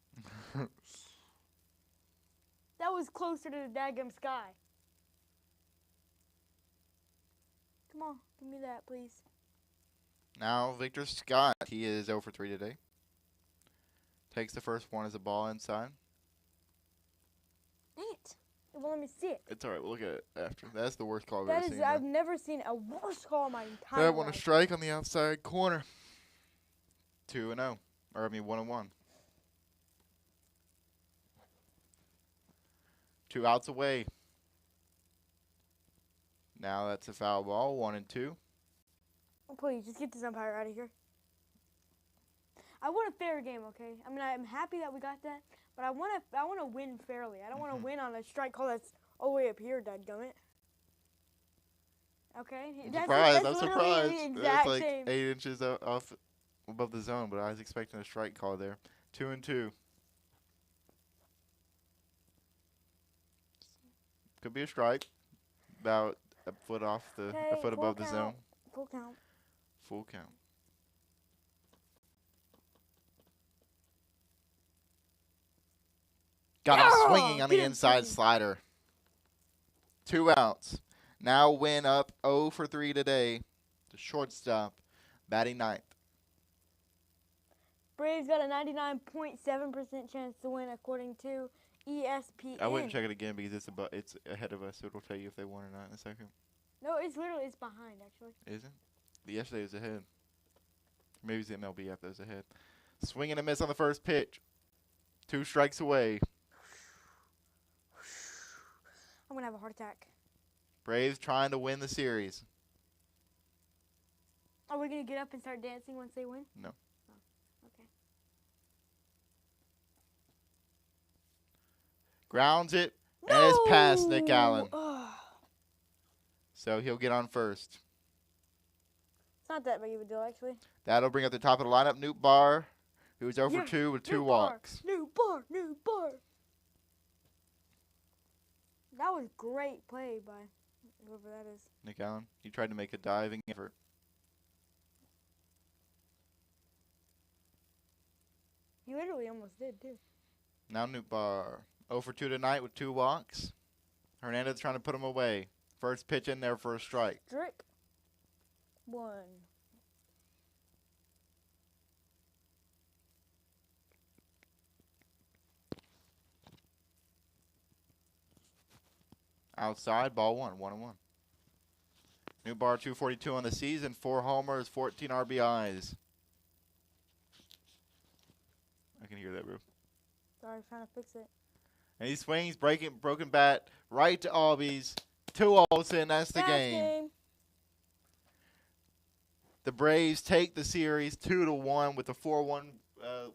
That was closer to the daggum sky. Come on, give me that, please. Now, Victor Scott, he is 0 for 3 today. Takes the first one as a ball inside. Dang it. It won't let me see it. It's all right. We'll look at it after. That's the worst call I've That ever is, seen. I've never seen a worse call in my entire That life. one a strike on the outside corner. 2-0. Or, 1-1. 2 outs away. Now that's a foul ball. 1-2. Oh, please, just get this umpire out of here. I want a fair game, okay? I mean, I'm happy that we got that, but I want to win fairly. I don't want to win on a strike call that's all the way up here, dadgummit. Okay? I'm That's surprised. I'm literally surprised. the It's exact like same. 8 inches off above the zone, but I was expecting a strike call there. 2-2. Could be a strike. About a foot off a foot above the zone. Full count. Full count. Got him swinging on the inside slider. 2 outs. Now Win up 0 for 3 today. The shortstop batting 9th. Braves got a 99.7% chance to win according to ESPN. I wouldn't check it again because it's ahead of us, so it'll tell you if they won or not in a second. No, it's behind actually. Isn't? Yesterday was ahead. Maybe it's the MLB app that was ahead. Swing and a miss on the first pitch. 2 strikes away. I'm gonna have a heart attack. Braves trying to win the series. Are we gonna get up and start dancing once they win? No. Oh, okay. Grounds it, and it's past Nick Allen. Ugh. So he'll get on first. It's not that big of a deal, actually. That'll bring up the top of the lineup, Newt Barr, who's 0 for 2 with 2 walks. New bar. That was great play by whoever that is. Nick Allen, he tried to make a diving effort. He literally almost did, too. Now Newt Barr, 0 for 2 tonight with 2 walks. Hernandez trying to put him away. First pitch in there for a strike. Strick. 1. Outside, ball 1, 1-1. Newt Barr, 242 on the season, 4 homers, 14 RBIs. I can hear that, bro. Sorry, trying to fix it. And he swings, broken bat, right to Albies. To Olsen, that's the Fast game. The Braves take the series 2-1 with a 4-1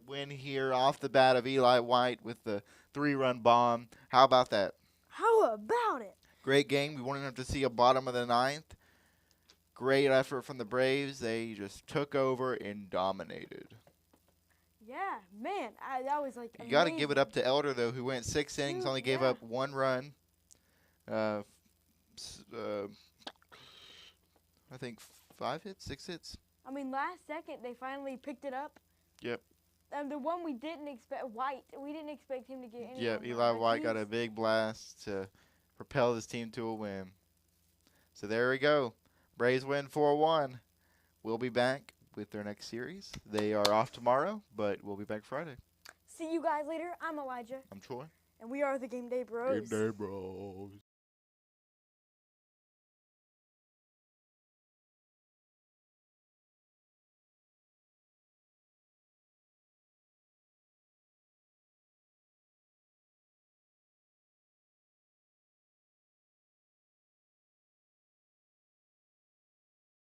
win here off the bat of Eli White with the 3-run bomb. How about that? How about it? Great game. We wanted to see a bottom of the ninth. Great effort from the Braves. They just took over and dominated. Yeah, man, that was like You got to give it up to Elder, though, who went 6 innings, Dude, only gave up 1 run. I think 5 hits, 6 hits. I mean, last second they finally picked it up. Yep. And the one we didn't expect, White, we didn't expect him to get any. Yep, Eli White got a big blast to propel his team to a win. So there we go. Braves win 4-1. We'll be back with their next series. They are off tomorrow, but we'll be back Friday. See you guys later. I'm Elijah. I'm Troy. And we are the Gameday Bros. Gameday Bros.